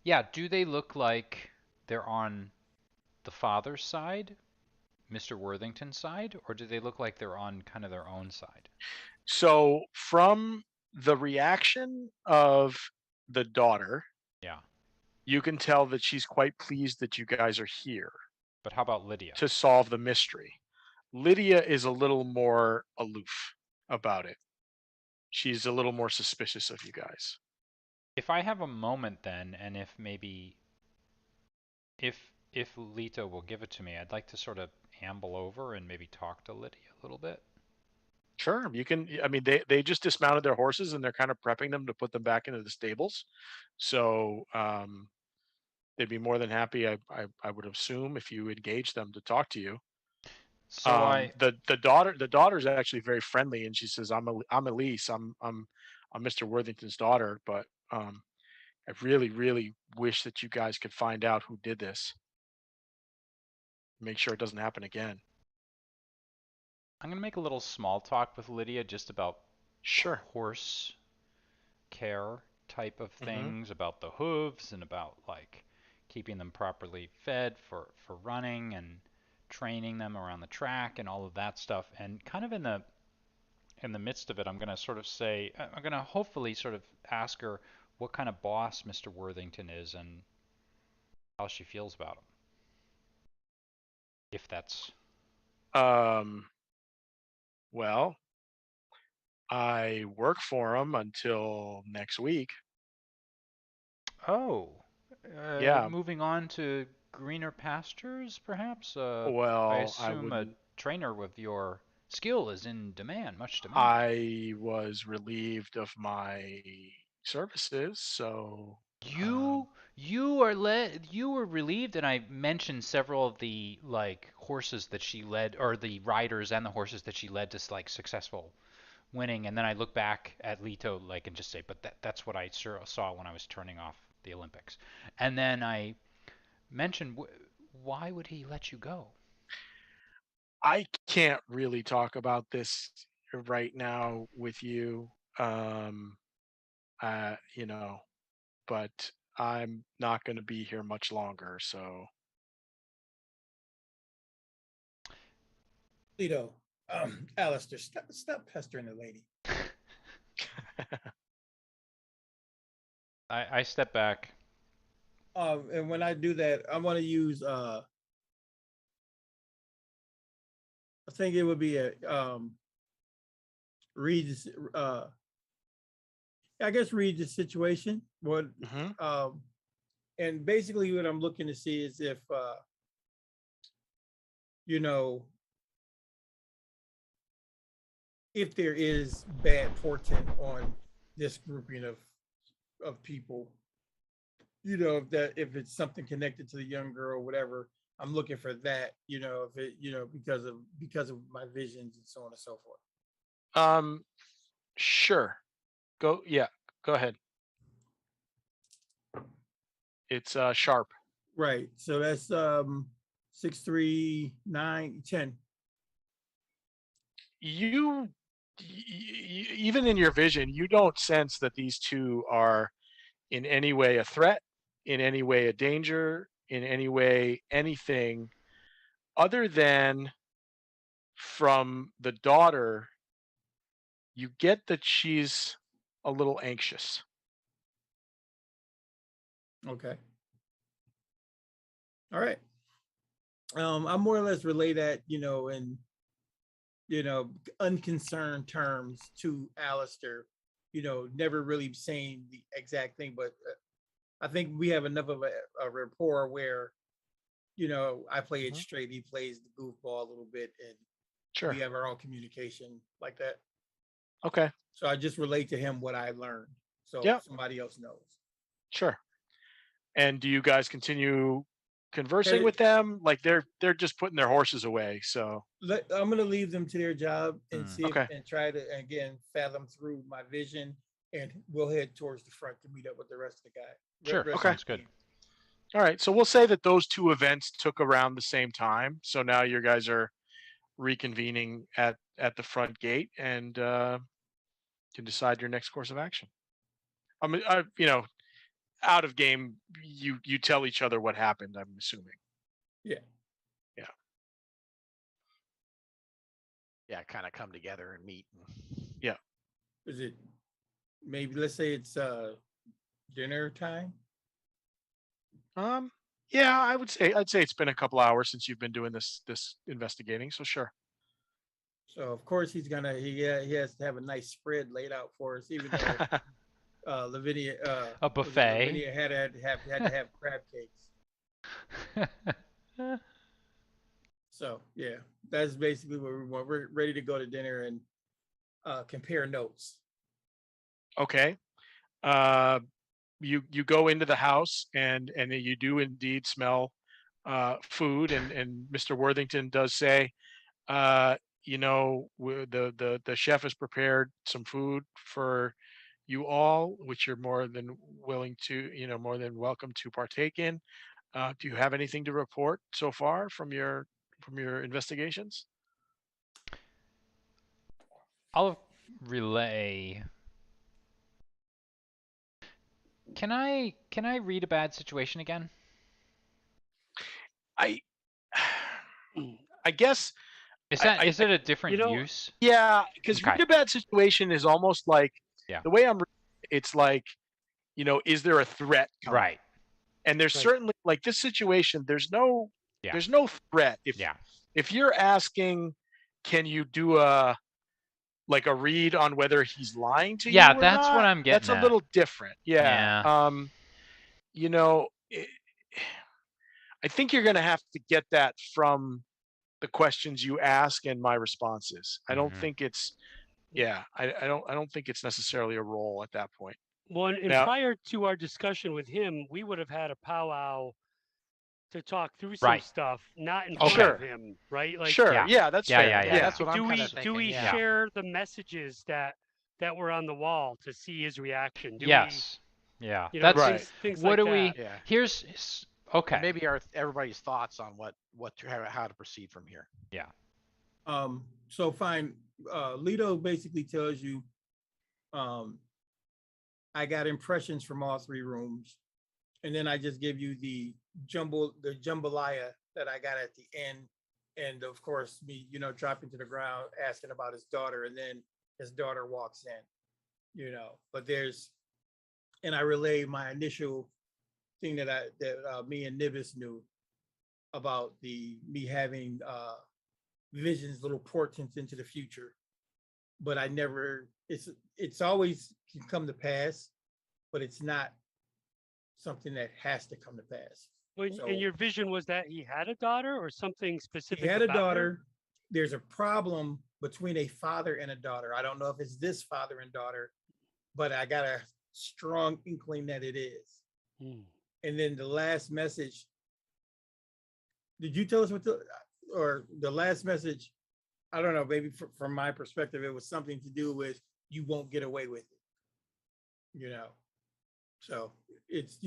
yeah, do they look like they're on the father's side, Mr. Worthington's side, or do they look like they're on kind of their own side? So from the reaction of the daughter, Yeah. you can tell that she's quite pleased that you guys are here But how about Lydia? to solve the mystery. Lydia is a little more aloof about it. She's a little more suspicious of you guys. If I have a moment then, and if maybe if Lito will give it to me, I'd like to sort of amble over and maybe talk to Lydia a little bit. Sure, you can. I mean, they just dismounted their horses and they're kind of prepping them to put them back into the stables. So they'd be more than happy. I would assume if you engage them to talk to you. So The daughter is actually very friendly, and she says, I'm Elise. I'm Mr. Worthington's daughter, but I really wish that you guys could find out who did this. Make sure it doesn't happen again. I'm gonna make a little small talk with Lydia just about Sure. horse care type of things, about the hooves and about like keeping them properly fed for running and training them around the track and all of that stuff. And kind of in the midst of it, I'm gonna sort of say, I'm gonna hopefully sort of ask her what kind of boss Mr. Worthington is and how she feels about him. If that's Well, I work for him until next week. oh, Yeah. moving on to greener pastures, perhaps. I Well, I assume a wouldn't. trainer with your skill is in demand, much demand. I was relieved of my services, so You were relieved, and I mentioned several of the like horses that she led, or the riders and the horses that she led to like successful winning, and then I look back at Leto like and just say, but that's what I saw when I was turning off the Olympics, and then I mentioned why would he let you go? I can't really talk about this right now with you. You know, but I'm not going to be here much longer, so Lito, Alistair, stop pestering the lady. I step back. And when I do that, I want to use. I think it would be a read. I guess read the situation. What and basically what I'm looking to see is if you know, if there is bad portent on this grouping of people, you know, if it's something connected to the young girl or whatever, I'm looking for that, you know, if it, you know, because of my visions and so on and so forth. Sure. Go ahead. It's sharp. Right. So that's 6, 3, 9, 10. You even in your vision, you don't sense that these two are in any way a threat, in any way a danger, in any way anything other than from the daughter, you get that she's a little anxious. Okay. All right. I more or less relay that, you know, in, you know, unconcerned terms to Alistair, you know, never really saying the exact thing, but I think we have enough of a rapport where, you know, I play it straight, he plays the goofball a little bit, and Sure. we have our own communication like that. Okay. So I just relate to him what I learned, so Yeah. somebody else knows. Sure. And do you guys continue conversing with them? Like they're just putting their horses away. So I'm gonna leave them to their job and see okay. and try to again fathom through my vision, and we'll head towards the front to meet up with the rest of the guy. Sure. Rest Sounds good. All right. So we'll say that those two events took around the same time. So now you guys are reconvening at the front gate and can decide your next course of action. I mean, you know, out of game, you tell each other what happened. I'm assuming. Yeah. Yeah. Yeah, kind of come together and meet. Yeah. Is it maybe let's say it's dinner time? Yeah, I'd say it's been a couple hours since you've been doing this investigating. So sure. So of course he has to have a nice spread laid out for us, even though Lavinia a buffet. Lavinia had to have crab cakes. So yeah, that's basically what we want. We're ready to go to dinner and compare notes. Okay. You go into the house and you do indeed smell food, and Mr. Worthington does say, you know, the chef has prepared some food for you all, which you're more than willing to, you know, more than welcome to partake in. Do you have anything to report so far from your investigations? I'll relay. Can I read a bad situation again? I guess is it a different use? Yeah, because read a bad situation is almost like the way it's like, you know, is there a threat coming? Right. And there's certainly like this situation, there's no Yeah. There's no threat. If you're asking, can you do a read on whether he's lying to you or that's not, what I'm getting that's a at. little different. Yeah. You know, I think you're going to have to get that from the questions you ask and my responses. I don't think it's I don't think it's necessarily a role at that point. Well, and Now, prior to our discussion with him, we would have had a powwow to talk through some Right. stuff, not in Okay. front of him, right? Like, sure, Yeah. that's Yeah, fair. yeah, Yeah, that's what I'm do kind we of thinking. do we Yeah. share the messages that were on the wall to see his reaction? Do Yes. Yeah. we, you know, That's Right. things what like do that. we? Yeah. Here's okay. And maybe everybody's thoughts on how to proceed from here. Yeah. So fine. Lito basically tells you, I got impressions from all three rooms, and then I just give you the jambalaya that I got at the end, and of course me, dropping to the ground, asking about his daughter, and then his daughter walks in, but and I relay my initial thing that me and Nibis knew about me having visions, little portents into the future, but I never. It's always can come to pass, but it's not something that has to come to pass. And your vision was that he had a daughter or something specific? He had a about her? daughter. There's a problem between a father and a daughter. I don't know if it's this father and daughter, but I got a strong inkling that it is. And then the last message. Did you tell us the last message? I don't know, maybe from my perspective, it was something to do with you won't get away with it. So it's,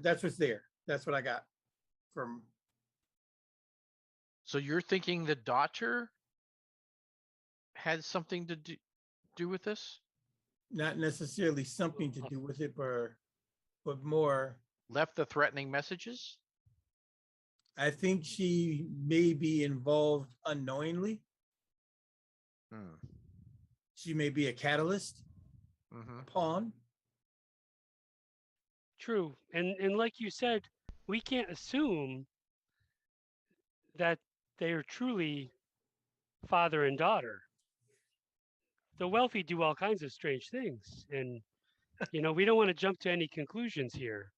that's what's there. That's what I got from. So you're thinking the daughter had something to do with this? Not necessarily something to do with it, but more. Left the threatening messages? I think she may be involved unknowingly. She may be a catalyst, a pawn. True. And like you said, we can't assume that they are truly father and daughter. The wealthy do all kinds of strange things. And, we don't want to jump to any conclusions here.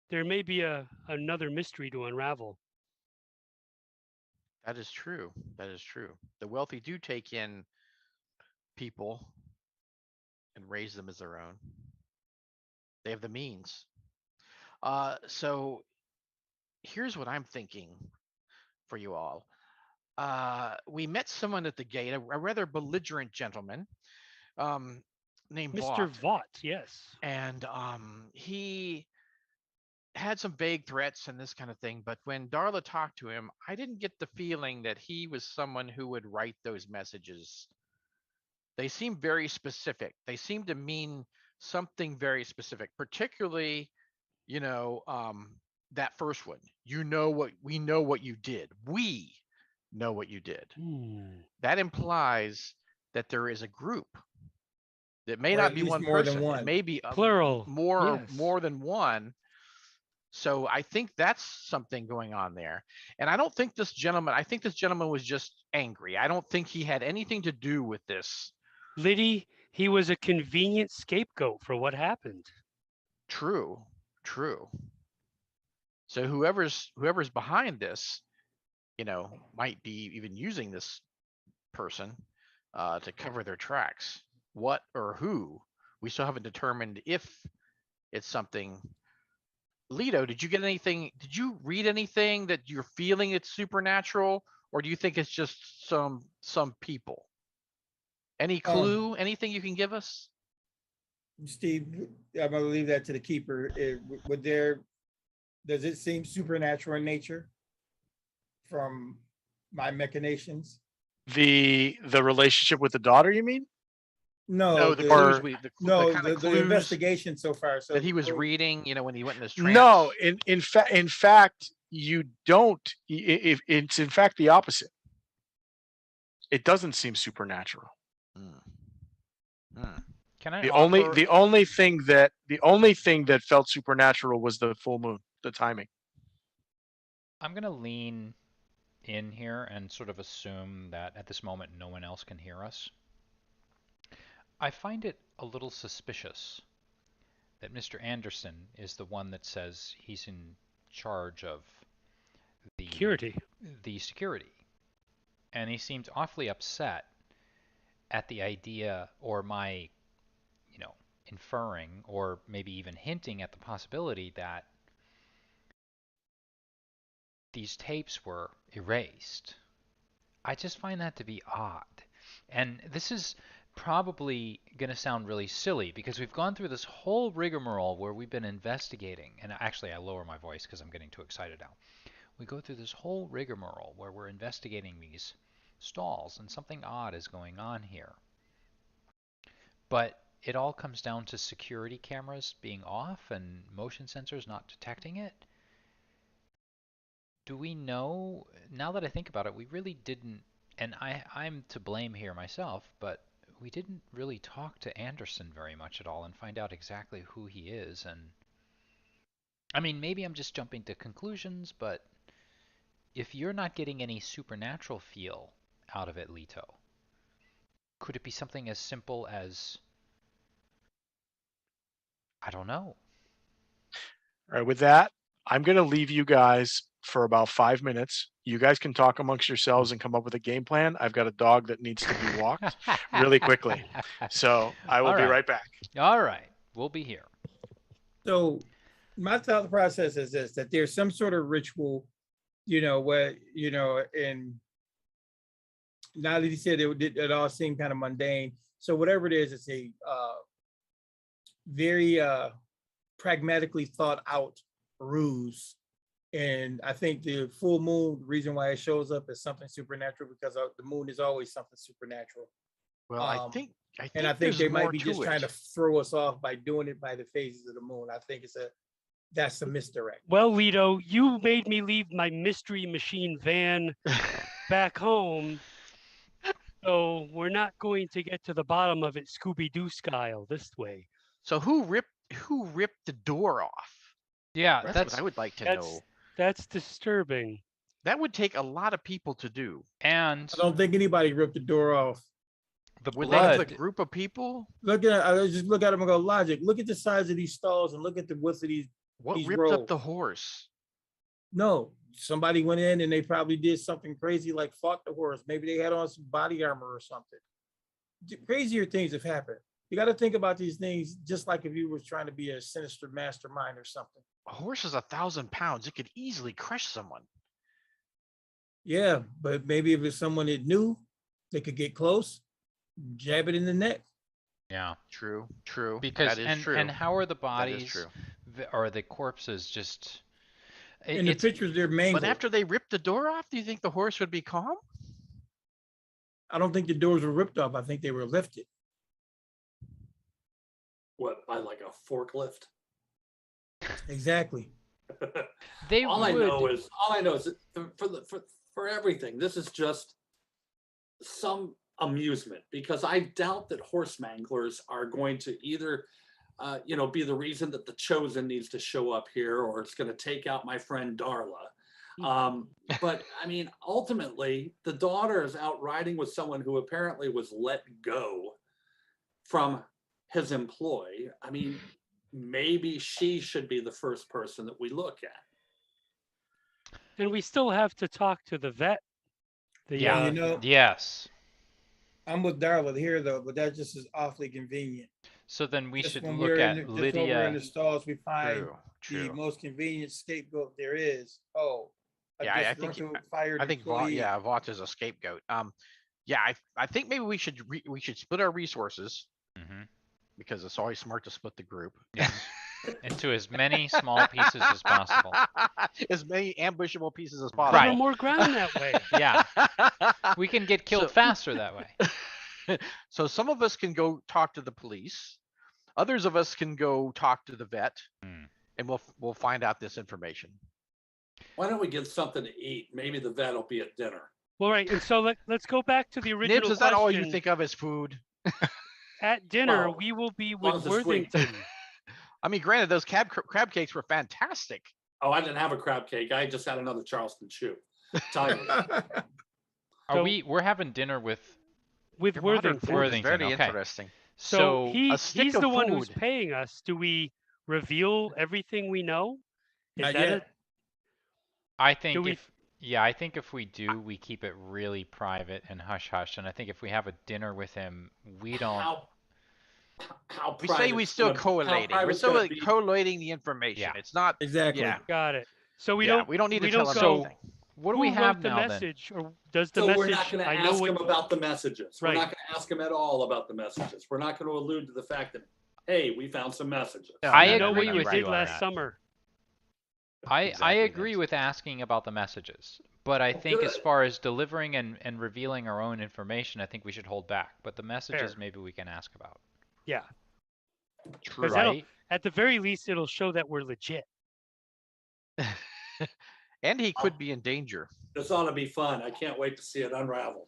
There may be another mystery to unravel. That is true. That is true. The wealthy do take in people and raise them as their own. They have the means. So here's what I'm thinking for you all. We met someone at the gate, a rather belligerent gentleman named Mr. Vaught, yes. And he had some vague threats and this kind of thing. But when Darla talked to him, I didn't get the feeling that he was someone who would write those messages. They seem very specific. They seem to mean something very specific, particularly, that first one. We know what you did. We know what you did. That implies that there is a group. That may not be one person. It may be plural, more than one. So I think that's something going on there. And I think this gentleman was just angry. I don't think he had anything to do with this. Liddy, he was a convenient scapegoat for what happened. True. So whoever's behind this, might be even using this person to cover their tracks. What or who? We still haven't determined if it's something. Lito, did you get anything? Did you read anything that you're feeling it's supernatural, or do you think it's just some people? Any clue? Anything you can give us? Steve, I'm gonna leave that to the keeper. Does it seem supernatural in nature from my machinations? The relationship with the daughter, you mean? No, the clues the investigation so far. So that he was reading, when he went in this trance. No, in fact, you don't. It's in fact the opposite. It doesn't seem supernatural. Can I The offer? only thing that felt supernatural was the full moon, the timing. I'm gonna lean in here and sort of assume that at this moment no one else can hear us. I find it a little suspicious that Mr. Anderson is the one that says he's in charge of the Security. the security, and he seemed awfully upset at the idea, or my, you know, inferring or maybe even hinting at the possibility that these tapes were erased. I just find that to be odd. And this is probably going to sound really silly because we've gone through this whole rigmarole where we've been investigating. And actually, I lower my voice because I'm getting too excited now. We go through this whole rigmarole where we're investigating these stalls, and something odd is going on here. But it all comes down to security cameras being off and motion sensors not detecting it. Do we know, now that I think about it, we really didn't, and I'm to blame here myself, but we didn't really talk to Anderson very much at all and find out exactly who he is. And I mean, maybe I'm just jumping to conclusions, but if you're not getting any supernatural feel out of it, Leto, could it be something as simple as, I don't know? All right, with that, I'm going to leave you guys for about 5 minutes. You guys can talk amongst yourselves and come up with a game plan. I've got a dog that needs to be walked really quickly. So I will All be right. right back. All right, we'll be here. So my thought process is this, that there's some sort of ritual, where, and now that he said it all seemed kind of mundane. So whatever it is, it's a very pragmatically thought out ruse. And I think the full moon, the reason why it shows up is something supernatural, because the moon is always something supernatural. Well, I think And I think there's they might more be just to trying it. to throw us off by doing it by the phases of the moon. I think that's a misdirect. Well, Leto, you made me leave my mystery machine van back home. So we're not going to get to the bottom of it Scooby-Doo style this way. So who ripped the door off? Yeah, That's what I would like to know. That's disturbing. That would take a lot of people to do. and I don't think anybody ripped the door off. the Would they have blood. a group of people? I just look at them and go, logic. Look at the size of these stalls and look at the width of these. What These ripped up rows. the horse? No, somebody went in and they probably did something crazy, like fought the horse. Maybe they had on some body armor or something. Crazier things have happened. You got to think about these things just like if you were trying to be a sinister mastermind or something. A horse is 1,000 pounds. It could easily crush someone. Yeah, but maybe if it's someone that knew, they could get close, jab it in the neck. Yeah, True. because that is true. and how are the That bodies is true. or the corpses just? In the It's pictures, they're mangled. But after they ripped the door off, do you think the horse would be calm? I don't think the doors were ripped off. I think they were lifted. What, by like a forklift? Exactly. they all would. I know is for everything. This is just some amusement, because I doubt that horse manglers are going to either, be the reason that the Chosen needs to show up here, or it's going to take out my friend Darla. But I mean, ultimately, the daughter is out riding with someone who apparently was let go from his employ. I mean, maybe she should be the first person that we look at. And we still have to talk to the vet. Yeah. Yes. I'm with Darla here though, but that just is awfully convenient. So then we Just should when look we're at just when we're in Lydia. the stalls, we find the True. most convenient scapegoat there is. Oh, Yeah, I think fired I think employee. Vought is a scapegoat. Yeah, I think maybe we should split our resources, because it's always smart to split the group. Yeah. Into as many small pieces as possible. As many ambushable pieces as Cover possible. more ground that way. Yeah. We can get killed faster that way. So some of us can go talk to the police. Others of us can go talk to the vet, and we'll find out this information. Why don't we get something to eat? Maybe the vet will be at dinner. Well, right. And so let's go back to the original Nibs, is that all you think of as food? at dinner, Well, we will be long with as it's sweet. Worthington. I mean, granted, those crab cakes were fantastic. Oh, I didn't have a crab cake. I just had another Charleston chew. Tell you. So- we're having dinner with With Your modern Worthington. food is Worthington, very okay. interesting. So a stick he's of the one who's food. paying us. Do we reveal everything we know? Is Not that yet. it? I think we- I think if we do, we keep it really private and hush hush. And I think if we have a dinner with him, we don't. How We say we're still collating. We're still collating the information. Yeah. It's not Exactly. Yeah. Got it. So we Yeah, don't. we don't need to we tell don't them go, anything. What do who we have wrote the now then? message, or does the So message? we're not going to I know ask what. him about the messages. Right. We're not going to ask him at all about the messages. We're not going to allude to the fact that, hey, we found some messages. No, I You know agree what you with did you on last that. summer. I Exactly, agree Nibs. with asking about the messages, but I think as good. far as delivering and revealing our own information, I think we should hold back. But the messages Fair. maybe we can ask about. Yeah. True. Because that'll, Right? at the very least, it'll show that we're legit. And he could be in danger. This ought to be fun. I can't wait to see it unravel.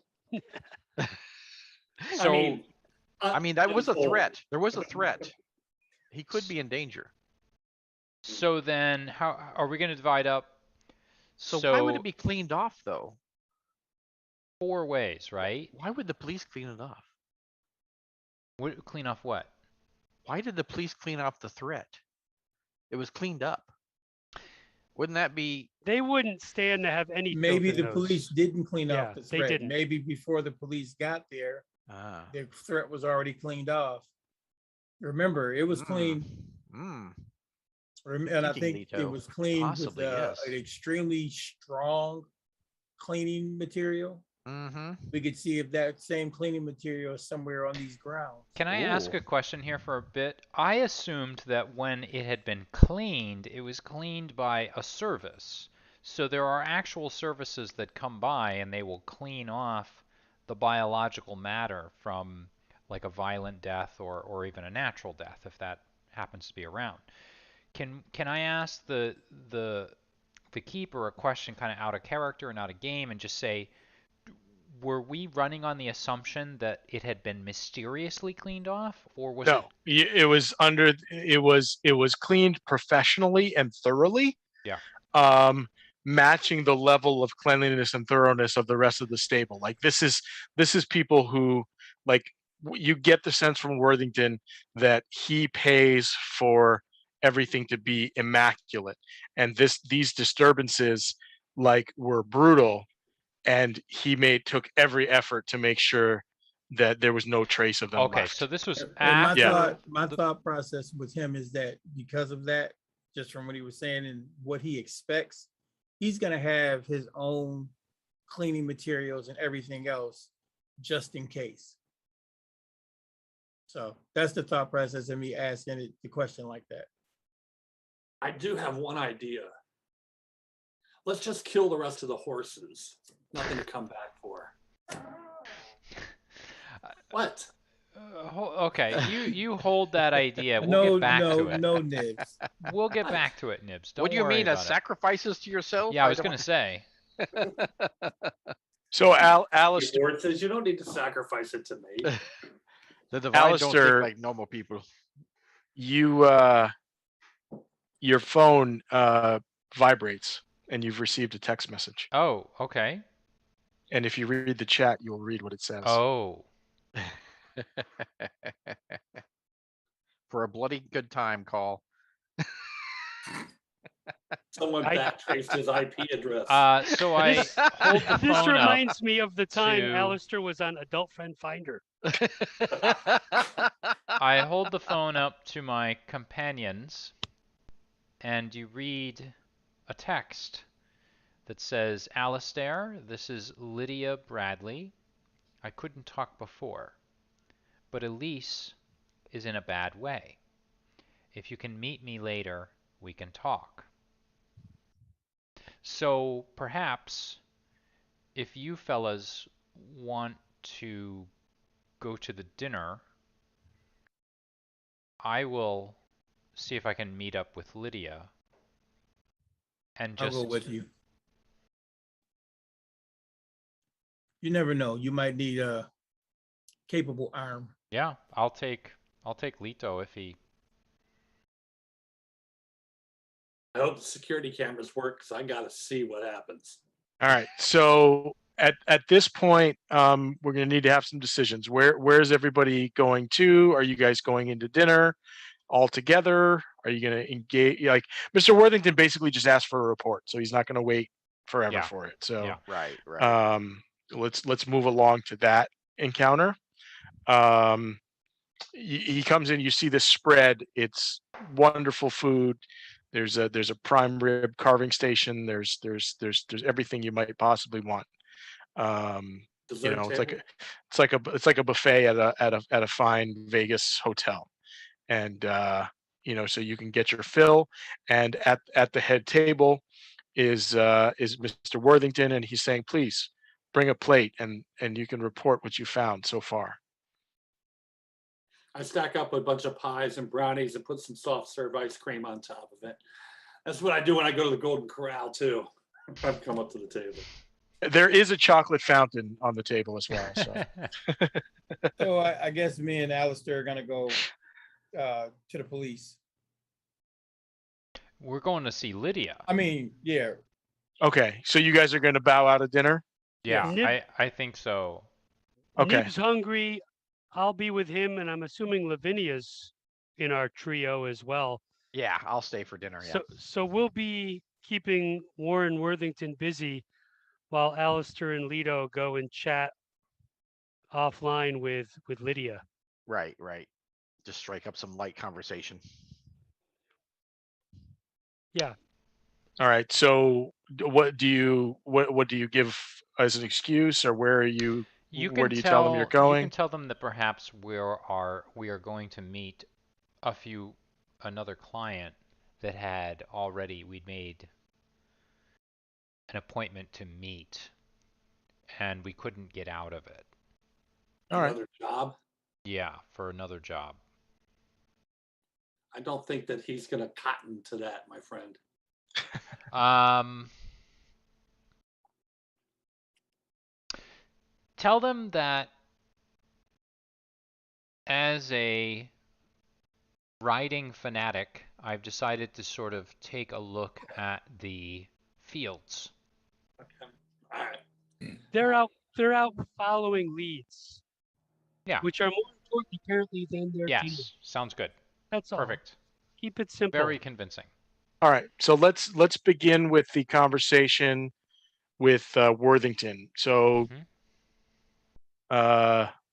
So I mean, that was a unfold. threat. There was a threat. He could be in danger. so then how are we going to divide up? So why would it be cleaned off, though? 4 ways, right? Why would the police clean it off? Clean off what? Why did the police clean off the threat? It was cleaned up. Wouldn't that be? They wouldn't stand to have any. Maybe filth the in those. police didn't clean Yeah, off the they threat. didn't. Maybe before the police got there, Ah. the threat was already cleaned off. Remember, it was clean, Mm. and I Thinking, think it Lito. was clean Possibly, with yes. an extremely strong cleaning material. Mm-hmm. We could see if that same cleaning material is somewhere on these grounds. Can I ask Ooh. a question here for a bit? I assumed that when it had been cleaned, it was cleaned by a service. So there are actual services that come by and they will clean off the biological matter from like a violent death or even a natural death if that happens to be around. Can I ask the keeper a question kind of out of character and out of game and just say, were we running on the assumption that it had been mysteriously cleaned off, or was No, it was under. It was cleaned professionally and thoroughly. Yeah. Matching the level of cleanliness and thoroughness of the rest of the stable. Like this is people who like you get the sense from Worthington that he pays for everything to be immaculate, and these disturbances like were brutal, and he took every effort to make sure that there was no trace of them Okay, left. so this was And after. my thought process with him is that because of that, just from what he was saying and what he expects, he's going to have his own cleaning materials and everything else just in case. So that's the thought process of me asking it the question like that. I do have one idea. Let's just kill the rest of the horses. Nothing to come back for. What? Okay, you hold that idea. We'll get back to it. No nibs. We'll get back to it, Nibs. Don't What do you worry mean, as about it. sacrifices to yourself? Yeah, I was going to say. So The Alistair, board says you don't need to sacrifice it to me. The divine don't Alistair- think like normal people. your phone vibrates and you've received a text message. Oh, okay. And if you read the chat, you'll read what it says. Oh, For a bloody good time call. Someone backtraced his IP address. so I hold the This phone up. reminds me of the time to- Alistair was on Adult Friend Finder. I hold the phone up to my companions, and you read a text that says, Alistair, this is Lydia Bradley. I couldn't talk before, but Elise is in a bad way. If you can meet me later, we can talk. So perhaps if you fellas want to go to the dinner, I will see if I can meet up with Lydia and I'll just go with you. You never know. You might need a capable arm. Yeah, I'll take Lito if he. I hope the security cameras work because I got to see what happens. All right. So at this point, we're going to need to have some decisions. Where's everybody going to? Are you guys going into dinner all together? Are you going to engage? Like Mr. Worthington basically just asked for a report, so he's not going to wait forever Yeah. for it. So Yeah. Right. let's move along to that encounter. He comes in. You see this spread. It's wonderful food. There's a prime rib carving station. There's everything you might possibly want. You Dessert know, table. it's like a buffet at a fine Vegas hotel, and you know, so you can get your fill. And at the head table is Mr. Worthington, and he's saying, please bring a plate, and you can report what you found so far. I stack up a bunch of pies and brownies and put some soft serve ice cream on top of it. That's what I do when I go to the Golden Corral too. I've come up to the table. There is a chocolate fountain on the table as well. So, So I guess me and Alistair are gonna go to the police. We're going to see Lydia. I mean, yeah. okay, so you guys are going to bow out of dinner? Yeah, Nib- I think so. Okay. Nib's hungry. I'll be with him, and I'm assuming Lavinia's in our trio as well. Yeah, I'll stay for dinner. Yeah. So we'll be keeping Warren Worthington busy while Alistair and Lito go and chat offline with Lydia. Right. Just strike up some light conversation. Yeah. All right. So what do you give as an excuse, or where are you? Where do you tell them you're You going? can tell them that perhaps we are going to meet another client that we'd made an appointment to meet, and we couldn't get out of it. All right. Another job. Yeah, for another job. I don't think that he's going to cotton to that, my friend. Tell them that as a riding fanatic, I've decided to sort of take a look at the fields. Okay. All right. They're out following leads. Yeah. Which are more important apparently than their Yes, deal. sounds good. That's all. Perfect. Keep it simple. Very convincing. All right. So let's begin with the conversation with Worthington. So,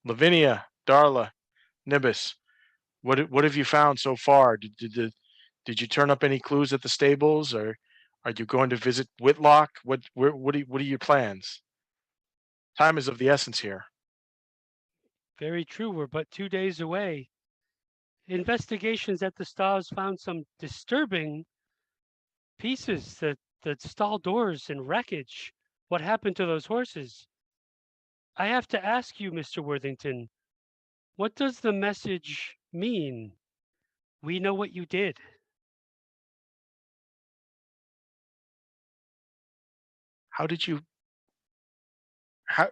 Lavinia, Darla, Nibis, what have you found so far? Did you turn up any clues at the stables, or are you going to visit Whitlock? What are your plans? Time is of the essence here. Very true. We're but 2 days away. Investigations at the stalls found some disturbing pieces, the stall doors and wreckage. What happened to those horses? I have to ask you, Mr. Worthington, what does the message mean? We know what you did. How did you? How?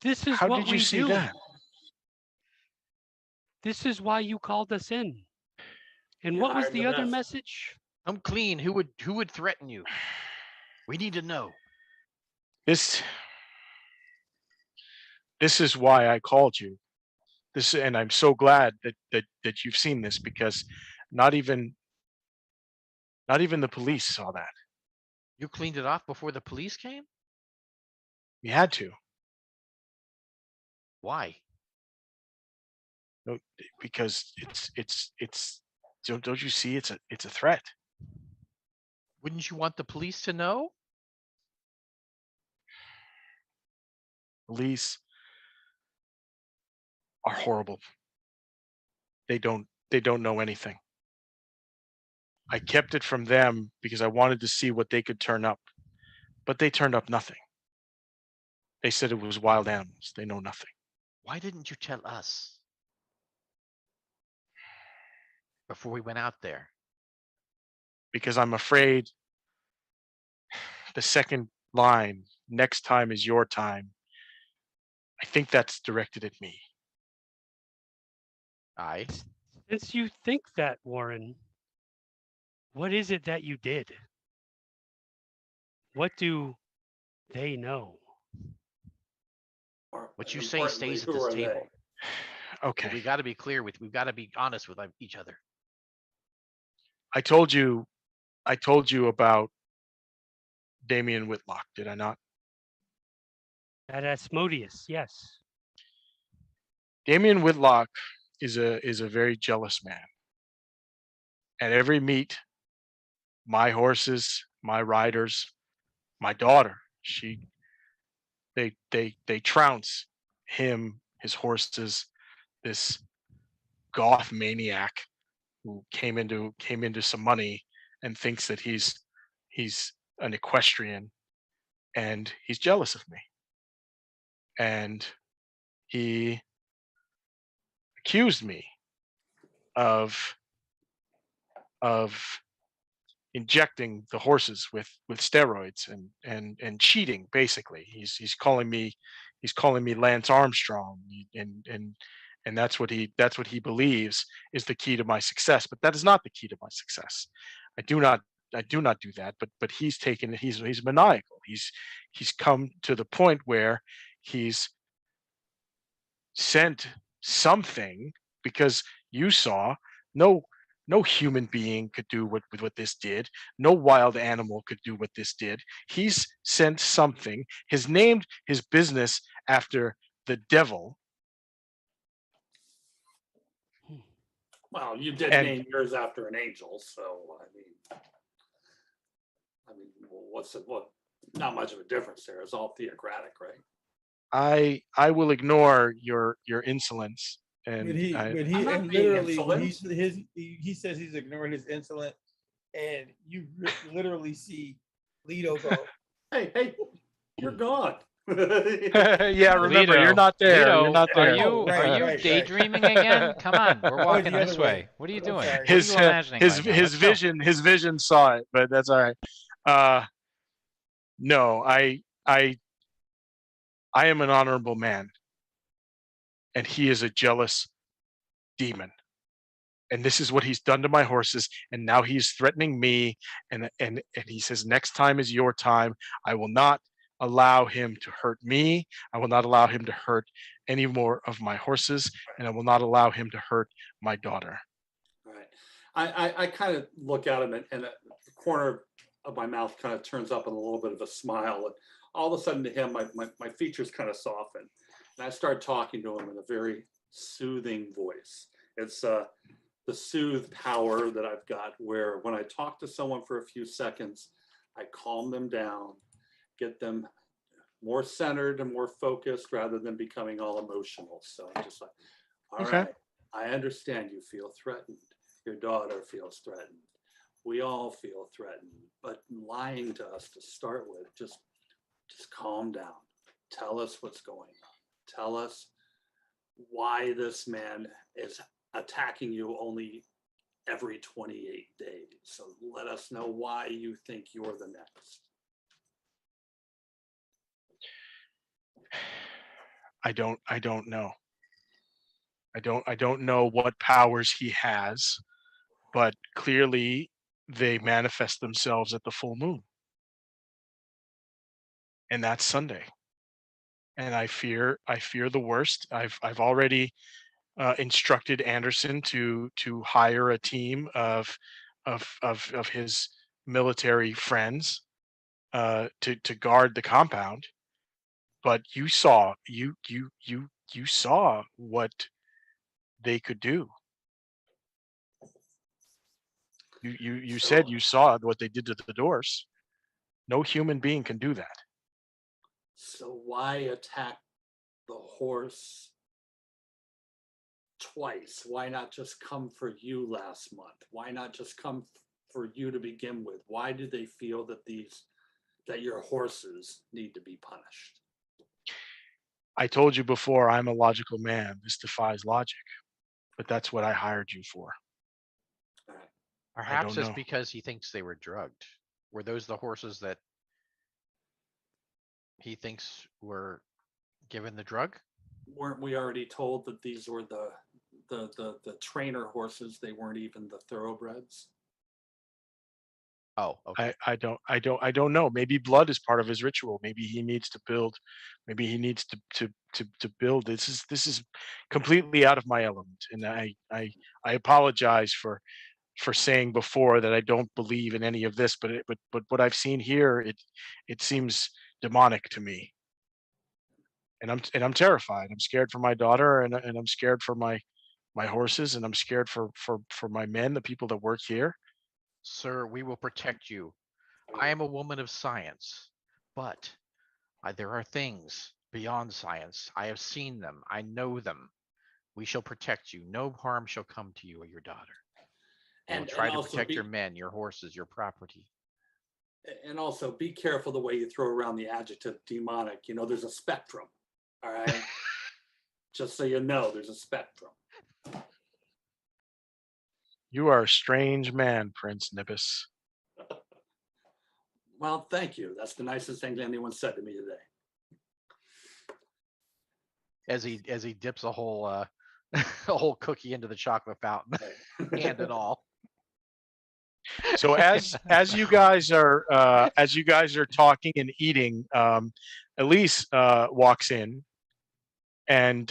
This is How what did you we see do. that? This is why you called us in. And You what was hired the the other best. message? I'm clean. Who would threaten you? We need to know. This is why I called you. And I'm so glad that you've seen this, because not even the police saw that. You cleaned it off before the police came? We had to. Why? No, because it's don't you see it's a threat. Wouldn't you want the police to know? Police are horrible. They don't know anything. I kept it from them because I wanted to see what they could turn up, but they turned up nothing. They said it was wild animals. They know nothing. Why didn't you tell us before we went out there? Because I'm afraid the second line, next time is your time, I think that's directed at me. Aye. Since you think that, Warren, what is it that you did? What do they know? Or, What and you say importantly, stays at who this are table. they? Okay. We got to be clear we've got to be honest with each other. I told you about Damian Whitlock, did I not? That Asmodeus, yes. Damian Whitlock is a very jealous man. At every meet, my horses, my riders, my daughter, they trounce him, his horses, this goth maniac who came into some money and thinks that he's an equestrian, and he's jealous of me. And he accused me of of injecting the horses with steroids and cheating. Basically, he's calling me Lance Armstrong, and that's what he believes is the key to my success. But that is not the key to my success. I do not do that. But he's taken it. He's maniacal. He's come to the point where he's sent something, because you saw no no human being could do what this did. No wild animal could do what this did. He's sent something. Has named his business after the devil. Well, you did And name yours after an angel, so what's the what? Not much of a difference there. It's all theocratic, right? I will ignore your insolence. But And he, I, but he, I'm not and being literally, when insolent. he says he's ignoring his insolent, and you literally see Lido go, Hey, you're gone. yeah, remember, you're Lito, not there. You're Lito, not are there. oh, you are right, you right, right. daydreaming again? Come on, we're Oh, walking the other this way. way. What are you I'm doing? sorry. What are his you imagining right now? his Let's go. vision saw it, but that's all right. No, I am an honorable man, and he is a jealous demon. And this is what he's done to my horses, and now he's threatening me, and he says next time is your time. I will not allow him to hurt me. I will not allow him to hurt any more of my horses, and I will not allow him to hurt my daughter. Right. I kind of look at him, and the corner of my mouth kind of turns up in a little bit of a smile. And all of a sudden to him, my features kind of soften. And I start talking to him in a very soothing voice. It's the soothe power that I've got, where when I talk to someone for a few seconds, I calm them down, get them more centered and more focused rather than becoming all emotional. So I'm just like, all Okay. right, I understand you feel threatened. Your daughter feels threatened. We all feel threatened, but lying to us to start with, just calm down. Tell us what's going on. Tell us why this man is attacking you only every 28 days. So let us know why you think you're the next. I don't know. I don't know what powers he has, but clearly they manifest themselves at the full moon. And that's Sunday. And I fear the worst. I've already instructed Anderson to hire a team of his military friends to guard the compound. But you saw you saw what they could do. You So, said you saw what they did to the doors. No human being can do that. so why attack the horse twice? Why not just come for you last month? Why not just come for you to begin with? Why do they feel that your horses need to be punished? I told you before, I'm a logical man. This defies logic, but that's what I hired you for. All right. I Perhaps don't it's know. because he thinks they were drugged. Were those the horses that he thinks were given the drug? Weren't we already told that these were the trainer horses, they weren't even the thoroughbreds. Oh, okay. I don't know. Maybe blood is part of his ritual. Maybe he needs to build. Maybe he needs to build. This is completely out of my element, and I apologize for saying before that I don't believe in any of this. But what I've seen here, it seems demonic to me, and I'm terrified. I'm scared for my daughter, and I'm scared for my horses, and I'm scared for my men, the people that work here. Sir, we will protect you. I am a woman of science, but there are things beyond science. I have seen them. I know them. We shall protect you. No harm shall come to you or your daughter. We will And try to also protect your men, your horses, your property. and also be careful the way you throw around the adjective demonic. You know, there's a spectrum. All right. Just so you know, there's a spectrum. You are a strange man, Prince Nimbus. Well, thank you. That's the nicest thing anyone said to me today. As he dips a whole a whole cookie into the chocolate fountain and it all. So as you guys are talking and eating, Elise walks in and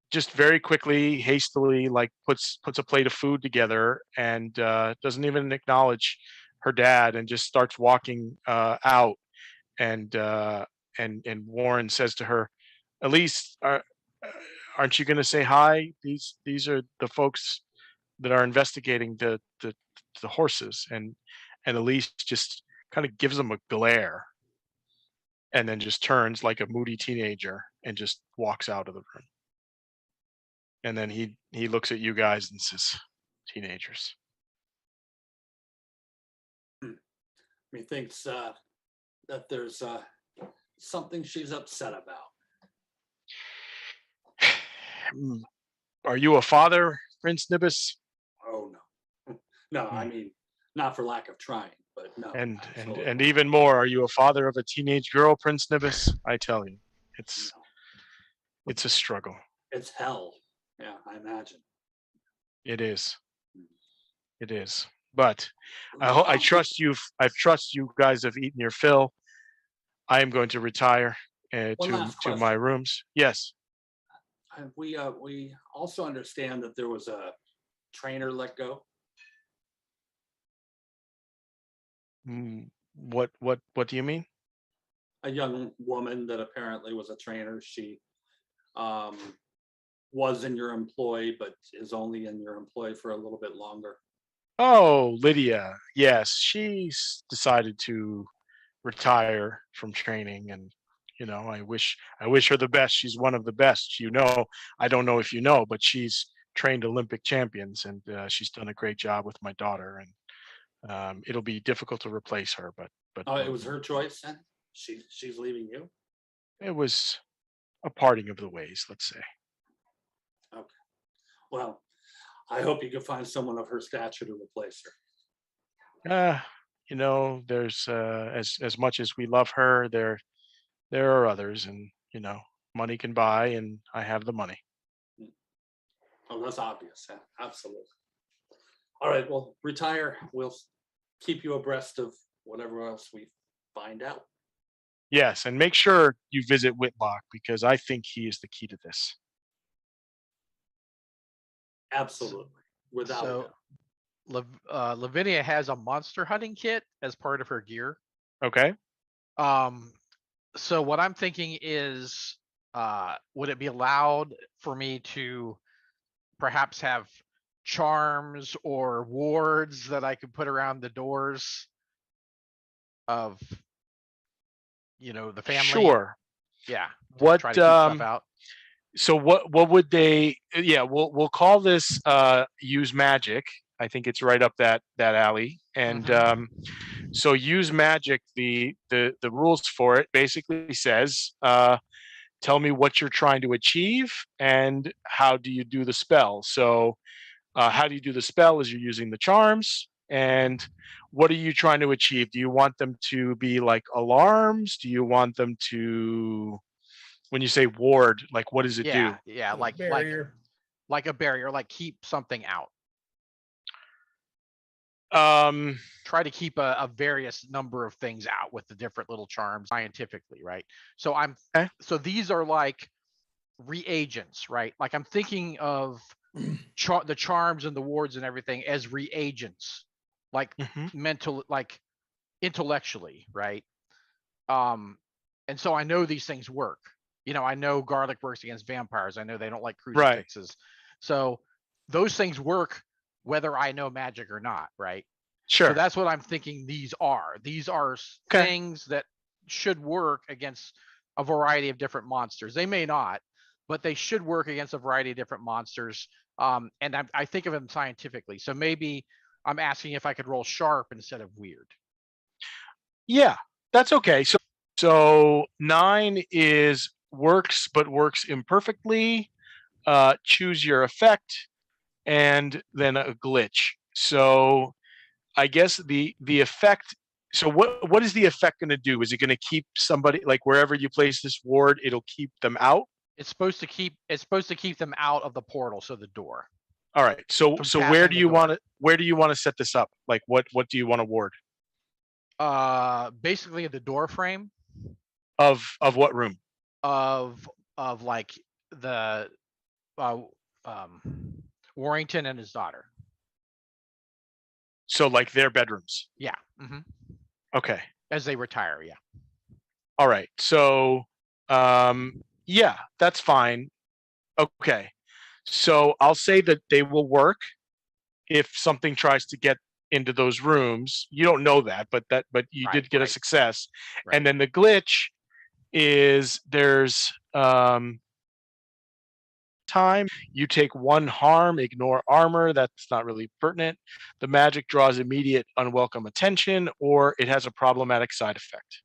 just very quickly, hastily, like puts a plate of food together and doesn't even acknowledge her dad and just starts walking out. And Warren says to her, Elise, aren't you going to say hi? These are the folks that are investigating the horses. And Elise just kind of gives them a glare and then just turns like a moody teenager and just walks out of the room. And then he looks at you guys and says, teenagers. Methinks that there's something she's upset about. Are you a father, Prince Nimbus? Oh no, no. I mean, not for lack of trying, but no. And even more, are you a father of a teenage girl, Prince Nimbus? I tell you, it's a struggle. It's hell. Yeah, I imagine. It is. It is. But I trust you. I trust you guys have eaten your fill. I am going to retire to my rooms. Yes. We also understand that there was a trainer let go. What do you mean? A young woman that apparently was a trainer. She was in your employ, but is only in your employ for a little bit longer. Oh, Lydia. Yes, she's decided to retire from training, and I wish her the best. She's one of the best. I don't know if you know, but she's trained Olympic champions, and she's done a great job with my daughter. And it'll be difficult to replace her. But It was her choice, then. She's leaving you. It was a parting of the ways, let's say. Okay. Well, I hope you can find someone of her stature to replace her. There's as much as we love her, there are others, and money can buy, and I have the money. Oh, that's obvious. Yeah, absolutely. All right, well, retire. We'll keep you abreast of whatever else we find out. Yes, and make sure you visit Whitlock, because I think he is the key to this. Absolutely, without a doubt. Lavinia has a monster hunting kit as part of her gear. Okay. So what I'm thinking is, would it be allowed for me to perhaps have charms or wards that I could put around the doors of, the family? Sure. Yeah. What? Try to keep stuff out. So what would they? Yeah, we'll call this use magic. I think it's right up that alley. And so use magic. The rules for it basically says, tell me what you're trying to achieve and how do you do the spell. So how do you do the spell is you're using the charms. And what are you trying to achieve? Do you want them to be like alarms? Do you want them to, when you say ward, like what does it do? Yeah, like barrier. like a barrier, like keep something out. Try to keep a various number of things out with the different little charms scientifically, right? So Okay. so these are like reagents, right? Like I'm thinking of the charms and the wards and everything as reagents, like mental, like intellectually, right? And so I know these things work. You know, I know garlic works against vampires. I know they don't like crucifixes. So those things work whether I know magic or not, right? Sure. So that's what I'm thinking these are. These are things that should work against a variety of different monsters. They may not, but they should work against a variety of different monsters. And I think of them scientifically. So maybe I'm asking if I could roll sharp instead of weird. Yeah, that's okay. So 9 is works, but works imperfectly. Choose your effect, and then a glitch. So I guess the effect. So what is the effect going to do? Is it going to keep somebody, like wherever you place this ward, it'll keep them out? It's supposed to keep them out of the portal, so the door. All right. So where do you want to set this up? Like what do you want to ward? Basically the door frame. Of what room? Of like the Warrington and his daughter. So like their bedrooms. Yeah. Okay. As they retire, yeah. All right. So yeah, that's fine. Okay. So I'll say that they will work if something tries to get into those rooms. You don't know that, but you did get a success. Right. And then the glitch is there's time. You take 1 harm, ignore armor. That's not really pertinent. The magic draws immediate unwelcome attention, or it has a problematic side effect.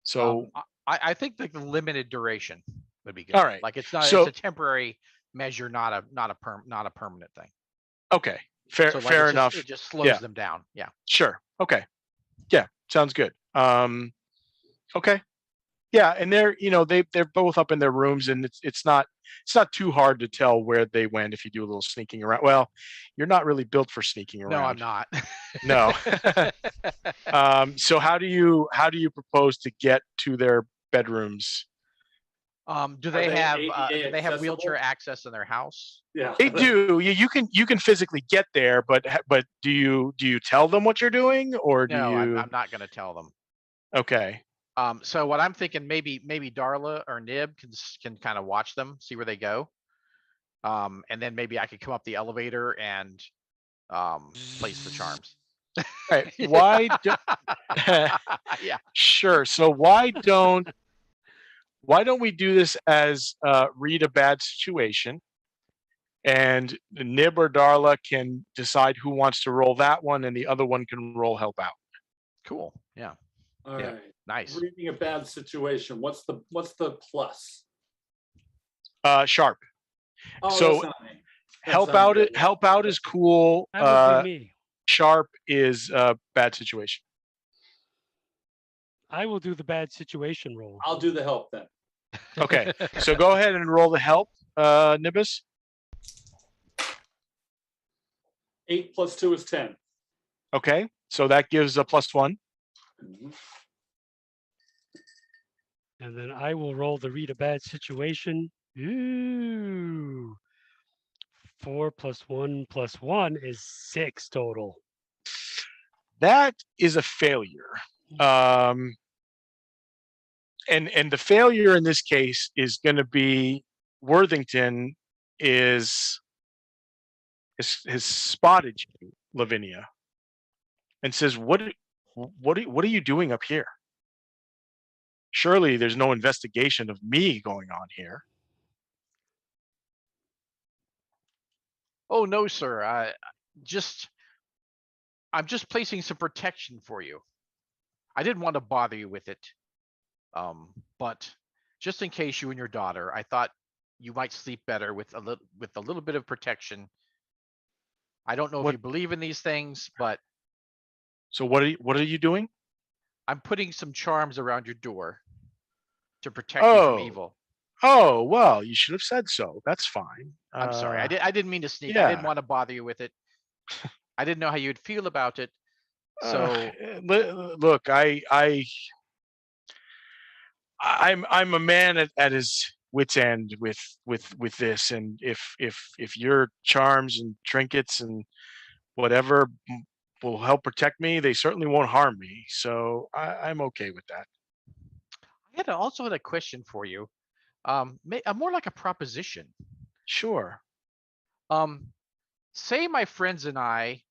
So I think the limited duration would be good. All right. Like it's not. So, it's a temporary measure, not a permanent thing. Okay. Fair. So like fair enough. It just slows them down. Yeah. Sure. Okay. Yeah. Sounds good. Okay. Yeah, and they're both up in their rooms, and it's not too hard to tell where they went if you do a little sneaking around. Well, you're not really built for sneaking around. No, I'm not. No. So how do you propose to get to their bedrooms? Do they have ADA wheelchair access in their house? Yeah, They do. You can physically get there, but do you tell them what you're doing, or do No, you? I'm not going to tell them. Okay. So what I'm thinking, maybe Darla or Nib can kind of watch them, see where they go. And then maybe I could come up the elevator and place the charms. Right. Why do, yeah. Sure. So why don't we do this as read a bad situation, and Nib or Darla can decide who wants to roll that one, and the other one can roll help out. Cool. Yeah. All Yeah. right. Nice. Reading a bad situation. What's the plus? Sharp. Oh, So that's not me. That's help not out. me. Help out is cool. That would be me. Sharp is bad situation. I will do the bad situation roll. I'll do the help then. Okay. So go ahead and roll the help, Nibus. 8 plus 2 is 10. Okay. So that gives a +1. And then I will roll the read a bad situation. Ooh. 4 + 1 + 1 is 6 total. That is a failure. And the failure in this case is going to be Worthington has spotted you, Lavinia, and says, what are you doing up here? Surely there's no investigation of me going on here. Oh no, sir. I'm just placing some protection for you. I didn't want to bother you with it. But just in case you and your daughter, I thought you might sleep better with a little bit of protection. I don't know if you believe in these things, but so what are you doing? I'm putting some charms around your door to protect you from evil. Oh, well, you should have said so. That's fine. I'm sorry. I didn't mean to sneak. I yeah. didn't want to bother you with it. I didn't know how you'd feel about it. So Look, I'm a man at his wit's end with this, and if your charms and trinkets and whatever will help protect me, they certainly won't harm me. So I'm okay with that. I also had a question for you. More like a proposition. Sure. Say my friends and I,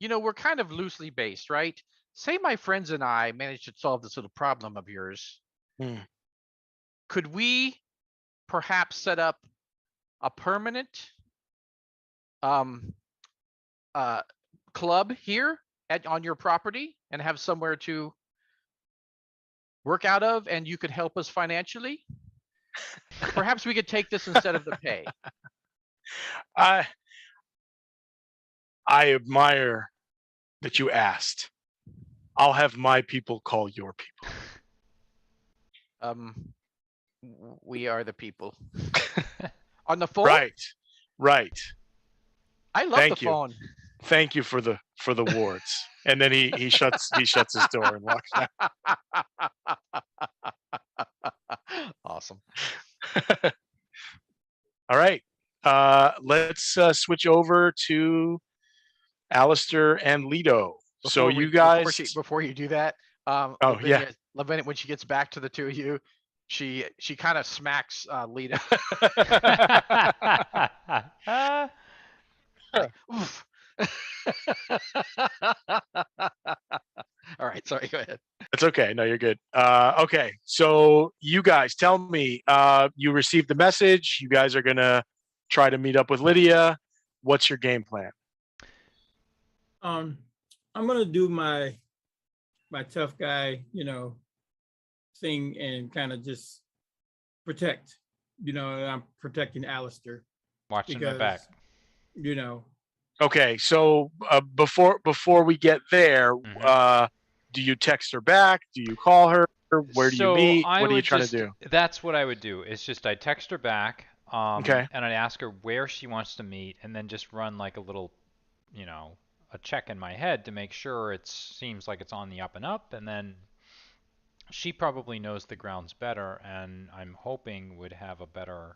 we're kind of loosely based, right? Say my friends and I managed to solve this little problem of yours. Could we perhaps set up a permanent club here on your property and have somewhere to work out of, and you could help us financially? Perhaps we could take this instead of the pay. I admire that you asked. I'll have my people call your people. We are the people. On the phone? Right. I love the phone. Thank you for the wards. And then he shuts his door and walks out. Awesome. All right. Let's switch over to Alistair and Lido. Before you do that, when she gets back to the two of you, she kind of smacks Lido. Oof. All right, sorry, go ahead. It's okay. No, you're good. Okay, so you guys tell me, you received the message. You guys are gonna try to meet up with Lydia. What's your game plan? I'm gonna do my tough guy, thing and kind of just protect. I'm protecting Alistair. Watching my back. Okay, so before we get there, do you text her back? Do you call her? Where do you meet? What are you trying to do? That's what I would do. It's just I'd text her back, okay, and I'd ask her where she wants to meet, and then just run like a little, a check in my head to make sure it seems like it's on the up and up, and then she probably knows the grounds better, and I'm hoping would have a better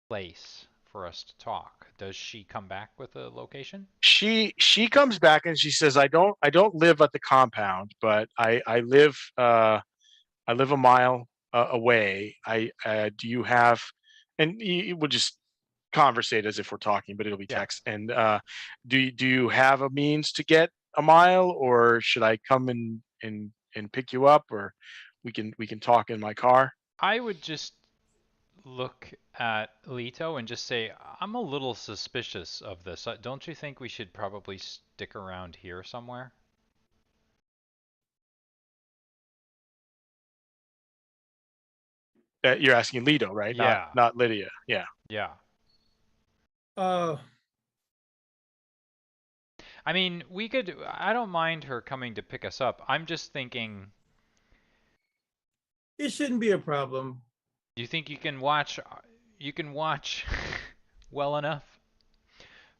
place for us to talk. Does she come back with a location? She comes back and she says, I don't live at the compound, but I live a mile away. Do you have, and we'll just conversate as if we're talking, but it'll be text. And do you have a means to get a mile, or should I come and pick you up, or we can talk in my car? I would just look at Leto and just say, I'm a little suspicious of this. Don't you think we should probably stick around here somewhere? You're asking Leto, right? Yeah. Not Lydia. Yeah. Yeah. I mean, I don't mind her coming to pick us up. I'm just thinking. It shouldn't be a problem. Do you think you can watch well enough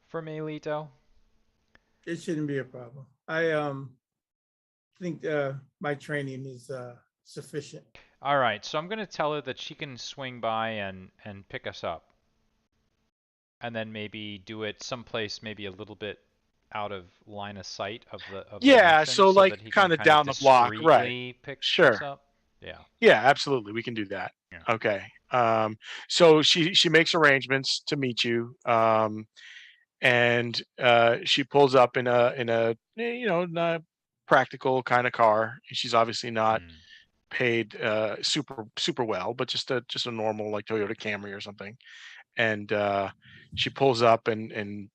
for me, Leto? It shouldn't be a problem. I think my training is sufficient. All right, so I'm going to tell her that she can swing by and pick us up. And then maybe do it someplace maybe a little bit out of line of sight of the so like kind of down the block, right? Pick sure. us up. Yeah, absolutely. We can do that. Yeah. Okay. So she makes arrangements to meet you. And she pulls up in a practical kind of car. She's obviously not paid super well, but just a normal like Toyota Camry or something. And she pulls up and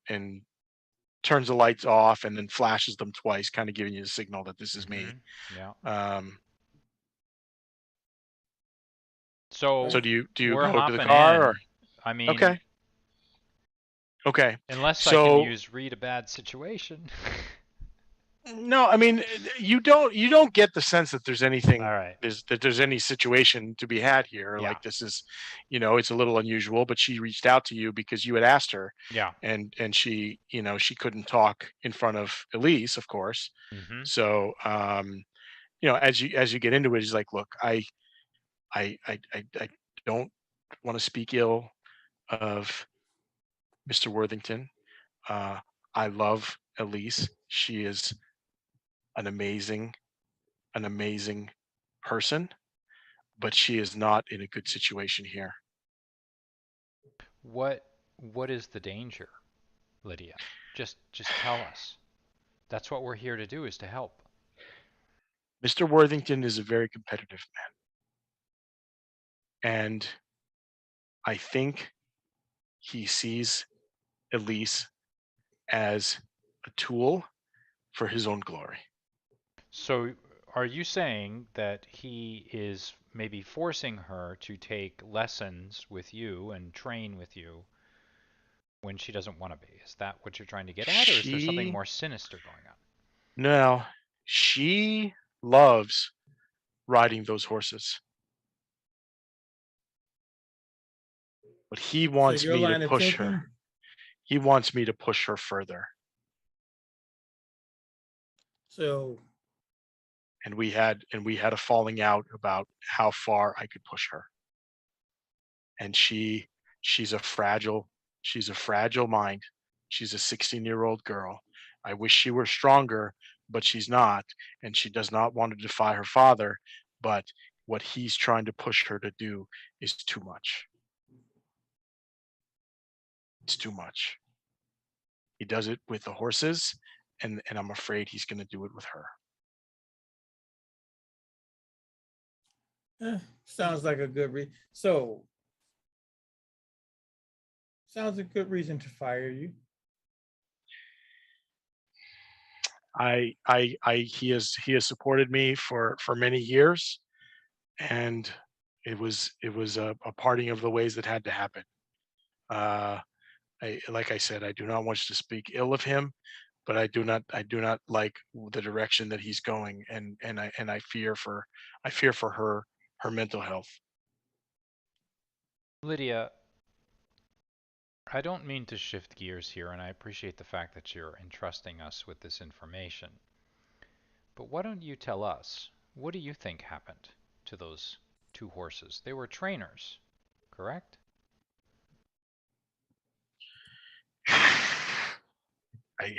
turns the lights off and then flashes them twice, kind of giving you a signal that this is me. Yeah. So do you go to the car? Or? I mean, okay. Unless I can read a bad situation. No, I mean, you don't get the sense that there's anything, All right. there's any situation to be had here. Yeah. Like this is, it's a little unusual, but she reached out to you because you had asked her, Yeah. and she, she couldn't talk in front of Elise, of course. Mm-hmm. So, as you get into it, he's like, look, I don't want to speak ill of Mr. Worthington. Uh, I love Elise. She is an amazing, an amazing person, but she is not in a good situation here. What is the danger, Lydia? Just tell us. That's what we're here to do, is to help. Mr. Worthington is a very competitive man, and I think he sees Elise as a tool for his own glory. So are you saying that he is maybe forcing her to take lessons with you and train with you when she doesn't want to be? Is that what you're trying to get at, or is there something She more sinister going on? No, she loves riding those horses, but he So wants your me to line of push her. thinking, He wants me to push her further. so And we had a falling out about how far I could push her. And she's a fragile mind. She's a 16-year-old girl. I wish she were stronger, but she's not, and she does not want to defy her father, but what he's trying to push her to do is too much. It's too much. He does it with the horses, and I'm afraid he's going to do it with her. sounds like a good sounds a good reason to fire you. He has supported me for many years, and it was a parting of the ways that had to happen. Uh, like I said, I do not want to speak ill of him, but I do not like the direction that he's going, and I fear for her mental health. Lydia, I don't mean to shift gears here, and I appreciate the fact that you're entrusting us with this information. But why don't you tell us, what do you think happened to those two horses? They were trainers, correct? I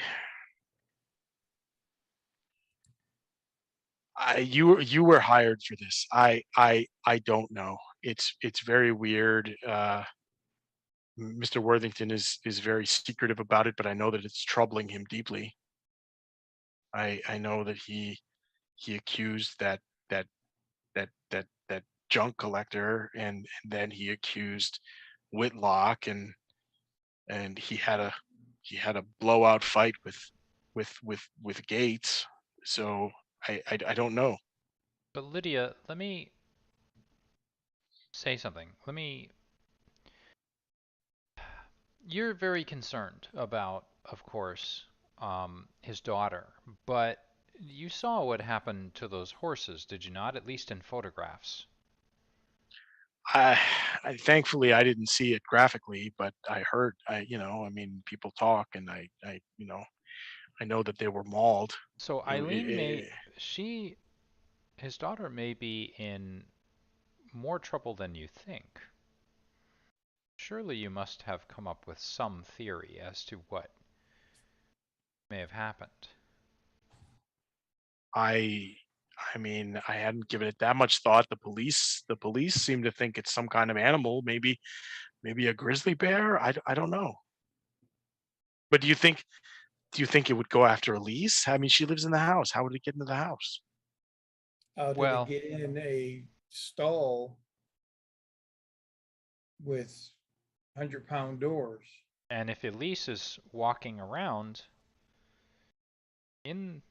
you were hired for this. I don't know. It's very weird. Mr. Worthington is very secretive about it, but I know that it's troubling him deeply. I know that he accused that that junk collector, and then he accused Whitlock, and he had a blowout fight with Gates. So I don't know. But Lydia, let me say something. You're very concerned about, of course, his daughter, but you saw what happened to those horses, did you not? At least in photographs. I, thankfully I didn't see it graphically, but I heard. I mean, people talk, and I know that they were mauled. So It, Eileen it, his daughter may be in more trouble than you think. Surely you must have come up with some theory as to what may have happened. I I mean, I hadn't given it that much thought. The police seem to think it's some kind of animal, maybe a grizzly bear. I don't know. But do you think it would go after Elise? I mean, she lives in the house. How would it get into the house? How did it Well, get in a stall with 100-pound doors? and if Elise is walking around in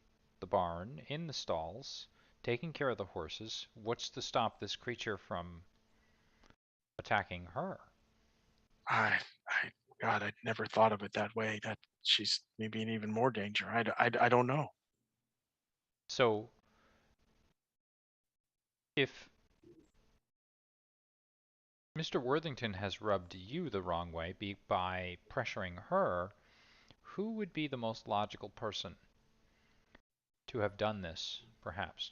the barn, in the stalls, taking care of the horses, what's to stop this creature from attacking her? I God, I'd never thought of it that way. That she's maybe in even more danger. I don't know. So if Mr. Worthington has rubbed you the wrong way by pressuring her, who would be the most logical person to have done this, perhaps?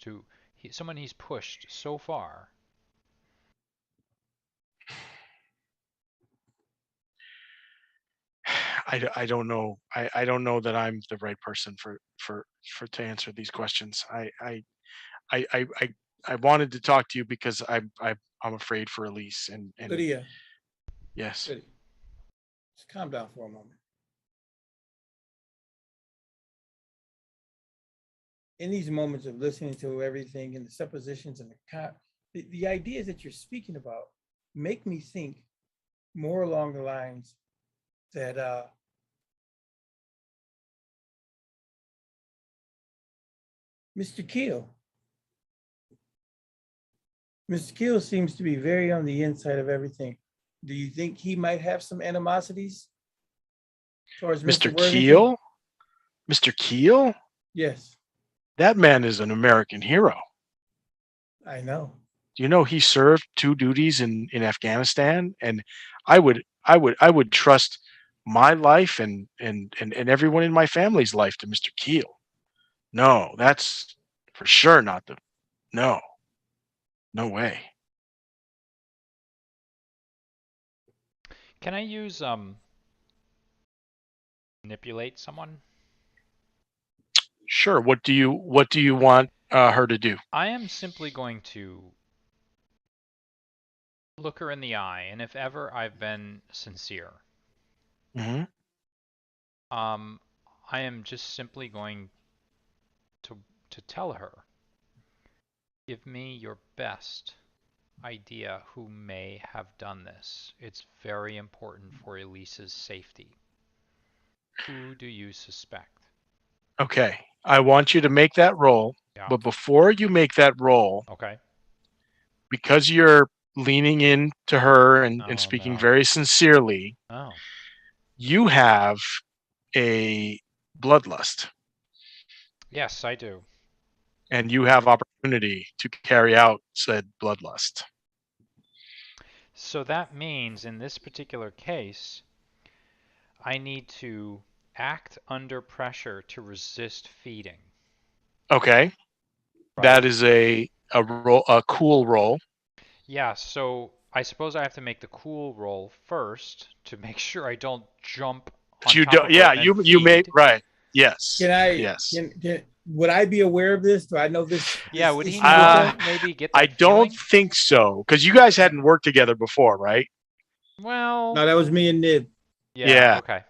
Someone he's pushed so far. I don't know. I don't know that I'm the right person to answer these questions. I I I I wanted to talk to you because I'm afraid for Elise and Lydia, yes. Lydia, just calm down for a moment. In these moments of listening to everything and the suppositions and the ideas that you're speaking about make me think more along the lines that Mr. Keel seems to be very on the inside of everything. Do you think he might have some animosities towards Mr. Mr. Worthington? Keel? Mr. Keel? Yes, That man is an American hero. I know. Do you know he served 2 duties in Afghanistan? And I would trust my life and everyone in my family's life to Mr. Keel. No, that's for sure not no way. Can I use manipulate someone? Sure. What do you want her to do? I am simply going to look her in the eye, and if ever I've been sincere, Mm-hmm. I am just simply going to tell her, give me your best idea who may have done this. It's very important for Elise's safety. Who do you suspect? Okay. I want you to make that roll, Yeah. but before you make that roll, Okay. because you're leaning in to her and Oh, speaking no. very sincerely, Oh. you have a bloodlust. Yes, I do. And you have opportunity to carry out said bloodlust. So that means in this particular case, I need to act under pressure to resist feeding. Okay. Right? That is a cool roll. Yeah, so I suppose I have to make the cool roll first to make sure I don't jump on You top don't, of yeah, her and you may, feed. right. Yes. Can I? Yes. Would I be aware of this? Do I know this? Yeah, this would he issue know with her? maybe get I that don't feeling? think so, because you guys hadn't worked together before, right? Well, No, that was me and Nib. yeah, Yeah. okay.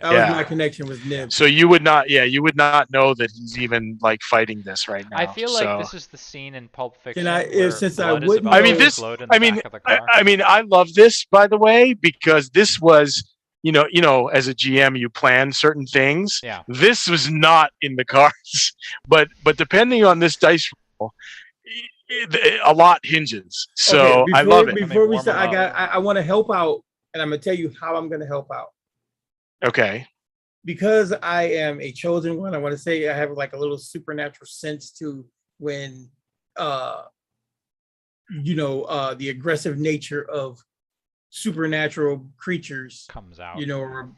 That was my connection with Nib. So you would not know that he's even like fighting this right I now. feel like this is the scene in Pulp Fiction where since I blood is wouldn't about I mean, to this. explode in the back of the car. I mean, I love this, by the way, because this was, as a GM, you plan certain things. Yeah. This was not in the cards, but depending on this dice roll, a lot hinges. So Okay, I love it. Before we start, warm 'em up. I want to help out, and I'm gonna tell you how I'm gonna help out. Okay. Because I am a chosen one, I want to say I have like a little supernatural sense to when the aggressive nature of supernatural creatures comes out.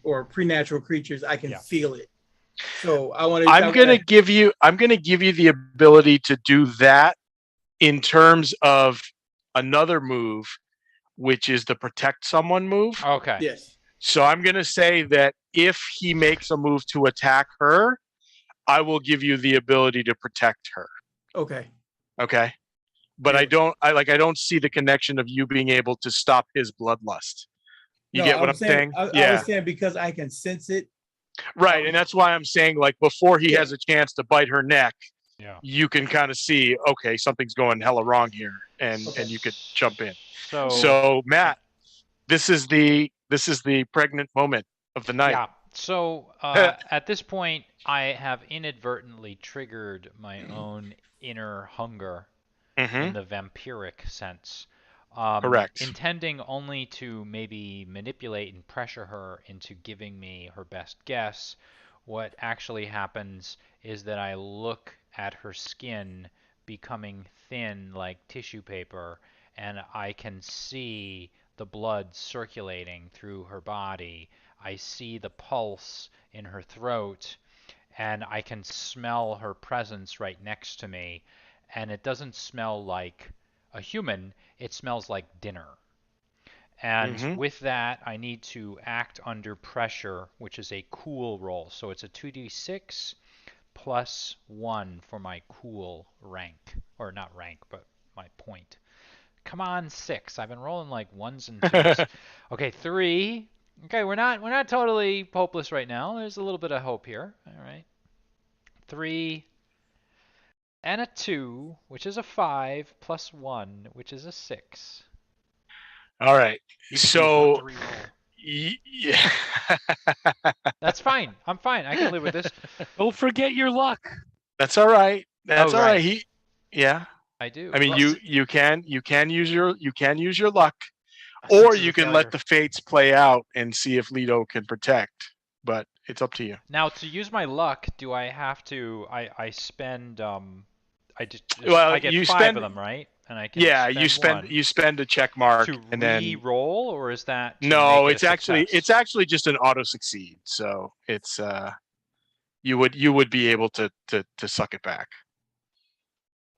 Or preternatural creatures. I can Yeah. feel it. So I want to. I'm gonna give you the ability to do that in terms of another move, which is the protect someone move. Okay. Yes. So I'm gonna say that if he makes a move to attack her, I will give you the ability to protect her. Okay. Okay. But I don't see the connection of you being able to stop his bloodlust. You get what I'm saying? I was saying because I can sense it. Right, and that's why I'm saying, like, before he has a chance to bite her neck, you can kind of see, okay, something's going hella wrong here, and you could jump in. So Matt, this is the pregnant moment of the night. Yeah. So at this point, I have inadvertently triggered my own inner hunger in the vampiric sense. Correct. Intending only to maybe manipulate and pressure her into giving me her best guess what actually happens is that I look at her skin becoming thin like tissue paper, and I can see the blood circulating through her body. I see the pulse in her throat, and I can smell her presence right next to me. And it doesn't smell like a human, it smells like dinner. And Mm-hmm. with that, I need to act under pressure, which is a cool roll. So it's a 2d6 plus 1 for my cool rank. Or not rank, but my point. Come on, 6. I've been rolling like 1s and 2s. Okay, 3. Okay, we're not totally hopeless right now. There's a little bit of hope here. All right. 3 and a 2, which is a 5, plus 1, which is a 6. All right. You just used one to So reroll. yeah. That's fine. I'm fine. I can live with this. Don't forget your luck. That's all right. That's Oh, all right. right. Yeah. I do. I mean, Well, you can use your luck, A or 6 is you a can failure. let the fates play out and see if Leto can protect. But it's up to you. Now, to use my luck, do I have to? I spend. I just. Well, I get you 5 spend. of them, right? And I can Yeah, spend one you spend a check mark, to and then re-roll, or is that to no, make it a success? it's actually just an auto succeed. So it's you would be able to suck it back.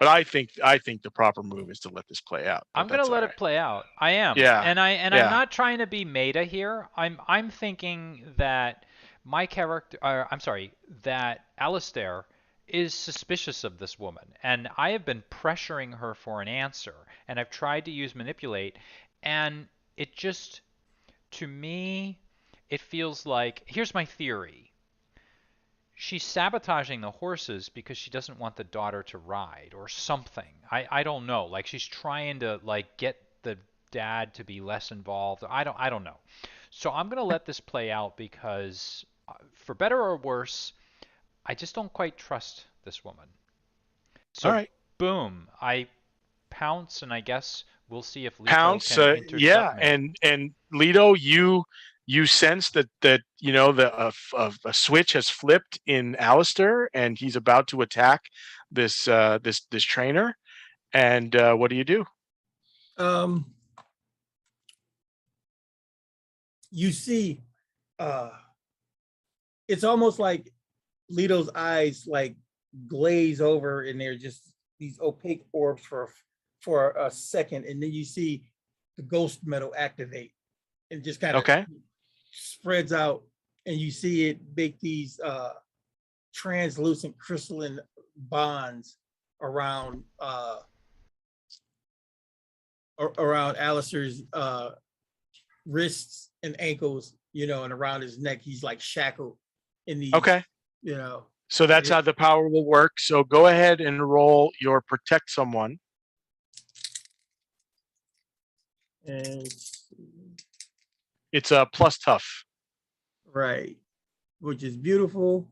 But I think the proper move is to let this play out. But I'm gonna that's all let right. it play out. I am, Yeah, and I'm yeah. not trying to be meta here. I'm thinking that my character, I'm sorry, that Alistair is suspicious of this woman, and I have been pressuring her for an answer, and I've tried to use manipulate, and it just, to me, it feels like, here's my theory. She's sabotaging the horses because she doesn't want the daughter to ride or something. I don't know. Like she's trying to like get the dad to be less involved. I don't know. So I'm going to let this play out because for better or worse, I just don't quite trust this woman. All So right. boom, I pounce, and I guess we'll see if Leto Pounce. can Yeah, intercept me. and Leto, you sense that you know a switch has flipped in Alistair, and he's about to attack this this trainer. And what do you do? You see, it's almost like Leto's eyes like glaze over, and they're just these opaque orbs for a second, and then you see the ghost metal activate and just kind of Okay. spreads out, and you see it make these translucent crystalline bonds around around Alistair's wrists and ankles, you know, and around his neck. He's like shackled in these, Okay. you know. So that's how the power will work. So go ahead and roll your protect someone. And It's a plus tough. right, which is beautiful.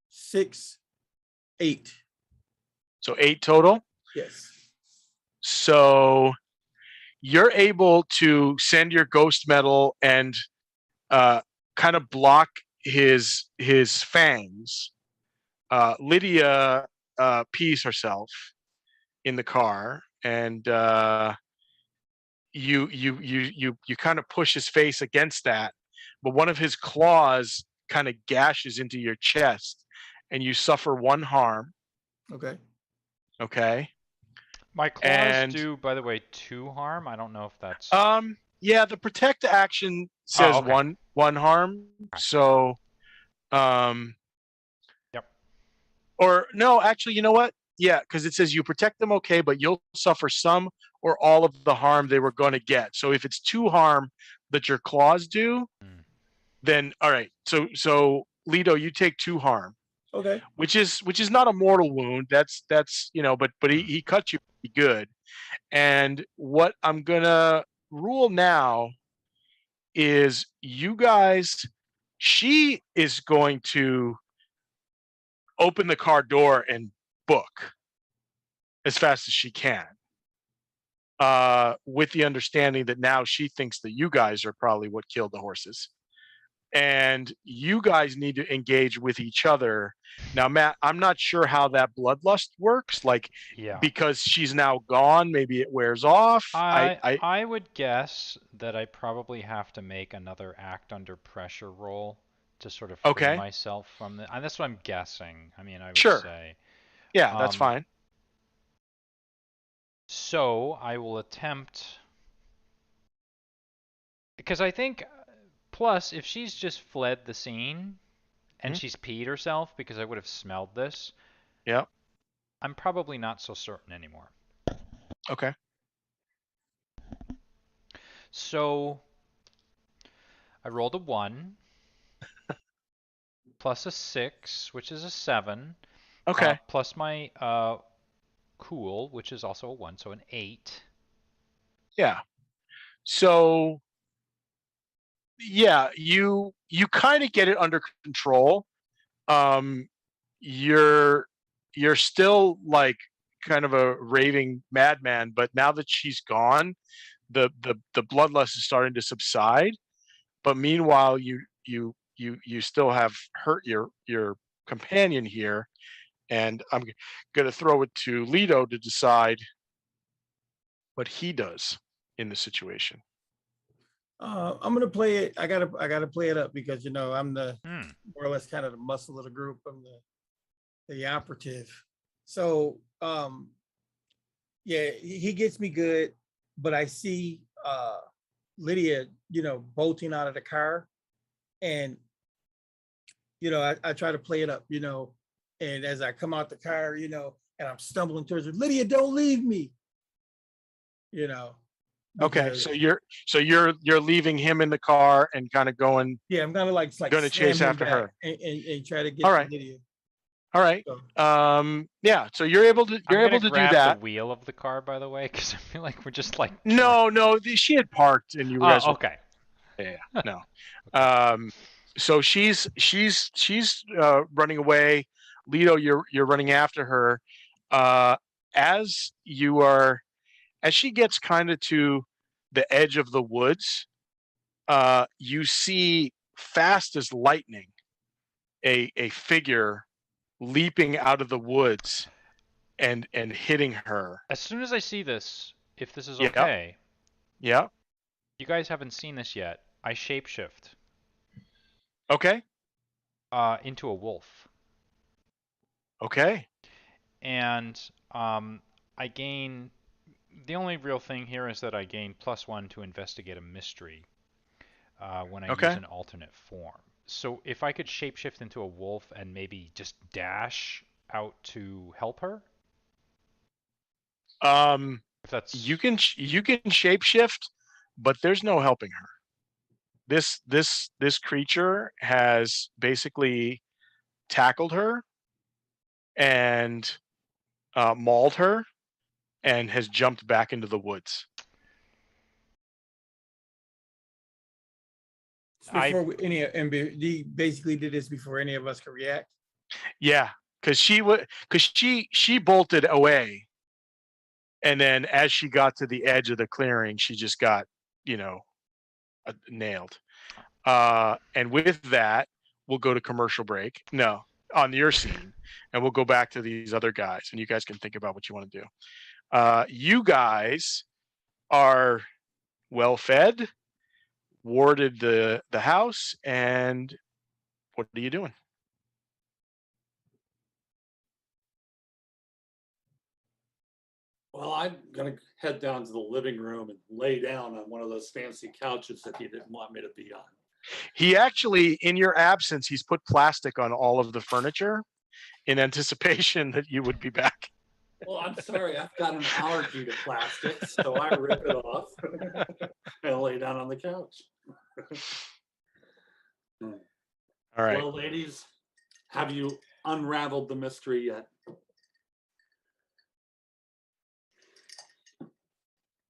6, 8. So 8 total. Yes. So you're able to send your ghost metal and kind of block his fangs. Lydia pees herself in the car, and you kind of push his face against that, but one of his claws kind of gashes into your chest, and you suffer 1 harm. Okay. Okay. My claws And do, by the way, 2 harm. I don't know if that's. Yeah, the protect action says okay. one harm. So Yep. or no, actually, you know what? Yeah, because it says you protect them, okay, but you'll suffer some or all of the harm they were going to get. So if it's 2 harm that your claws do, then all right. So Leto, you take 2 harm. Okay. Which is not a mortal wound. That's you know, but he cut you pretty good. And what I'm gonna rule now is you guys, she is going to open the car door and book as fast as she can. With the understanding that now she thinks that you guys are probably what killed the horses. and you guys need to engage with each other. Now, Matt, I'm not sure how that bloodlust works. Like, Yeah. because she's now gone, maybe it wears off. I would guess that I probably have to make another act under pressure roll to sort of free Okay, myself from the. That's what I'm guessing. I mean, I would sure. say. Yeah, that's fine. So I will attempt, because I think, plus, if she's just fled the scene and she's peed herself because I would have smelled this, Yeah. I'm probably not so certain anymore. Okay. So I rolled a 1 plus a 6, which is a 7, Okay. plus my cool, which is also a 1, so an 8. Yeah. So yeah, you kind of get it under control. You're still like kind of a raving madman, but now that she's gone, the bloodlust is starting to subside. But meanwhile, you still have hurt your companion here, and I'm going to throw it to Leto to decide what he does in the situation. I'm gonna play it. I gotta play it up because I'm the more or less kind of the muscle of the group. I'm the operative. So yeah, he gets me good, but I see Lydia, bolting out of the car, and I try to play it up, and as I come out the car, and I'm stumbling towards her, Lydia, don't leave me, Okay, because, so you're leaving him in the car and kind of going. yeah, I'm gonna like going to chase slam him after back her. and try to get All to right. Lydia. All right. So, Yeah. So you're able to I'm gonna do grab that. the wheel of the car, by the way, because I feel like we're just like. No, she had parked and you guys. Oh, okay. Yeah. No. So she's running away. Leto, you're running after her. As she gets kind of to the edge of the woods, you see fast as lightning a figure leaping out of the woods and hitting her. As soon as I see this, if this is Yep. okay, Yeah. you guys haven't seen this yet. I shapeshift Okay. into a wolf, Okay. and I gain. The only real thing here is that I gain +1 to investigate a mystery when I use an alternate form. So if I could shapeshift into a wolf and maybe just dash out to help her. If that's you can shapeshift, but there's no helping her. This creature has basically tackled her and mauled her and has jumped back into the woods. before he basically did this before any of us could react. Yeah, because she bolted away, and then as she got to the edge of the clearing, she just got nailed. And with that, we'll go to commercial break. No, on your scene, and we'll go back to these other guys, and you guys can think about what you want to do. You guys are well fed, warded the house, and what are you doing? Well, I'm going to head down to the living room and lay down on one of those fancy couches that he didn't want me to be on. He actually, in your absence, he's put plastic on all of the furniture in anticipation that you would be back. Well, I'm sorry, I've got an allergy to plastic, so I rip it off and lay down on the couch. All right. Well, ladies, have you unraveled the mystery yet?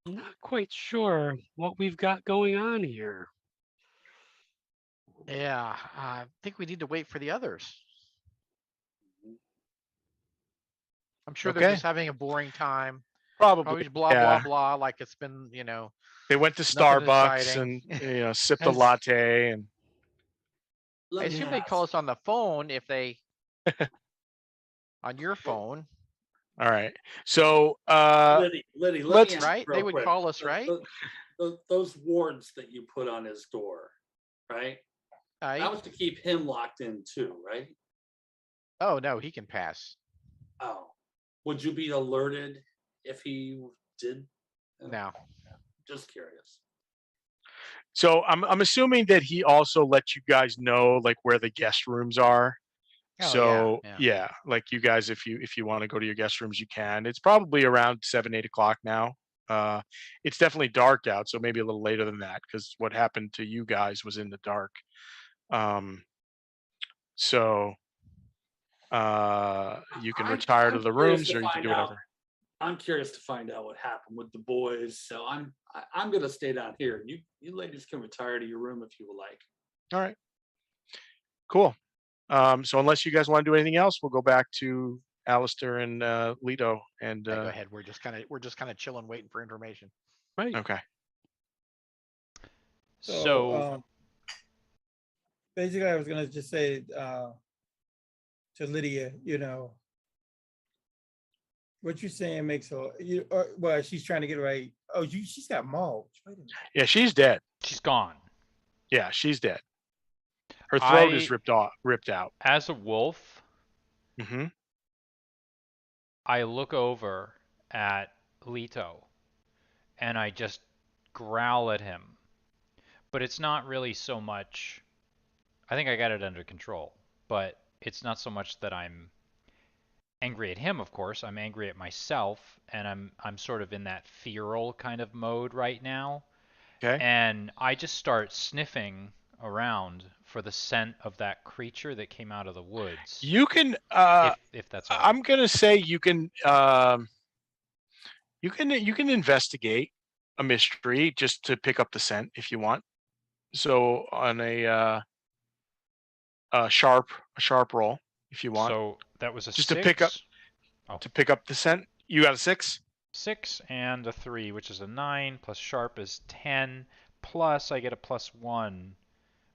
I'm not quite sure what we've got going on here. Yeah, I think we need to wait for the others. I'm sure they're just having a boring time. Probably blah, blah, blah, like it's been, They went to Starbucks and, sipped a latte and. I assume they call us on the phone if they on your phone. All right. So Liddy, let let's- me ask Right? real They would quick. call us, right? Those wards that you put on his door, right? That Right? was to keep him locked in too, right? Oh no, he can pass. Oh, would you be alerted if he did? No. Just curious. so I'm assuming that he also lets you guys know like where the guest rooms are. Oh, So yeah. like you guys, if you want to go to your guest rooms, you can. It's probably around 7, 8 o'clock now. It's definitely dark out, so maybe a little later than that, because what happened to you guys was in the dark. So you can retire to the rooms, or you can do whatever. I'm curious to find out what happened with the boys, so I'm gonna stay down here. You ladies can retire to your room if you would like. All right. Cool. So unless you guys want to do anything else, we'll go back to Alistair and Lito. And Yeah, go ahead. We're just kind of chilling, waiting for information. Right. okay. So basically, I was gonna just say to Lydia, what you're saying makes well, she's trying to get right. Oh, she's got mauled. Wait a minute. Yeah, she's dead. she's gone. Yeah, she's dead. Her throat is I- ripped out. As a wolf, Hmm. I look over at Leto and I just growl at him. But it's not really so much. I think I got it under control, but it's not so much that I'm angry at him, of course. I'm angry at myself, and I'm sort of in that feral kind of mode right now. Okay. And I just start sniffing around for the scent of that creature that came out of the woods. You can. If that's all right. I'm gonna say you can. You can investigate a mystery just to pick up the scent if you want. So on a sharp roll if you want. So that was a Just 6. to pick up the scent. You got a 6? 6 and a 3, which is a 9, plus sharp is 10, plus I get a +1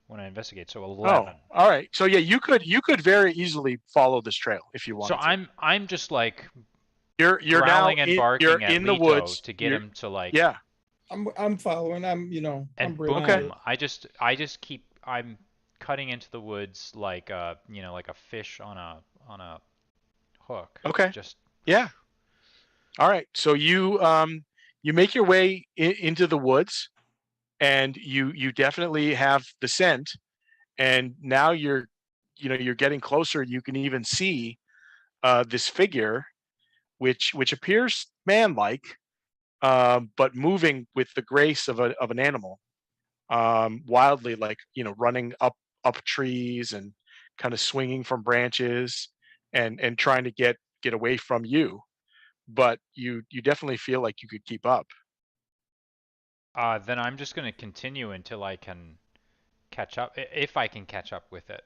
when I investigate, so 11. Oh, all right. So yeah, you could very easily follow this trail if you wanted. So I'm just like you're now growling and barking you're at in the Leto woods to get him to like. Yeah. I'm following. I'm And I'm boom, bringing it. I just keep I'm cutting into the woods like like a fish on a hook. Okay. Just Yeah. All right. So you make your way into the woods, and you definitely have the scent, and now you're getting closer. You can even see this figure, which appears man-like, but moving with the grace of an animal, wildly, like running up trees and kind of swinging from branches, and trying to get away from you. But you definitely feel like you could keep up. then I'm just gonna continue until I can catch up, if I can catch up with it.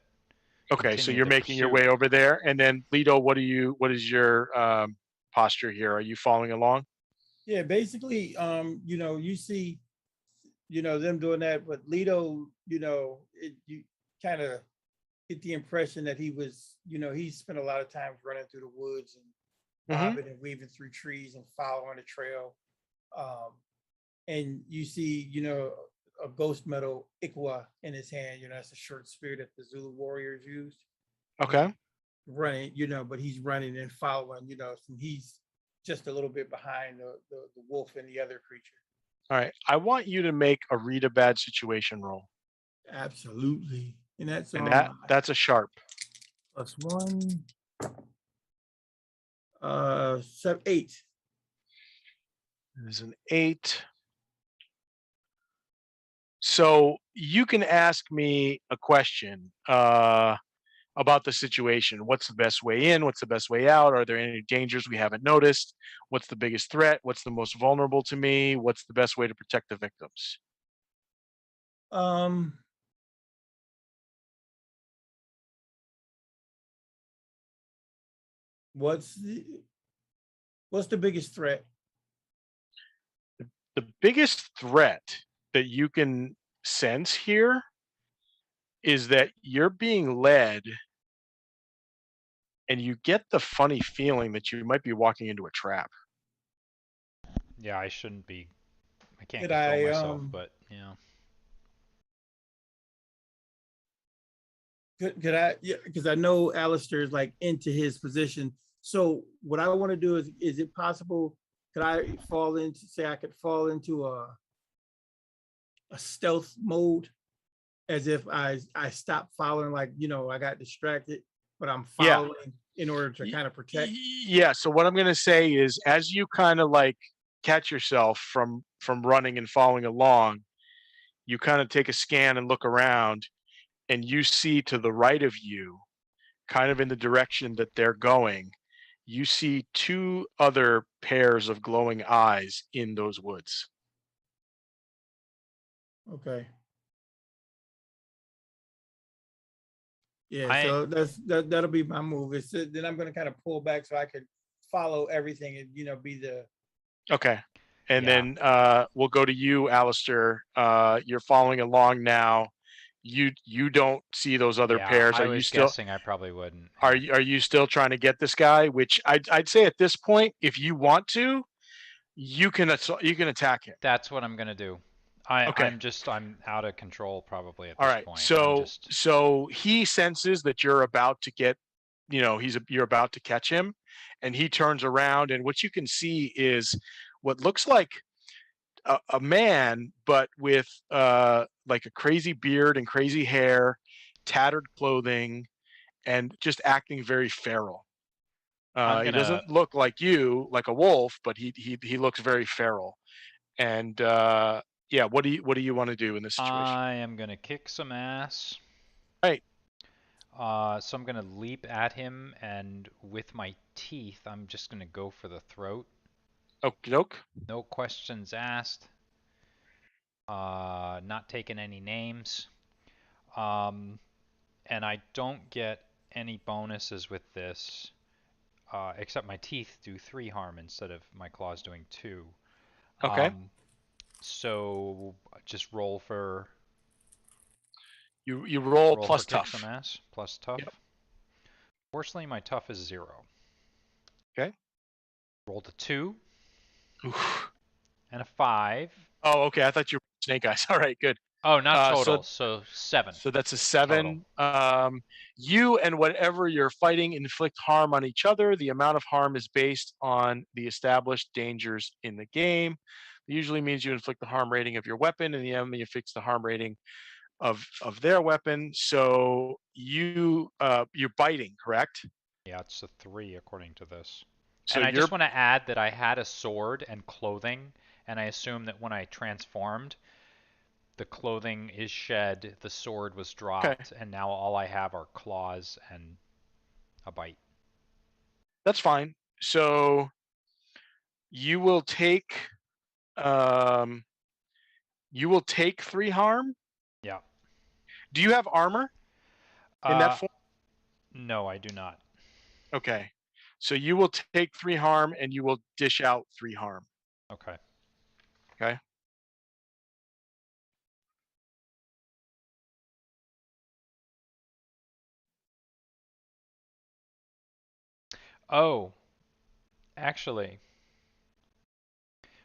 Okay, so Continue you're the making your pursuit. way over there, and then Lido, what is your posture here? Are you following along? Yeah, basically, you see, them doing that, but Leto, you kind of get the impression that he was, he spent a lot of time running through the woods and bobbing and weaving through trees and following the trail. And you see, a ghost metal ikwa in his hand. That's a short spear that the Zulu warriors used. Okay. Running, but he's running and following, and he's just a little bit behind the wolf and the other creature. All right. I want you to make a read a bad situation roll. Absolutely. And that's that's a sharp. +1. 8. It is an 8. So you can ask me a question about the situation. What's the best way in? What's the best way out? Are there any dangers we haven't noticed? What's the biggest threat? What's the most vulnerable to me? What's the best way to protect the victims? What's the biggest threat? The biggest threat that you can sense here is that you're being led, and you get the funny feeling that you might be walking into a trap. Yeah, I shouldn't be. I can't Could control I myself, but yeah. could I, yeah, because I know Alistair's like into his position. So what I want to do is it possible, could I fall into, say I could fall into a stealth mode, as if I stopped following, like, you know, I got distracted, but I'm Yeah. following in order to kind of protect. Yeah. So what I'm going to say is, as you kind of like catch yourself from running and following along, you kind of take a scan and look around, and you see to the right of you, kind of in the direction that they're going, you see two other pairs of glowing eyes in those woods. Okay. Yeah, so that'll be my move. It's then I'm gonna kind of pull back so I can follow everything and, you know, be the. Okay. And Yeah. then we'll go to you, Alistair. You're following along now. You don't see those other Yeah, pairs. I Are you was still guessing I probably wouldn't. are Yeah. you still trying to get this guy? Which I'd say at this point, if you want to, you can attack him. That's what I'm gonna do. Okay. I'm out of control probably at All this right. point. So he senses that you're about to get, you're about to catch him, and he turns around, and what you can see is what looks like a man, but with like a crazy beard and crazy hair, tattered clothing, and just acting very feral. I'm He gonna doesn't look like you, like a wolf, but he looks very feral. And yeah, what do you want to do in this situation? I am gonna kick some ass. Right. So I'm gonna leap at him, and with my teeth, I'm just gonna go for the throat. Okie doke. No questions asked. Not taking any names. And I don't get any bonuses with this, except my teeth do 3 harm instead of my claws doing 2. Okay. So just roll for You roll roll plus for kick tough. some ass plus tough. Yep. Fortunately, my tough is 0. Okay. Rolled a 2 Oof. and a 5. Oh, okay. I thought you were snake eyes. All right, good. Oh, not So total. So 7. So that's a 7. You and whatever you're fighting inflict harm on each other. The amount of harm is based on the established dangers in the game. It usually means you inflict the harm rating of your weapon, and the enemy inflicts the harm rating of their weapon. So you're biting, correct? Yeah, it's a 3 according to this. So And I you're just want to add that I had a sword and clothing, and I assume that when I transformed, the clothing is shed, the sword was dropped, okay. and now all I have are claws and a bite. That's fine. So you will take um, 3 harm. Yeah. Do you have armor in that form? No, I do not. Okay. So you will take 3 harm, and you will dish out 3 harm. Okay. Okay. Oh, actually,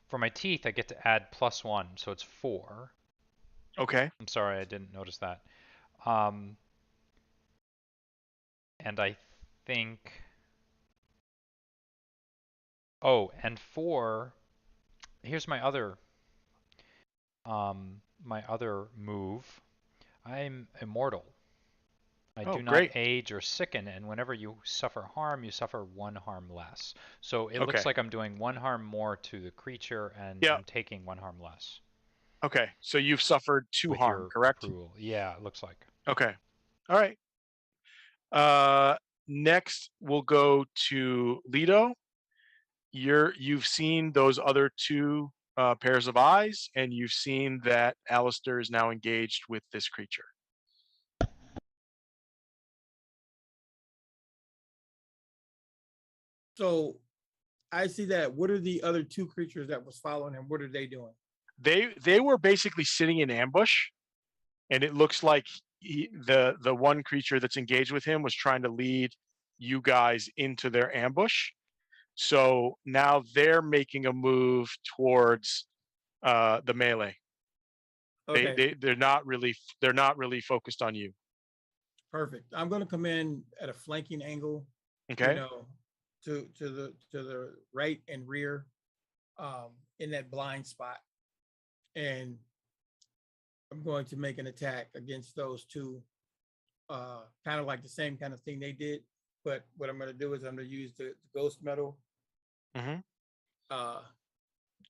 for my teeth, I get to add +1, so it's 4. Okay. I'm sorry, I didn't notice that. And I think... Oh, and 4... Here's my other move. I'm immortal. I Oh, do not great. age or sicken, and whenever you suffer harm, you suffer 1 harm less. So it Okay. looks like I'm doing 1 harm more to the creature, and Yeah. I'm taking 1 harm less. Okay. So you've suffered 2 With harm, your correct? approval. Yeah, it looks like. Okay. All right. Next we'll go to Lido. You've seen those other 2 pairs of eyes, and you've seen that Alistair is now engaged with this creature. So I see that. What are the other 2 creatures that was following him? What are they doing? They were basically sitting in ambush, and it looks like the one creature that's engaged with him was trying to lead you guys into their ambush. So now they're making a move towards the melee. Okay, They're not really focused on you. perfect. I'm going to come in at a flanking angle, Okay. you know, to the right and rear, in that blind spot, and I'm going to make an attack against those two, kind of like the same kind of thing they did. But what I'm going to do is I'm going to use the ghost metal, Mhm.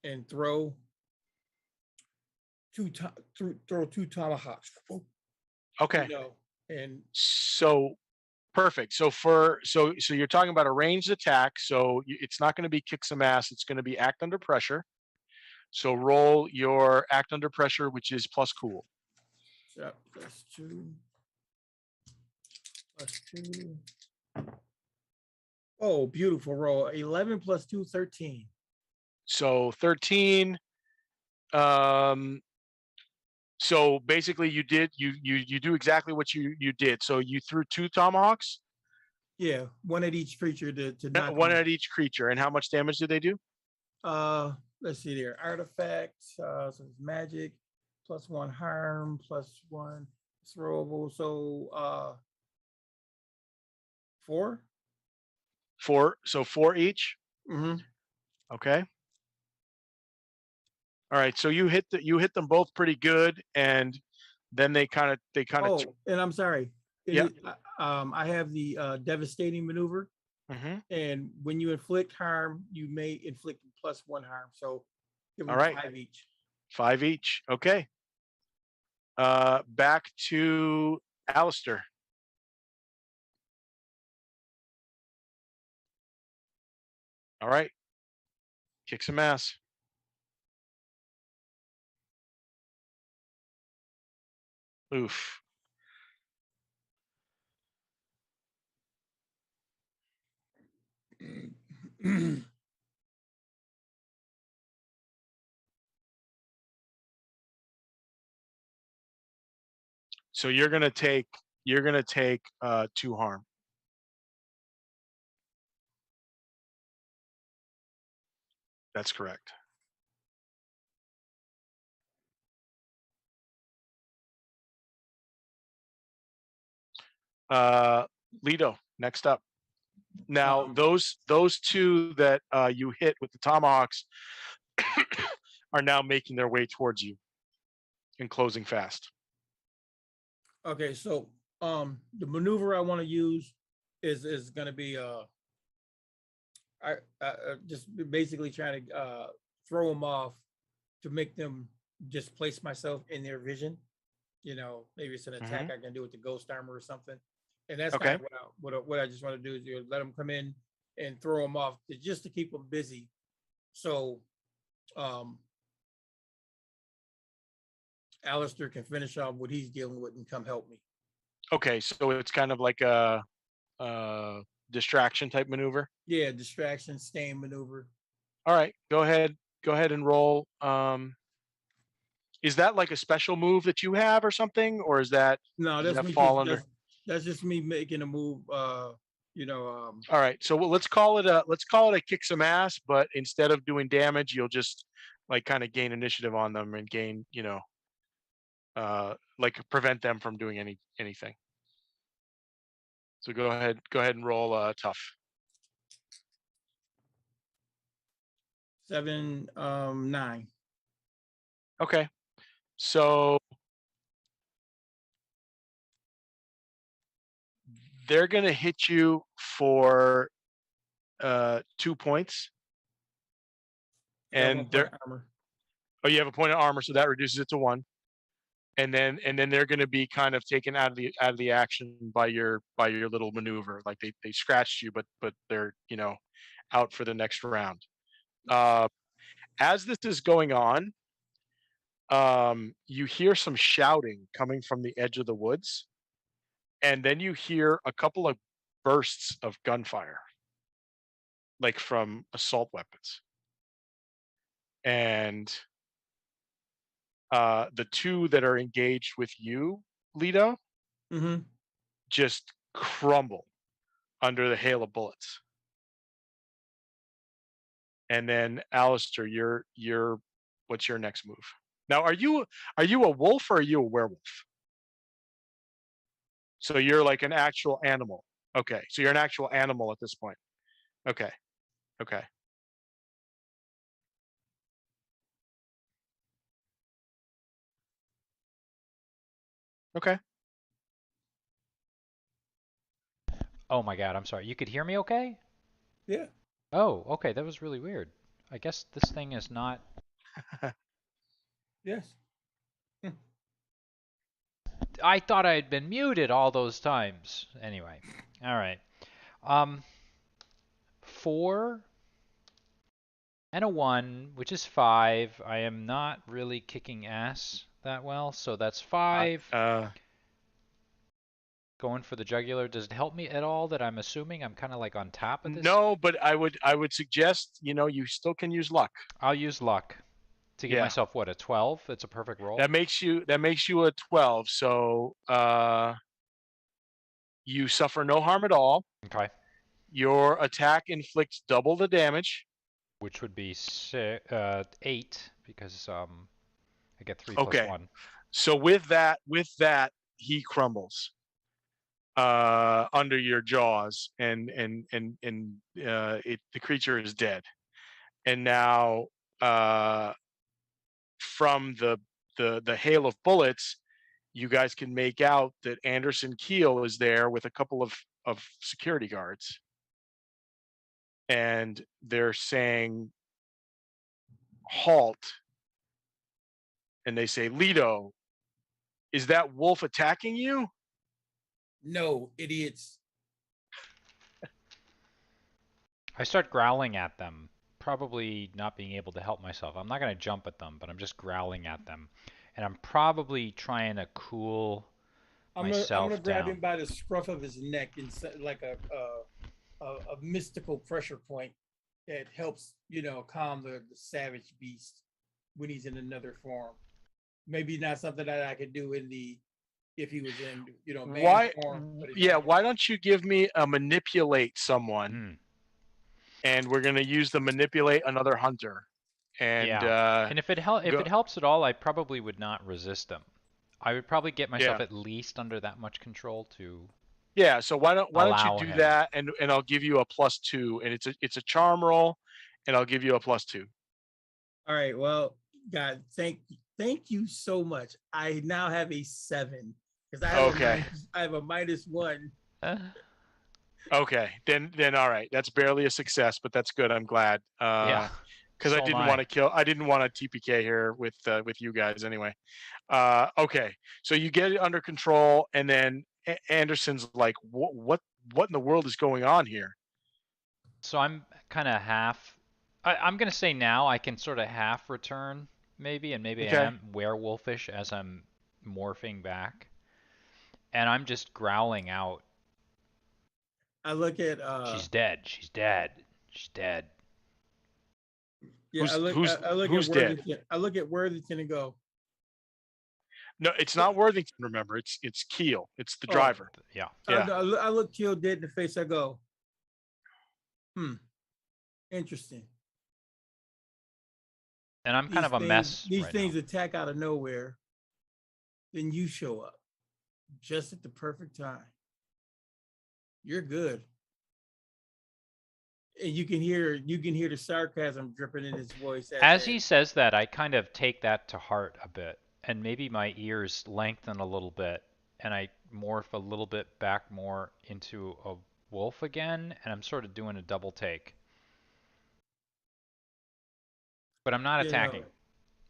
and throw two tomahawks. Okay. You know, and So perfect. So you're talking about a ranged attack. So it's not going to be kick some ass. It's going to be act under pressure. So roll your act under pressure, which is plus cool. so +2. +2. Oh, beautiful roll. 11 + 2, 13. So 13. So basically you do exactly what you did. So you threw two tomahawks, Yeah, one at each creature to knock one them. at each creature. And how much damage did they do? Let's see there. Artifacts, so it's magic, +1 harm, +1 throwable. So 4. So 4 each. Mm-hmm. Okay. All right. So you hit them both pretty good, and then they kind of Oh, and I'm sorry. Yeah. I have the devastating maneuver, Mhm. and when you inflict harm, you may inflict +1 harm. So give them All right. 5 each. 5 each. Okay. Back to Alistair. All right. Kick some ass. Oof. So you're gonna take 2 harm. That's correct. Lido, next up. Now those two that you hit with the tomahawks are now making their way towards you and closing fast. Okay, so the maneuver I want to use is going to be I just basically trying to throw them off to make them just place myself in their vision. You know, maybe it's an attack I can do with the ghost armor or something, and that's kind Okay. of what I just want to do is let them come in and throw them off just to keep them busy. So, Alistair can finish off what he's dealing with and come help me. Okay, so it's kind of like a distraction type maneuver. Yeah, distraction, staying maneuver. All right, go ahead and roll. Is that like a special move that you have or something, or is that No, does that's that me fall just under? that's just me making a move. You know, All right, so let's call it a kick some ass, but instead of doing damage, you'll just like kind of gain initiative on them and gain, like prevent them from doing anything. So go ahead and roll tough. 7, 9. Okay, so they're gonna hit you for 2 points, I got 1 and point they're of armor. oh, you have a point of armor, so that reduces it to 1. And then they're going to be kind of taken out of the action by your little maneuver. Like they scratched you, but they're out for the next round. As this is going on, you hear some shouting coming from the edge of the woods, and then you hear a couple of bursts of gunfire, like from assault weapons. And the two that are engaged with you, Lido, Mm-hmm. just crumble under the hail of bullets. And then Alistair, you're what's your next move? Now, are you a wolf or are you a werewolf? So you're like an actual animal. Okay. So you're an actual animal at this point. Okay. Okay. Okay. Oh my God, I'm sorry. You could hear me okay? Yeah. Oh, okay. That was really weird. I guess this thing is not. Yes. I thought I had been muted all those times. Anyway, all right. 4 and a 1, which is 5. I am not really kicking ass that well, so that's 5. Going for the jugular. Does it help me at all that I'm assuming I'm kind of like on top of this? No, but I would suggest, you still can use luck. I'll use luck to give Yeah. myself what, a 12? It's a perfect roll. That makes you a 12. So you suffer no harm at all. Okay. Your attack inflicts double the damage. Which would be 8 because I get 3 plus 1. So with that, he crumbles under your jaws, and the creature is dead. And now, from the hail of bullets, you guys can make out that Anderson Keel is there with a couple of security guards, and they're saying, "Halt!" And they say, "Leto, is that wolf attacking you?" No, idiots. I start growling at them, probably not being able to help myself. I'm not going to jump at them, but I'm just growling at them. And I'm probably trying to cool myself I'm gonna grab down. him by the scruff of his neck and like a mystical pressure point that helps, calm the savage beast when he's in another form. Maybe not something that I could do if he was in, man Why? form. Yeah. Why don't you give me a manipulate someone, and we're gonna use the manipulate another hunter. And and if it helps at all, I probably would not resist them. I would probably get myself at least under that much control to. Yeah. So why don't you do him. that, and I'll give you a +2, and it's a charm roll, and I'll give you a +2. All right. Well, God, thank you so much. I now have a 7 because I have a -1. Okay, then all right. That's barely a success, but that's good. I'm glad. Yeah. Because I didn't want to kill. I didn't want a TPK here with you guys anyway. Okay, so you get it under control, and then Anderson's like, what in the world is going on here? So I'm kind of half. I'm gonna say now I can sort of half return maybe, and maybe I am werewolfish as I'm morphing back, and I'm just growling out. I look at. She's dead. She's dead. She's dead. Yeah, I look who's at dead? I look at Worthington and go. No, it's not Worthington. Remember, it's Keel. It's the driver. Yeah. I look Keel dead in the face. I go, interesting. And I'm kind of a mess. These things attack out of nowhere. Then you show up just at the perfect time. You're good. And you can hear the sarcasm dripping in his voice. As he says that, I kind of take that to heart a bit, and maybe my ears lengthen a little bit, and I morph a little bit back more into a wolf again, and I'm sort of doing a double take. But I'm not attacking.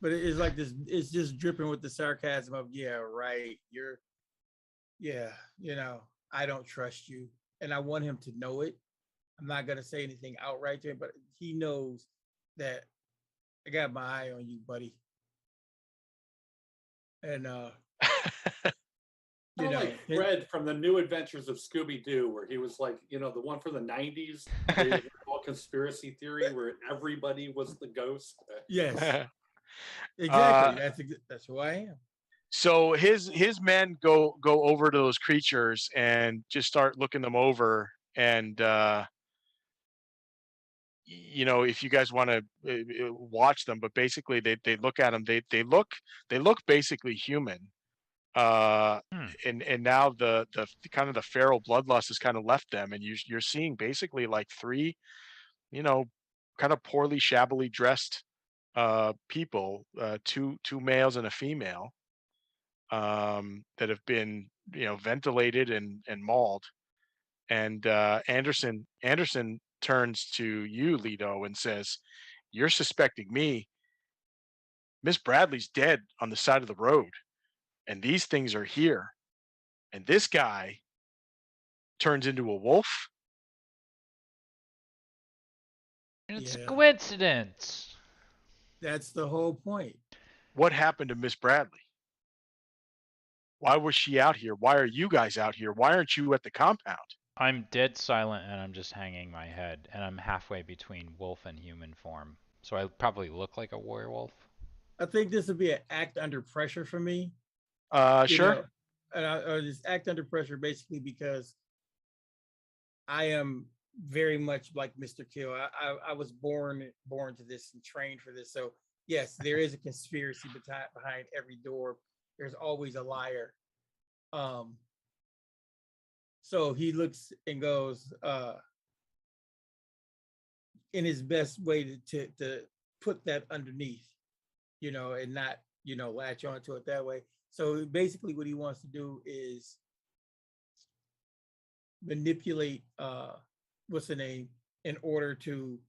But it's like this. It's just dripping with the sarcasm of, right. I don't trust you, and I want him to know it. I'm not gonna say anything outright to him, but he knows that I got my eye on you, buddy. And like Fred from the New Adventures of Scooby-Doo, where he was like, the one from the 90s, all conspiracy theory, where everybody was the ghost. Yes, exactly. That's who I am. So his men go over to those creatures and just start looking them over. And if you guys want to watch them, but basically they look at them. They look basically human. And now the kind of the feral bloodlust has kind of left them, and you're seeing basically like three, kind of poorly, shabbily dressed people, two males and a female, that have been ventilated and mauled. And Anderson turns to you, Lido, and says, "You're suspecting me. Miss Bradley's dead on the side of the road, and these things are here. And this guy turns into a wolf." It's a Yeah. coincidence. That's the whole point. What happened to Miss Bradley? Why was she out here? Why are you guys out here? Why aren't you at the compound? I'm dead silent and I'm just hanging my head, and I'm halfway between wolf and human form. So I probably look like a werewolf. I think this would be an act under pressure for me. Sure. And I just act under pressure basically because I am very much like Mr. Kill. I was born to this and trained for this. So yes, there is a conspiracy behind every door. There's always a liar. So he looks and goes in his best way to put that underneath, and not, latch onto it that way. So basically what he wants to do is manipulate what's the name in order to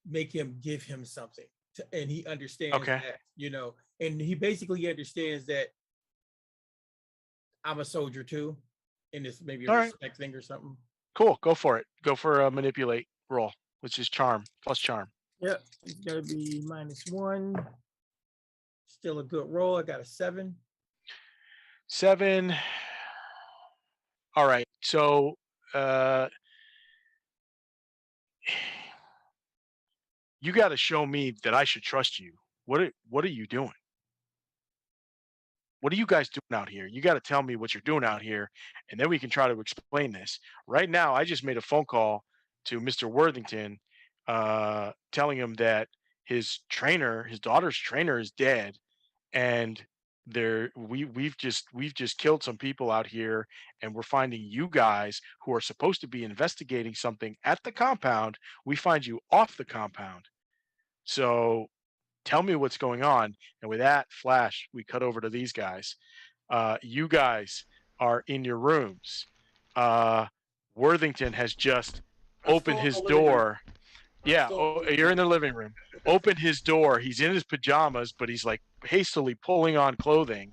make him give him something. And he understands Okay. that, and he basically understands that I'm a soldier too, and it's maybe a All right. respect thing or something. Cool. Go for it. Go for a manipulate roll, which is charm, plus charm. Yep, it's gotta be -1. Still a good roll. I got a 7. 7. All right. So you got to show me that I should trust you. What are you doing? What are you guys doing out here? You got to tell me what you're doing out here, and then we can try to explain this. Right now, I just made a phone call to Mr. Worthington, telling him that his daughter's trainer, is dead, and we've just killed some people out here, and we're finding you guys who are supposed to be investigating something at the compound. We find you off the compound. So tell me what's going on. And with that flash, we cut over to these guys. You guys are in your rooms. Worthington has just opened his door. Yeah, you're in the living room. Open his door. He's in his pajamas, but he's like hastily pulling on clothing,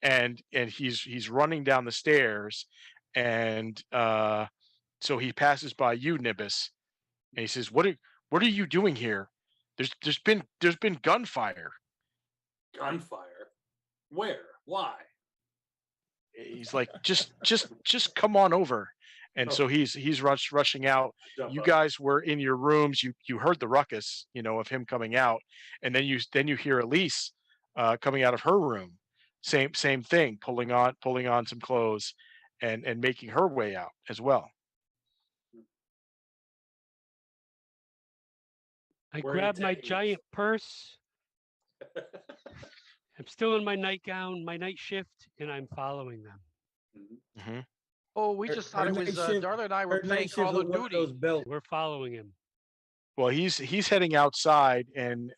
and he's running down the stairs, and so he passes by you, Nibus, and he says, "What are you doing here? There's been gunfire." Gunfire? Where? Why? He's like, just come on over. And so he's rushing out. You guys were in your rooms. You heard the ruckus, of him coming out, and then you hear Elise coming out of her room. Same thing, pulling on some clothes, and making her way out as well. I Where are you grab my taking us? giant purse. I'm still in my nightgown, my night shift, and I'm following them. Mm-hmm. Oh, we just thought it was Darla and I were playing Call of Duty. We're following him. Well, he's heading outside, and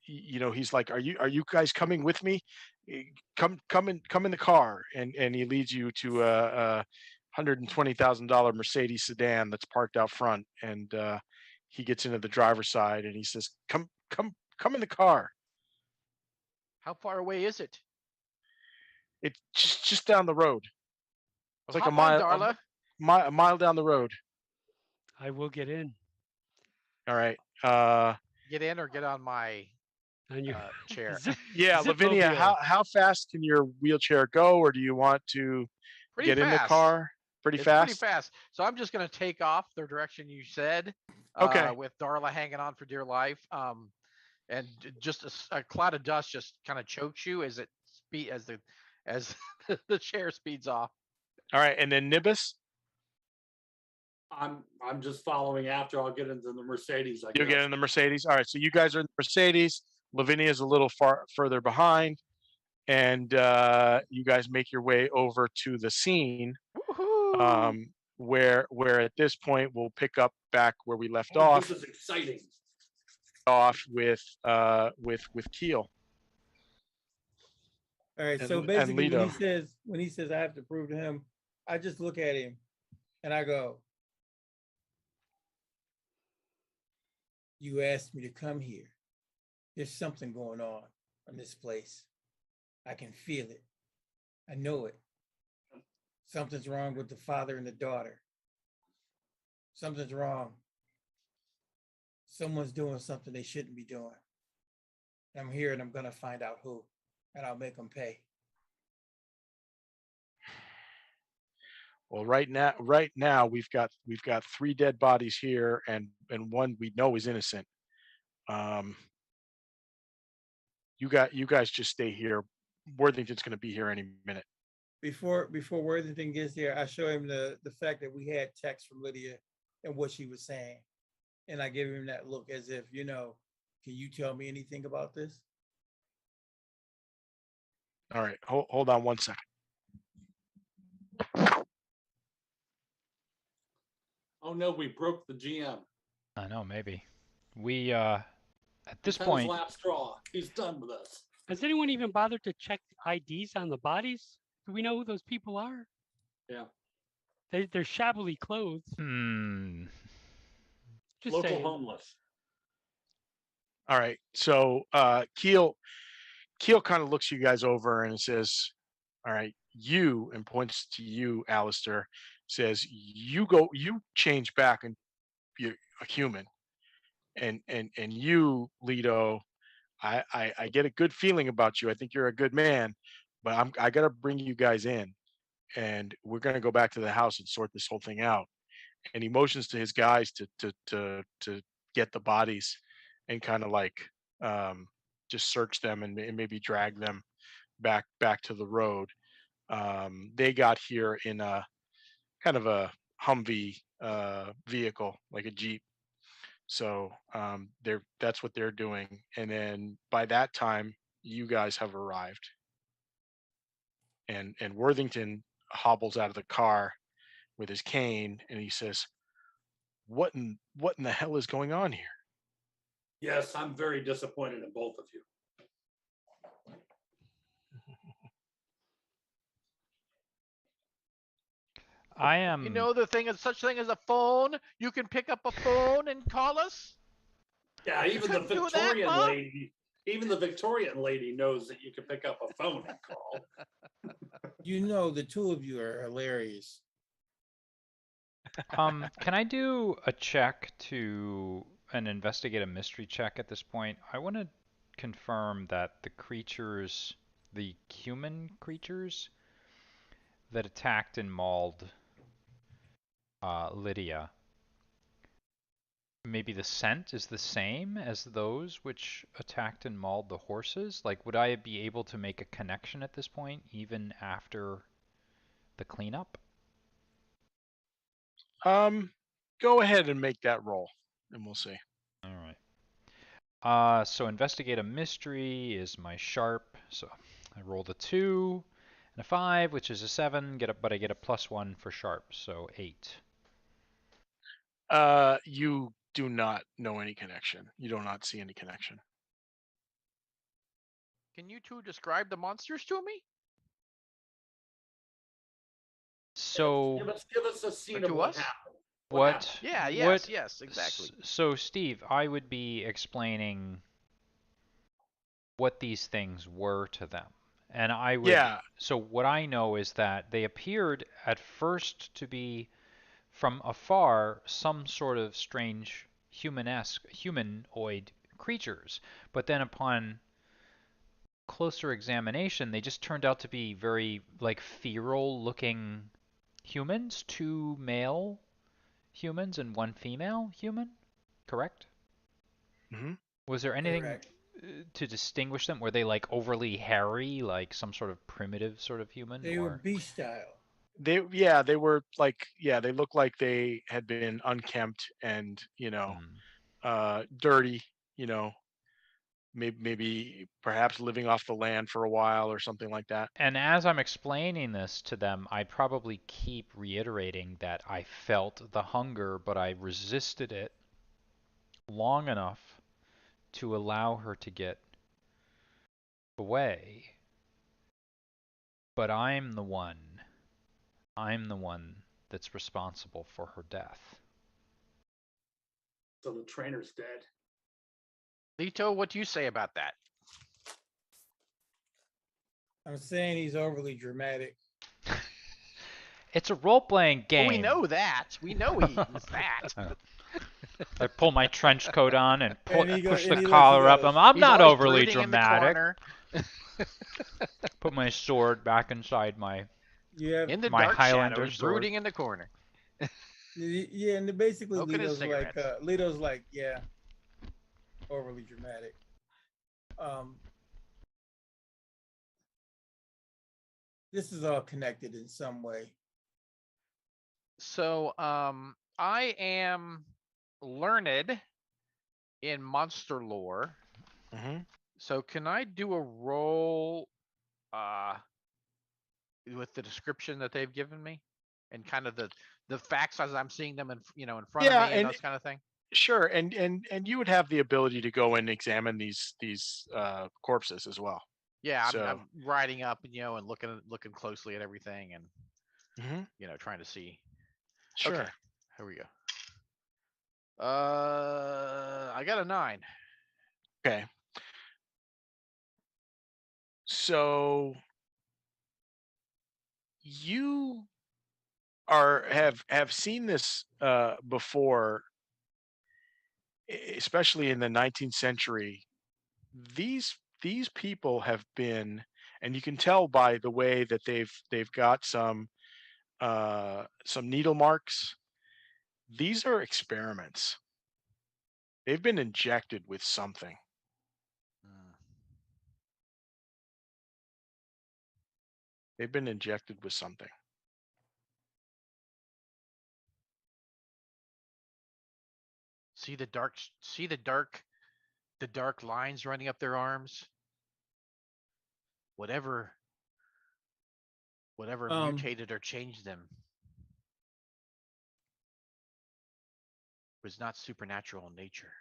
he's like, "Are you guys coming with me? Come in the car." And he leads you to a $120,000 Mercedes sedan that's parked out front, and he gets into the driver's side, and he says, "Come in the car." How far away is it? It's just down the road. It's like a Darla. mile down the road. I will get in. All right. Get in or get on my chair. Yeah, Lavinia, how fast can your wheelchair go, or do you want to get in the car? Pretty fast. Pretty fast. So I'm just going to take off the direction you said. Okay. With Darla hanging on for dear life. And just a cloud of dust just kind of chokes you as it speed as the chair speeds off. All right, and then Nibus, I'm just following after. I'll get into the Mercedes. I you'll guess. get in the Mercedes. All right, so you guys are in the Mercedes. Lavinia is a little further behind, and you guys make your way over to the scene. Woohoo! Where at this point we'll pick up back where we left Oh, off. this is exciting. With Keel. All right. And- So and basically, Lito. when he says I have to prove to him, I just look at him and I go, "You asked me to come here. There's something going on in this place. I can feel it. I know it. Something's wrong with the father and the daughter. Something's wrong. Someone's doing something they shouldn't be doing. I'm here and I'm gonna find out who, and I'll make them pay." Well, right now we've got 3 dead bodies here, and one we know is innocent. You guys just stay here. Worthington's going to be here any minute. Before Worthington gets there, I show him the fact that we had text from Lydia and what she was saying, and I give him that look as if, can you tell me anything about this? All right, hold on 1 second. Oh no, we broke the GM. I know, maybe. We, at this He's had point, his last straw. He's done with us. Has anyone even bothered to check IDs on the bodies? Do we know who those people are? Yeah. They're shabbily clothed. Just Local saying. homeless. All right, so Keel kind of looks you guys over and says, "All right, you," and points to you, Alistair, says, "You change back and you're a human, and you, Leto, I get a good feeling about you. I think you're a good man, but I gotta bring you guys in, and we're gonna go back to the house and sort this whole thing out." And he motions to his guys to get the bodies and kind of like just search them and maybe drag them back to the road. They got here in a kind of a Humvee vehicle, like a Jeep. So that's what they're doing. And then by that time, you guys have arrived. And Worthington hobbles out of the car with his cane and he says, what in the hell is going on here? Yes, I'm very disappointed in both of you. I am. You know, such thing as a phone. You can pick up a phone and call us. Yeah, even the couldn't do that, Victorian Mom? lady. Even the Victorian lady knows that you can pick up a phone and call. The two of you are hilarious. Can I do a check investigate a mystery check at this point? I want to confirm that the human creatures that attacked and mauled Lydia, maybe the scent is the same as those which attacked and mauled the horses? Like, would I be able to make a connection at this point, even after the cleanup? Go ahead and make that roll, and we'll see. All right. So investigate a mystery is my sharp. So I rolled a 2 and a 5, which is a 7. But I get a +1 for sharp, so 8. You do not know any connection. You do not see any connection. Can you two describe the monsters to me? So Give us a scene of To what us? happened. what? Yeah. what- Yes. Exactly. So Steve, I would be explaining what these things were to them. And I would. Yeah. So what I know is that they appeared at first to be, from afar, some sort of strange humanoid creatures. But then upon closer examination, they just turned out to be very, like, feral looking humans, 2 male humans and 1 female human, correct? Mm-hmm. Was there anything Correct. to distinguish them? Were they like overly hairy, like some sort of primitive sort of human, They were or? beast style. They were like, yeah, they looked like they had been unkempt and, Hmm. dirty, you know, maybe perhaps living off the land for a while or something like that. And as I'm explaining this to them, I probably keep reiterating that I felt the hunger, but I resisted it long enough to allow her to get away. But I'm the one that's responsible for her death. So the trainer's dead. Lito, what do you say about that? I'm saying he's overly dramatic. It's a role-playing game. Well, we know that. We know he's that. I pull my trench coat on and push the he collar up. goes, I'm He's not always overly brooding in the dramatic. corner. Put my sword back inside my In the my dark Highlander shadows, sword. brooding in the corner. yeah, and basically Smoking his Lito's like, yeah, overly dramatic. This is all connected in some way. So, I am learned in monster lore. Hmm. So, can I do a roll with the description that they've given me, and kind of the facts as I'm seeing them in in front of Yeah, me and those kind of thing? sure, and you would have the ability to go and examine these corpses as well. Yeah, So, I'm riding up, and looking closely at everything, and mhm, trying to see. sure. Okay, here we go. I got a 9. Okay. So you have seen this before, especially in the 19th century. These people have been, and you can tell by the way that they've got some needle marks. These are experiments. They've been injected with something. Mm. They've been injected with something. See the dark lines running up their arms. Whatever mutated or changed them was not supernatural in nature.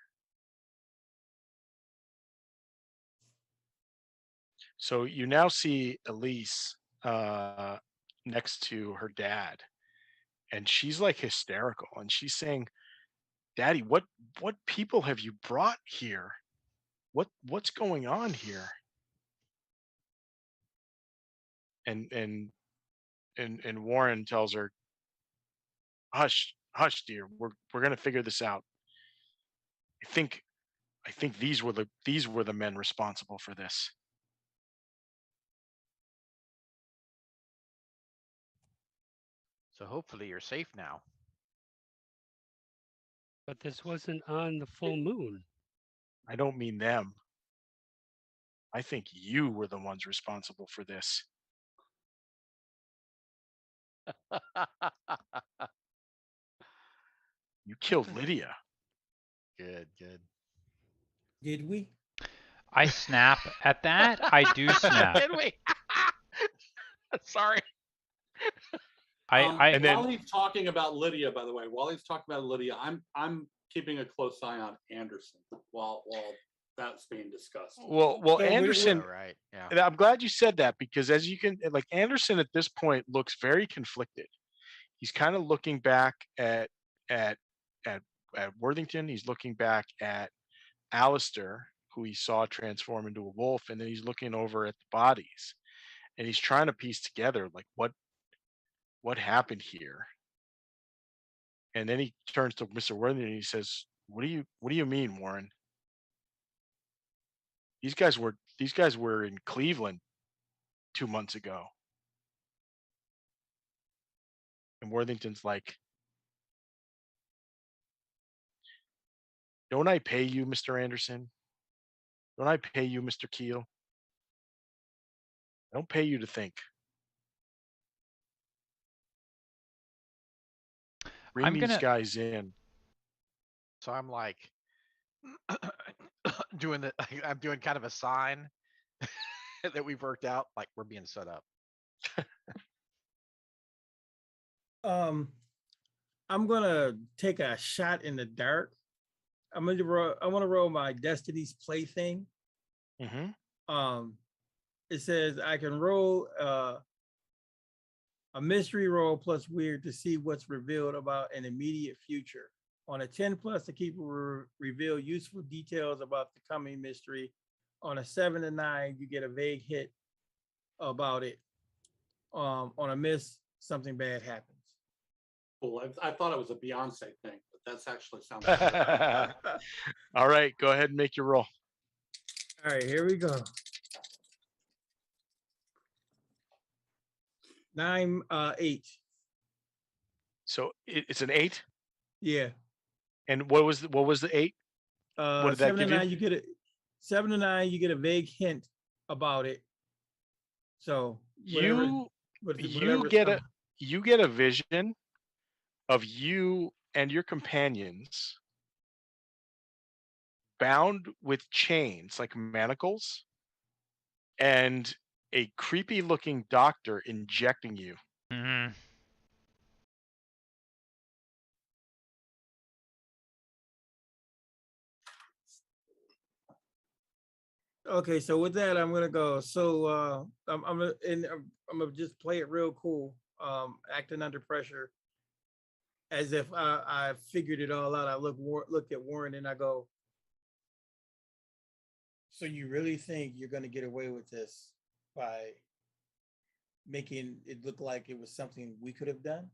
So you now see Elise next to her dad, and she's like hysterical, and she's saying, "Daddy, what people have you brought here? What's going on here?" And Warren tells her, "Hush, hush, dear. We're gonna figure this out. I think these were the men responsible for this." So hopefully you're safe now. But this wasn't on the full moon. I don't mean them. I think you were the ones responsible for this. You killed Lydia. Good. Did we? I snap at that. I do snap. Did we? Sorry. I And then- While he's talking about Lydia, by the way, I'm keeping a close eye on Anderson while that's being discussed. Well, So Anderson. Right. Yeah. And I'm glad you said that, because as you can, like, Anderson at this point looks very conflicted. He's kind of looking back at at at Worthington. He's looking back at Alistair, who he saw transform into a wolf, and then he's looking over at the bodies, and he's trying to piece together like what happened here. And then he turns to Mr. Worthington and he says, what do you mean, Warren? These guys were in Cleveland 2 months ago." And Worthington's like, "Don't I pay you, Mr. Anderson? Don't I pay you, Mr. Keel? I don't pay you to think. Bring I'm these gonna. guys in. So I'm like doing the I'm doing kind of a sign that we've worked out, like we're being set up. I'm gonna take a shot in the dark. I want to roll my Destiny's Plaything. Mm-hmm. It says I can roll a mystery roll plus weird to see what's revealed about an immediate future. On a 10 plus, the keeper will reveal useful details about the coming mystery. On a 7 to 9, you get a vague hint about it. On a miss, something bad happens. Cool. I thought it was a Beyonce thing, but that's actually sounds. All right, go ahead and make your roll. All right, here we go. 9, 8. So it's an 8. Yeah. And what was the 8? What did that 7 to give 9, you? you get a 7 to 9, you get a vague hint about it. So You get a vision of you and your companions bound with chains like manacles and a creepy looking doctor injecting you. Mm-hmm. Okay, so with that, I'm gonna go. So I'm gonna just play it real cool, acting under pressure, as if I figured it all out. I look at Warren and I go, so you really think you're gonna get away with this by making it look like it was something we could have done?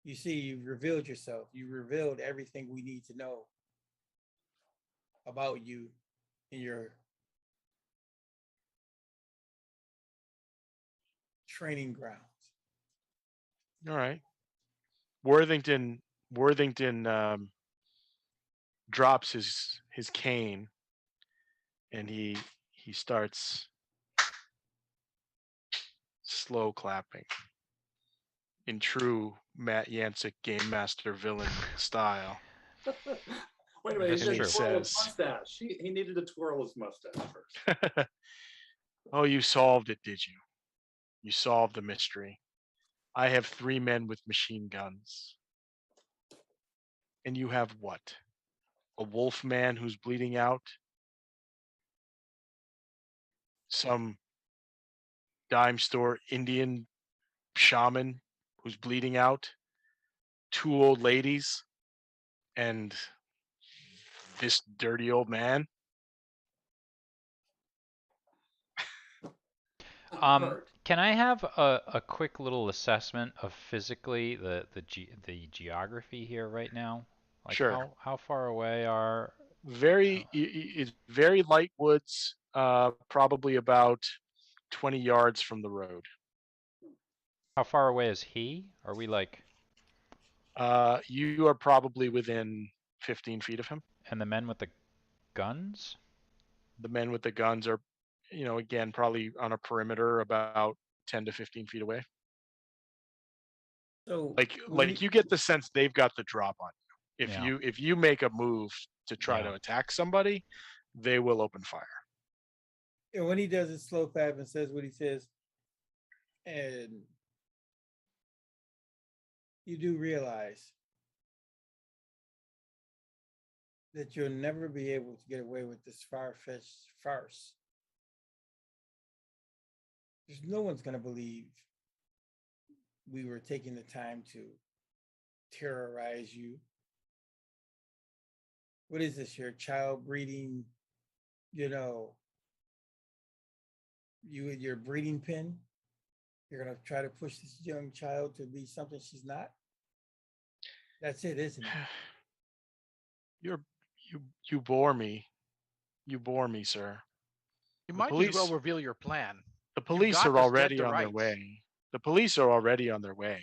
You see, you've revealed yourself. You revealed everything we need to know about you and your training grounds. All right. Worthington drops his cane and he starts slow clapping in true Matt Yancik game master villain style. Wait a minute, This he is didn't true. twirl his mustache. He needed to twirl his mustache first. Oh, you solved it, did you? You solved the mystery. I have 3 men with machine guns. And you have what? A wolf man who's bleeding out? Some dime store Indian shaman who's bleeding out? 2 old ladies? And this dirty old man? Can I have a quick little assessment of physically the geography here right now? Like Sure. how far away are? It's very light woods, probably about 20 yards from the road. How far away is he? Are we like? You are probably within 15 feet of him. And the men with the guns? The men with the guns are, again, probably on a perimeter about 10 to 15 feet away. So like you get the sense they've got the drop on you. Yeah. If you make a move to try to attack somebody, they will open fire. And when he does his slow clap and says what he says, and you do realize that you'll never be able to get away with this far-fetched farce. There's no one's going to believe we were taking the time to terrorize you. What is this, your child breeding, your breeding pin? You're going to try to push this young child to be something she's not? That's it, isn't it? You bore me. You bore me, sir. You might as well reveal your plan. The police are already on their way. The police are already on their way.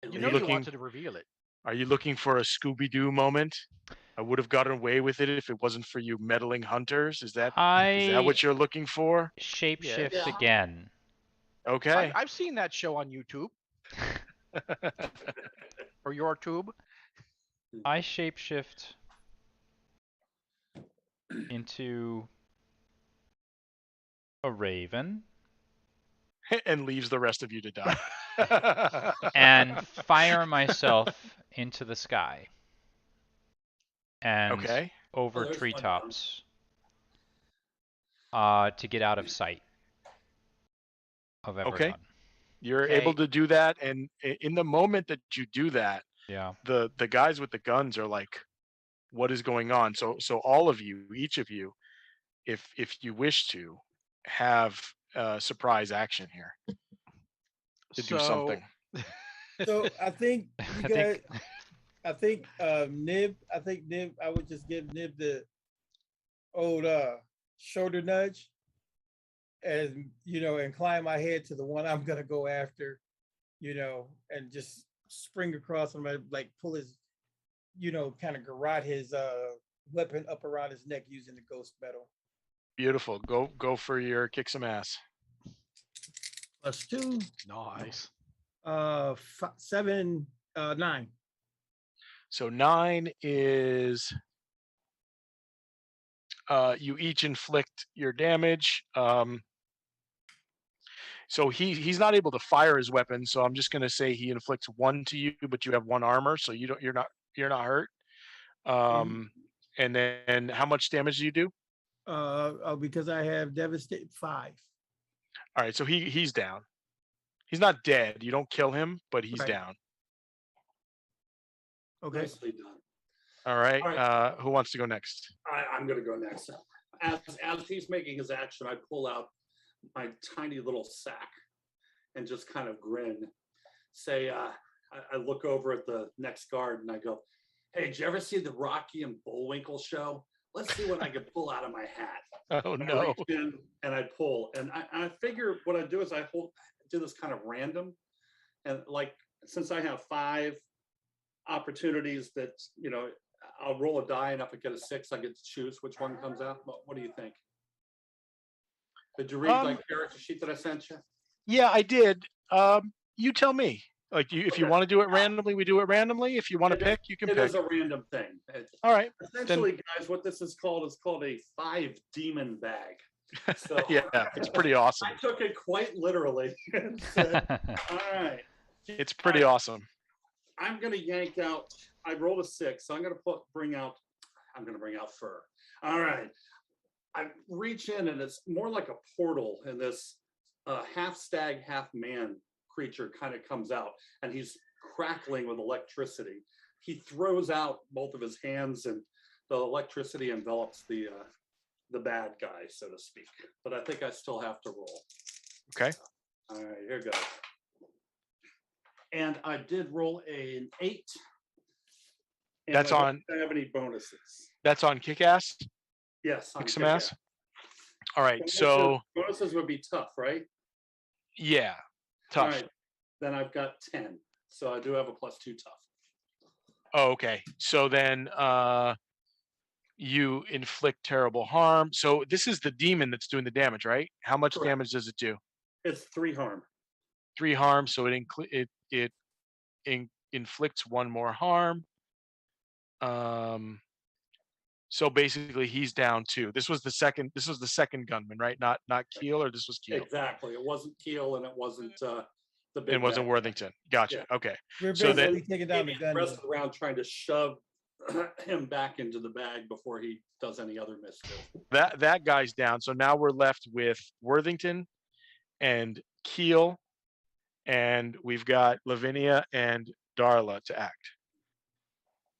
You know you wanted to reveal it. Are you looking for a Scooby-Doo moment? I would have gotten away with it if it wasn't for you meddling hunters. Is that I what you're looking for? shapeshift Yeah. again. Okay. I've seen that show on YouTube or your tube. I shapeshift into a raven And leaves the rest of you to die. and fire myself into the sky and Okay. over there's one treetops to get out of sight of everyone. You're Okay. able to do that, and in the moment that you do that, Yeah. the guys with the guns are like, "What is going on?" So all of you, each of you, if you wish to, have surprise action here to do something. So I think I you think- guys, Nib, I would just give Nib the old shoulder nudge and, incline my head to the one I'm gonna go after, and just spring across him, like pull his, kind of garrote his weapon up around his neck using the ghost metal. Beautiful. Go for your kick some ass. +2, Nice. 7, 9. So 9 is you each inflict your damage. So he's not able to fire his weapon, so I'm just going to say he inflicts 1 to you, but you have 1 armor, so you're not hurt. And then how much damage do you do? Because I have devastate 5. All right, so he's down. He's not dead. You don't kill him, but he's Right. down. Okay. Nicely done. All right. All right. Who wants to go next? I'm going to go next. As he's making his action, I pull out my tiny little sack and just kind of grin. Say, I look over at the next guard and I go, "Hey, did you ever see the Rocky and Bullwinkle show? Let's see what I can pull out of my hat." Oh And I no. reach in and I pull, and I figure what I do is I do this kind of random, and like since I have 5 opportunities that I'll roll a die, and if I get a 6, I get to choose which one comes out. What do you think? Did you read my character sheet that I sent you? Yeah, I did. You tell me. Like, if you Okay. want to do it randomly, we do it randomly. If you want to It is- pick, you can It pick. is a random thing. All right. Essentially, guys, what this is called a 5 demon bag. So Yeah, it's pretty awesome. I took it quite literally and said, "All right, It's pretty awesome. I'm going to yank out." I rolled a 6, so I'm going to bring out fur. All right. I reach in, and it's more like a portal, and this half stag, half man creature kind of comes out, and he's crackling with electricity. He throws out both of his hands, and the electricity envelops the bad guy, so to speak. But I think I still have to roll. Okay. All right, here goes. And I did roll an 8. And That's I don't on- have any bonuses. That's on Kick-Ass. Yes. on Kick some Kick-Ass. ass. All right. So bonuses would be tough, right? yeah, All tough. right. Then I've got 10. So I do have a +2 tough. Oh, okay. So then you inflict terrible harm. So this is the demon that's doing the damage, right? How much Correct. damage does it do? It's 3 harm. 3 harm. So it inflicts 1 more harm. So basically he's down 2. This was the second gunman, right? Not Keel, or this was Keel. Exactly. It wasn't Keel, and it wasn't the big. It wasn't bad guy. Worthington. Gotcha. Okay. We're So then- basically taking down the He gun. wrestled around trying to shove him back into the bag before he does any other mischief. That guy's down. So now we're left with Worthington and Keel, and we've got Lavinia and Darla to act.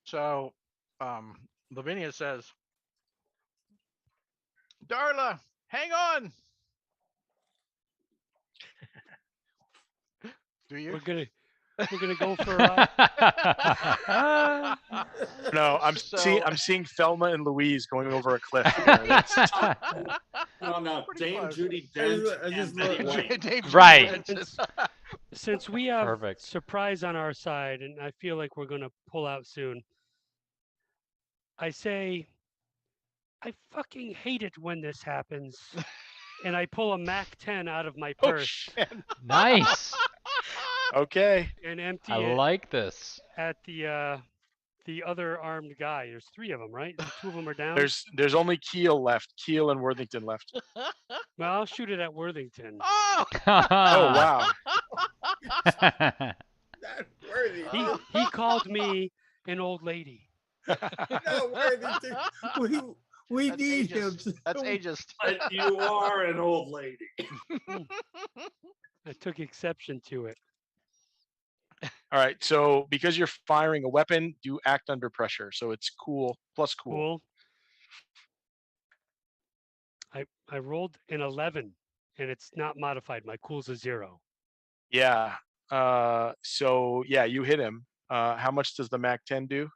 So Lavinia says, "Darla, hang on." Do you? We're gonna go for No, I'm So- seeing Thelma and Louise going over a cliff. That's- No, Pretty Dame close. Judy I Dent. just- I just and Betty love- White. Dave Right. Justice. since we have Perfect. surprise on our side, and I feel like we're gonna pull out soon. I say, I fucking hate it when this happens. And I pull a Mac 10 out of my Oh purse shit. Nice. Okay. and I empty it like this. at the other armed guy. There's 3 of them, right? The 2 of them are down. There's only Keel left. Keel and Worthington left. Well, I'll shoot it at Worthington. Oh! Oh wow. Not worthy. He called me an old lady. Not worthy. We That's need him. ageist. That's ageist. But you are an old lady. I took exception to it. All right. So because you're firing a weapon, do act under pressure. So it's cool plus cool. Cool. I rolled an 11, and it's not modified. My cool's a 0. Yeah. So yeah, you hit him. How much does the Mac 10 do?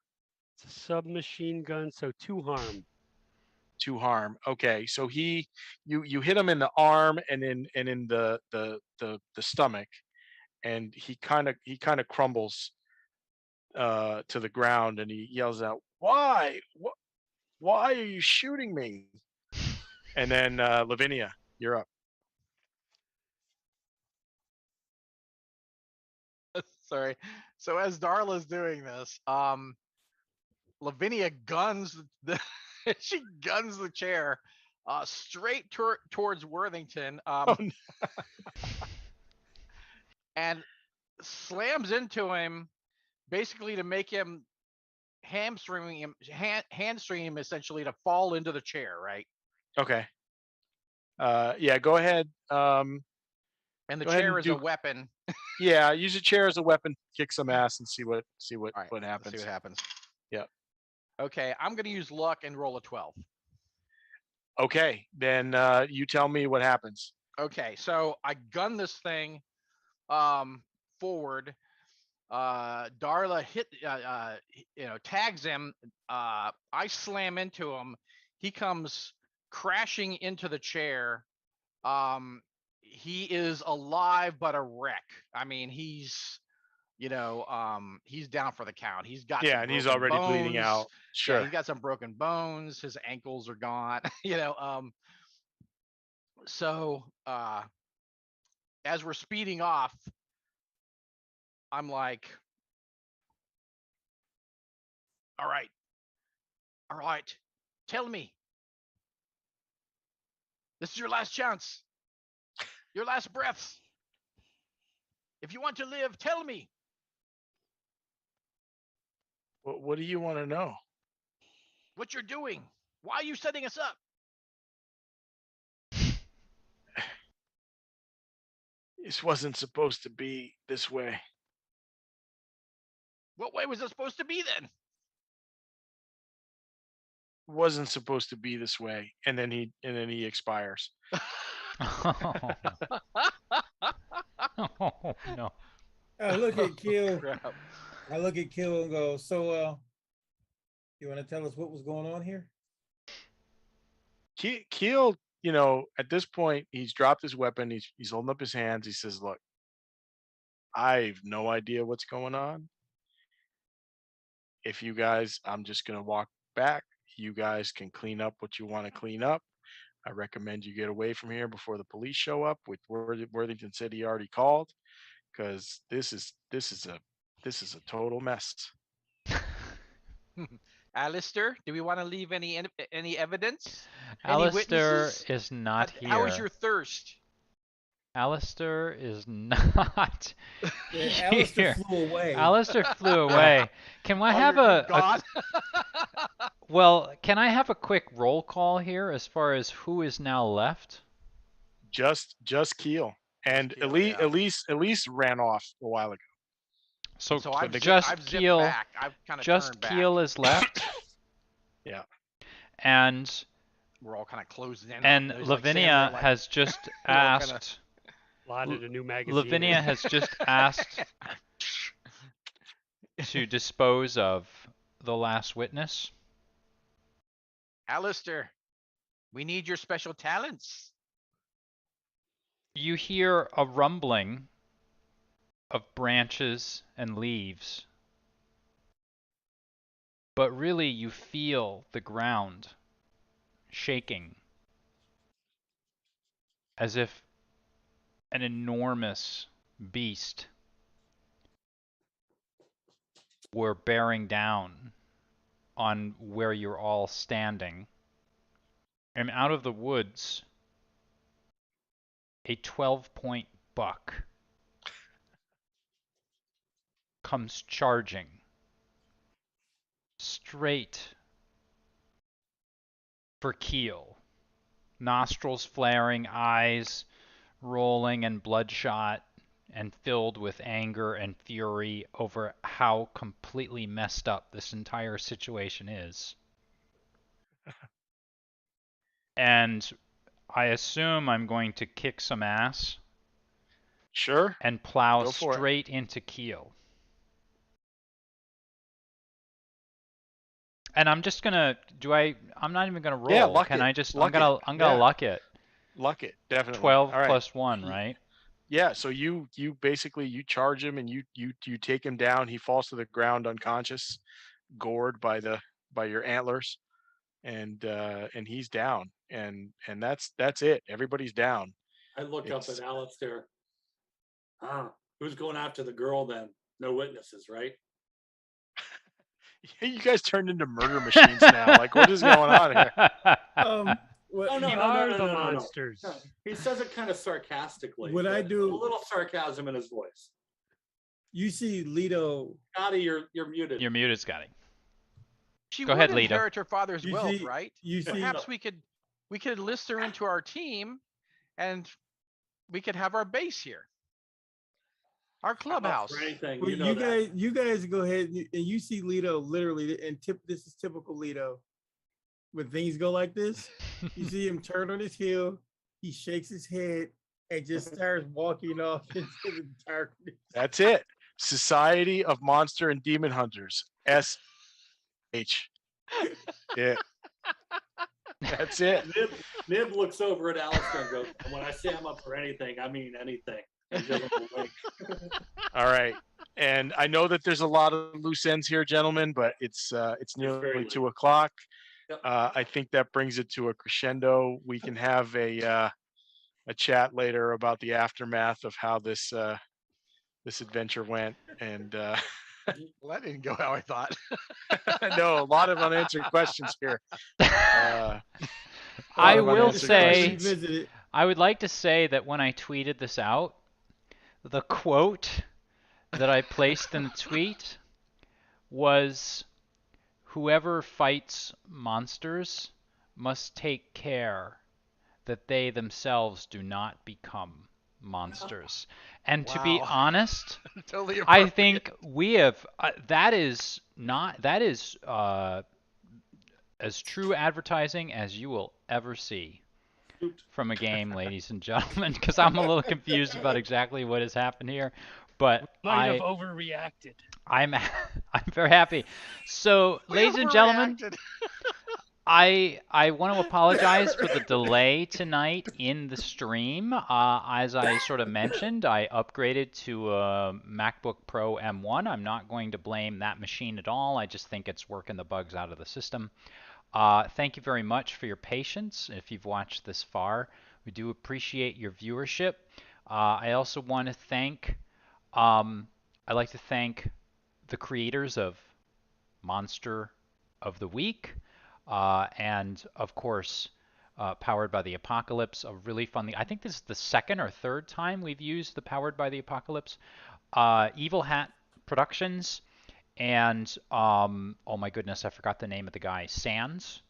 It's a submachine gun, so 2 harm. 2 harm. Okay. So you hit him in the arm and in the stomach, and he kind of crumbles to the ground, and he yells out, "Why? Why are you shooting me?" And then Lavinia, you're up. Sorry. So as Darla's doing this, Lavinia guns the she guns the chair straight towards Worthington, Oh, no. and slams into him, basically to make him hamstring him essentially to fall into the chair, right? Okay. Yeah, go ahead. And the Go ahead chair and is do- a weapon. Yeah, use a chair as a weapon, kick some ass, and see what All right, what let's happens. see what happens. Yeah. Okay, I'm gonna use luck and roll a 12. Okay, then you tell me what happens. Okay, so I gun this thing forward. Darla tags him. I slam into him. He comes crashing into the chair. He is alive but a wreck. I mean, he's he's down for the count. He's got Yeah, and he's already bleeding out. Sure. Yeah, he's got some broken bones. His ankles are gone. So as we're speeding off, I'm like, all right, tell me. This is your last chance. Your last breaths. If you want to live, tell me. What do you want to know? What you're doing. Why are you setting us up? This wasn't supposed to be this way. What way was it supposed to be then? It wasn't supposed to be this way. And then he expires. Oh. Oh, no. I look at Kill. Crap. I look at Kill and go, so you want to tell us what was going on here? Keel, at this point, he's dropped his weapon. He's holding up his hands. He says, "Look, I've no idea what's going on. If you guys, I'm just gonna walk back. You guys can clean up what you want to clean up. I recommend you get away from here before the police show up." With Worthington said he already called, because this is a total mess. Alistair, do we want to leave any evidence? Any Alistair witnesses? is not here. How is your thirst? Alistair is not Yeah, here. Alistair flew away. Alistair flew away. Can I have you're a gone? well? Can I have a quick roll call here as far as who is now left? Just Keel, and Keel, yeah. Elise ran off a while ago. So, So I've just zipped Keel, back. I've kind of just turned back. Keel is left. Yeah. And We're all kind of closed in. and There's Lavinia Sandra, has just We're all kinda- asked. Lauded a new magazine. Lavinia has just asked to dispose of the last witness. Alistair, we need your special talents. You hear a rumbling of branches and leaves but really you feel the ground shaking as if an enormous beast were bearing down on where you're all standing. And out of the woods, a 12-point buck comes charging straight for Keel. Nostrils flaring, eyes rolling and bloodshot and filled with anger and fury over how completely messed up this entire situation is. And I assume I'm going to kick some ass Sure. and plow Go for it. straight into Keel. And I'm just gonna I'm not even gonna roll. Yeah, luck Can it. I just Luck I'm gonna Yeah. luck it. Luck it, definitely. 12 All right. plus 1, right? Yeah, so you basically you charge him and you take him down. He falls to the ground unconscious, gored by your antlers, and he's down. And that's it. Everybody's down. I look up It's- at Alistair. Who's going after the girl then? No witnesses, right? You guys turned into murder machines now. Like, what is going on here? What, We are the monsters. No. He says it kind of sarcastically. What I but do- a little sarcasm in his voice. you see Leto. Scotty, you're muted. You're muted, Scotty. She Go would ahead, Lita. inherit her father's You wealth, see- right? You see, Perhaps we could enlist her into our team, and we could have our base here, our How about clubhouse. for anything, well, you know that. you guys go ahead and you see Leto literally, and this is typical Leto. When things go like this, you see him turn on his heel, he shakes his head, and just starts walking off into the darkness. That's it. Society of Monster and Demon Hunters. SH. Yeah. That's it. Nib looks over at Alistair and goes, "And when I say I'm up for anything, I mean anything." And gives him a wink. All right. And I know that there's a lot of loose ends here, gentlemen, but it's nearly very 2:00. Yep. I think that brings it to a crescendo. We can have a chat later about the aftermath of how this adventure went. And Well, that didn't go how I thought. no, a lot of unanswered questions here. I of will unanswered say, questions. I would like to say that when I tweeted this out, the quote that I placed in the tweet was, "Whoever fights monsters must take care that they themselves do not become monsters." And to be Wow. honest, Totally I appropriate. think we have that is as true advertising as you will ever see from a game, ladies and gentlemen, because I'm a little confused about exactly what has happened here, but Might have overreacted. I'm very happy. So, We ladies and gentlemen, overreacted. I want to apologize for the delay tonight in the stream. As I sort of mentioned, I upgraded to a MacBook Pro M1. I'm not going to blame that machine at all. I just think it's working the bugs out of the system. Thank you very much for your patience. If you've watched this far, we do appreciate your viewership. I also want to thank, I'd like to thank the creators of Monster of the Week, and of course, Powered by the Apocalypse, a really fun thing. I think this is the second or third time we've used the Powered by the Apocalypse. Evil Hat Productions, and oh my goodness, I forgot the name of the guy. Sands,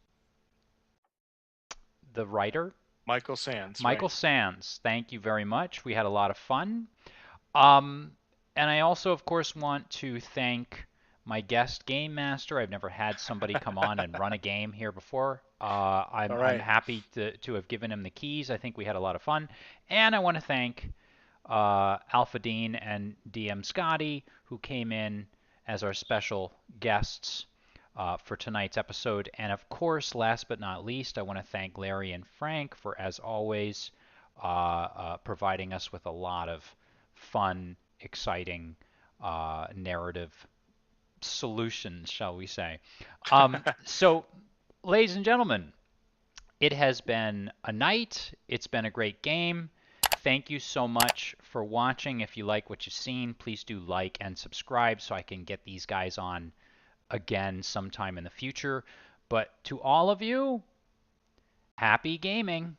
the writer. Michael Sands. Michael right. Sands, thank you very much. We had a lot of fun. And I also, of course, want to thank my guest game master. I've never had somebody come on and run a game here before. I'm right. happy to have given him the keys. I think we had a lot of fun. And I want to thank Alpha Dean and DM Scotty, who came in as our special guests for tonight's episode. And of course, last but not least, I want to thank Larry and Frank for, as always, providing us with a lot of fun, exciting narrative solutions, shall we say. So, ladies and gentlemen, it has been a night. It's been a great game. Thank you so much for watching. If you like what you've seen, please do like and subscribe so I can get these guys on again sometime in the future. But to all of you, happy gaming.